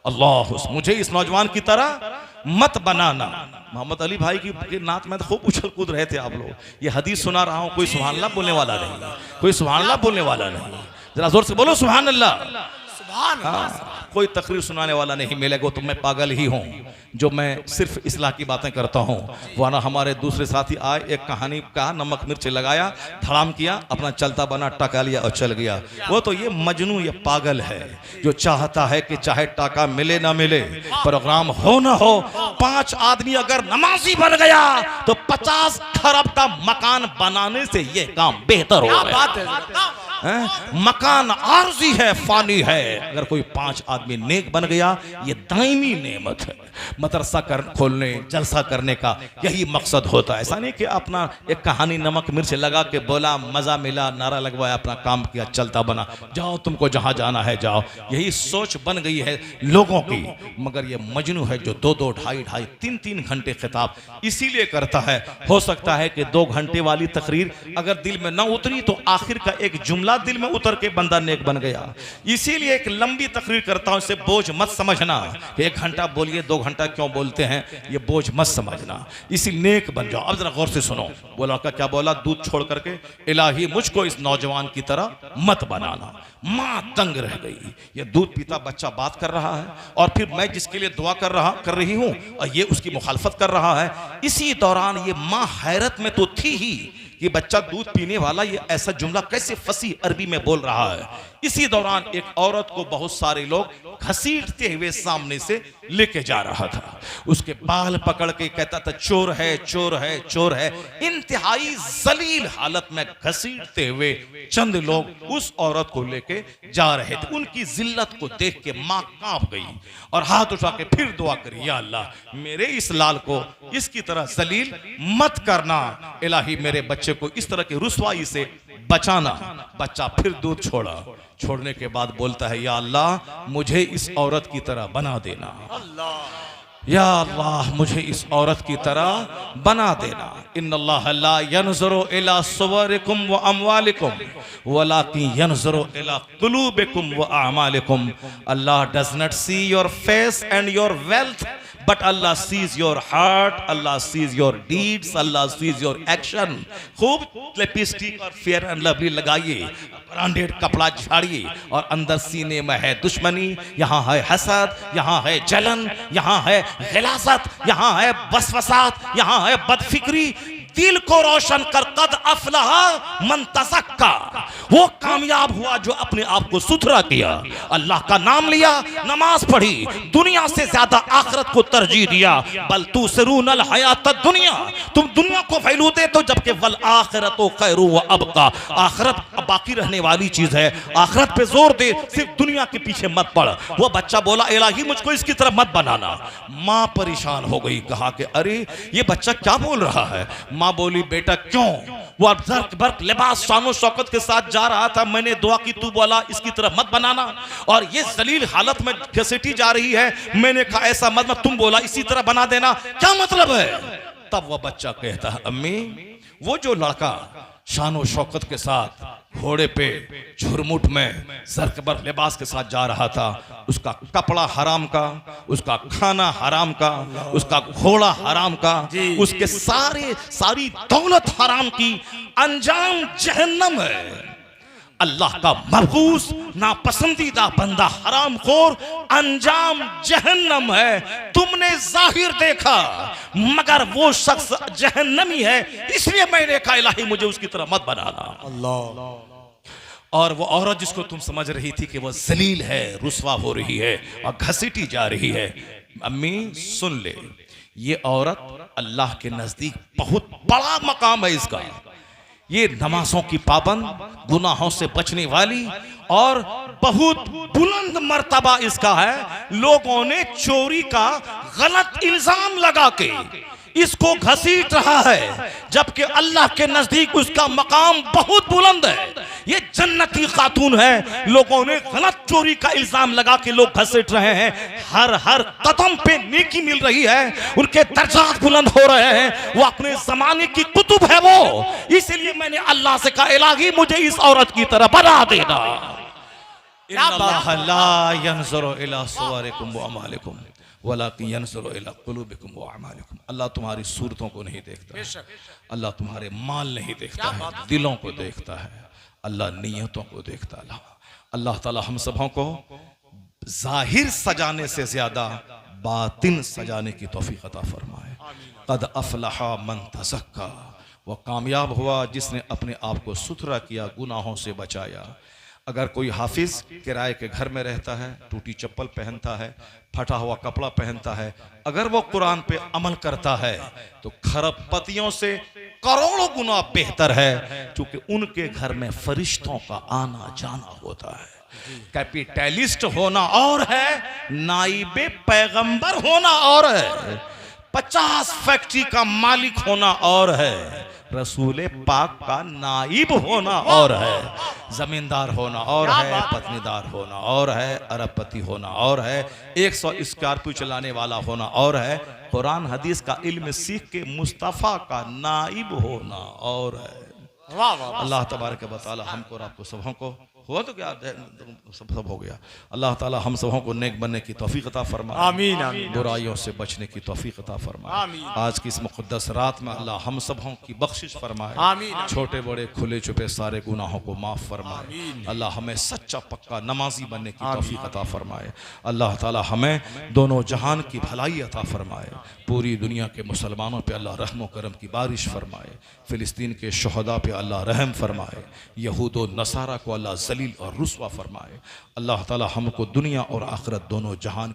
अल्लाह, मुझे इस नौजवान की तरह मत बनाना। मोहम्मद अली भाई की नात में तो खूब उछल कूद रहे थे आप लोग। ये हदीस सुना रहा हूं, कोई सुभान अल्लाह बोलने वाला नहीं, कोई सुभान अल्लाह बोलने वाला नहीं। जरा जोर से बोलो सुभान अल्लाह। हाँ, कोई तकरीर सुनाने वाला नहीं मिलेगा तो मैं पागल ही हूँ जो मैं सिर्फ इस्लाह की बातें करता हूँ। वरना हमारे दूसरे साथी आए, एक कहानी कहा, नमक मिर्च लगाया, धड़ाम किया, अपना चलता बना, टाका लिया और चल गया। वो तो ये मजनू, ये पागल है जो चाहता है कि चाहे टाका मिले ना मिले, प्रोग्राम हो ना हो, 5 आदमी अगर नमाजी बन गया तो 50 खरब का मकान बनाने से ये काम बेहतर हो गया। मकान आर्जी है, फानी है, अगर कोई 5 आदमी नेक बन गया ये दायमी नेमत है। मदरसा खोलने, जलसा करने का यही मकसद होता है। ऐसा नहीं कि अपना एक कहानी नमक मिर्च लगा के बोला, मजा मिला, नारा लगवाया, अपना काम किया, चलता बना, जाओ तुमको जहां जाना है जाओ। यही सोच बन गई है लोगों की। मगर ये मजनू है जो 2-2, 2.5-2.5, 3-3 घंटे खिताब इसीलिए करता है। हो सकता है कि 2 घंटे वाली तकरीर अगर दिल में ना उतरी तो आखिर का एक जुमला दिल में उतर के बंदा नेक बन गया। इसीलिए एक लंबी तकरीर करता हूं, इसे बोझ मत समझना। 1 घंटा बोलिए, 2 घंटा क्यों बोलते हैं, ये बोझ मत समझना। इसी नेक बन जाओ। अब जरा गौर से सुनो, वो लड़का क्या बोला, दूध छोड़ करके, इलाही मुझको इस नौजवान की तरह मत बनाना। मां दंग रह गई। ये दूध पीता बच्चा बात कर रहा है और फिर मैं जिसके लिए दुआ कर रही हूं और ये उसकी मुखालफत कर रहा है। इसी दौरान ये मां हैरत में तो थी ही कि बच्चा दूध पीने वाला, ये ऐसा जुमला कैसे फसी अरबी में बोल रहा है। इसी दौरान एक औरत को बहुत सारे लोग घसीटते हुए सामने से लेके जा रहा था। उसके बाल पकड़ के कहता था चोर है, चोर है, चोर है। इंतहाई जलील हालत में घसीटते हुए चंद लोग उस औरत को लेके जा रहे थे। उनकी जिल्लत को देख के मां कांप गई और हाथ उठा के फिर दुआ करी, या अल्लाह मेरे इस लाल को इसकी तरह जलील मत करना, इलाही मेरे बच्चे को इस तरह की रुसवाई से बचाना। बच्चा फिर दूध छोड़ा, छोड़ने के बाद बोलता है, या अल्लाह मुझे इस औरत की तरह बना देना, या अल्लाह मुझे इस औरत की तरह बना देना। इन्नल्लाह ला यनज़ुरु इला सुवरिकुम व अमवालिकुम वलाकिन यनज़ुरु इला कुलूबिकुम व अमालिकुम। Allah does not see your face and your wealth, but Allah sees your heart, Allah sees your deeds, Allah sees your action। खूब लिपस्टिक और फेयर एंड लवली लगाइए, ब्रांडेड कपड़ा झाड़िए और अंदर सीने में है दुश्मनी, यहाँ है हसद, यहाँ है जलन, यहाँ है गिलासत, यहाँ है वसवसात, यहाँ है बदफिक्री। दिल को रोशन कर कद अफलहा मन तज़क्का, वो कामयाब हुआ जो अपने आप को सुथरा किया, अल्लाह का नाम लिया, नमाज पढ़ी, दुनिया से ज्यादा आखिरत को तरजीह दिया। बल तुसिरूनल हयात दुनिया, तुम दुनिया को वैल्यू दे तो, जबकि वल आखिरतु खैरु व अबका, आखिरत बाकी रहने वाली चीज है, आखिरत पे जोर दे, सिर्फ दुनिया के पीछे मत पड़। वो बच्चा बोला, इलाही मुझको इसकी तरफ मत बनाना। माँ परेशान हो गई, कहा कि अरे ये बच्चा क्या बोल रहा है। माँ बोली, बेटा क्यों? वो अब बर्क लिबास शानो शौकत के साथ जा रहा था, मैंने दुआ की, तू बोला इसकी तरफ मत बनाना, और ये जलील हालत में घसीटी जा रही है, मैंने कहा ऐसा मत, तुम बोला इसी तरह बना देना, क्या मतलब है? तब वह बच्चा कहता है, अम्मी वो जो लड़का शानो शौकत के साथ घोड़े पे झुरमुट में सरकबर लिबास के साथ जा रहा था, उसका कपड़ा हराम का, उसका खाना हराम का, उसका घोड़ा हराम का, उसके सारी दौलत हराम की, अंजाम जहन्नम है। अल्लाह का मरगूस नापसंदीदा बंदा हरामखोर, अंजाम जहन्नम है। तुमने जाहिर देखा मगर वो शख्स जहन्नमी है, इसलिए मैंने कहा इलाही मुझे उसकी तरह मत बनाना। अल्लाह। और वो औरत जिसको तुम समझ रही थी कि वो जलील है, रुसवा हो रही है और घसीटी जा रही है, अम्मी सुन ले, ये औरत अल्लाह के नजदीक बहुत बड़ा मकाम है इसका। ये नमाजों की पाबंद, गुनाहों से बचने वाली और बहुत बुलंद मर्तबा इसका है। लोगों ने चोरी का गलत इल्जाम लगा के इसको घसीट रहा है, जबकि अल्लाह के नजदीक उसका मकाम बहुत बुलंद है। ये जन्नती खातून है, लोगों ने गलत चोरी का इल्जाम लगा के लोग घसीट रहे हैं। हर कदम पे नेकी मिल रही है, उनके दर्जात बुलंद हो रहे हैं, वो अपने जमाने की कुतुब है वो। इसलिए मैंने अल्लाह से कहा इलाही मुझे इस औरत की तरह बना देना। इन्नल्लाह ला यनज़ुरु इला सुवरिकुम व अमालिकुम वलाकिन यनज़ुरु इला कुलूबिकुम व अमालिकुम। अल्लाह तुम्हारी सूरतों को नहीं देखता है, अल्लाह तुम्हारे माल नहीं देखता है, दिलों को देखता है, अल्लाह नीयतों को देखता है। अल्लाह ताला हम सबों को जाहिर सजाने से ज्यादा बातिन सजाने की तौफीक अता फरमाए। कद अफलहा मन तज़क्का, वो कामयाब हुआ जिसने अपने आप को सुथरा किया, गुनाहों से बचाया। अगर कोई हाफिज किराए के घर में रहता है, टूटी चप्पल पहनता है, फटा हुआ कपड़ा पहनता है, अगर वो कुरान पे अमल करता है तो खरबपतियों से करोड़ों गुना बेहतर है, क्योंकि उनके घर में फरिश्तों का आना जाना होता है। कैपिटलिस्ट होना और है, नाइबे पैगंबर होना और है, 50 फैक्ट्री का मालिक होना और है, रसूल पाक का नाइब होना और है, जमींदार होना और है, पत्नीदार होना और है, अरबपति होना और है, 100 स्कॉर्पियो चलाने वाला होना और है, कुरान हदीस का इल्म सीख के मुस्तफ़ा का नाइब होना और है। अल्लाह तबारक व तआला हमको और आपको सबों को
हुआ तो क्या सब हो गया। अल्लाह ताला हम सबों को नेक बनने की तौफीक अता फरमाए,
आमीन आमीन
बुराइयों से बचने की तौफीक अता फरमाए।
आमीन।
आज की इस मुक़द्दस रात में अल्लाह हम सबों की बख्शिश फरमाए,
आमीन।
छोटे बड़े खुले छुपे सारे गुनाहों को माफ़ फरमाए। अल्लाह हमें सच्चा पक्का नमाजी बनने की तौफीक अता फरमाए। अल्लाह ताला हमें दोनों जहान की भलाई अता फरमाए। पूरी दुनिया के मुसलमानों पे अल्लाह रहम व करम की बारिश फरमाए। फ़िलिस्तीन के शुहदा पे अल्लाह रहम फरमाए। यहूद व नसारा को अल्लाह जलील और रुस्वा फरमाए। अल्लाह ताला हमको दुनिया और आखिरत दोनों जहान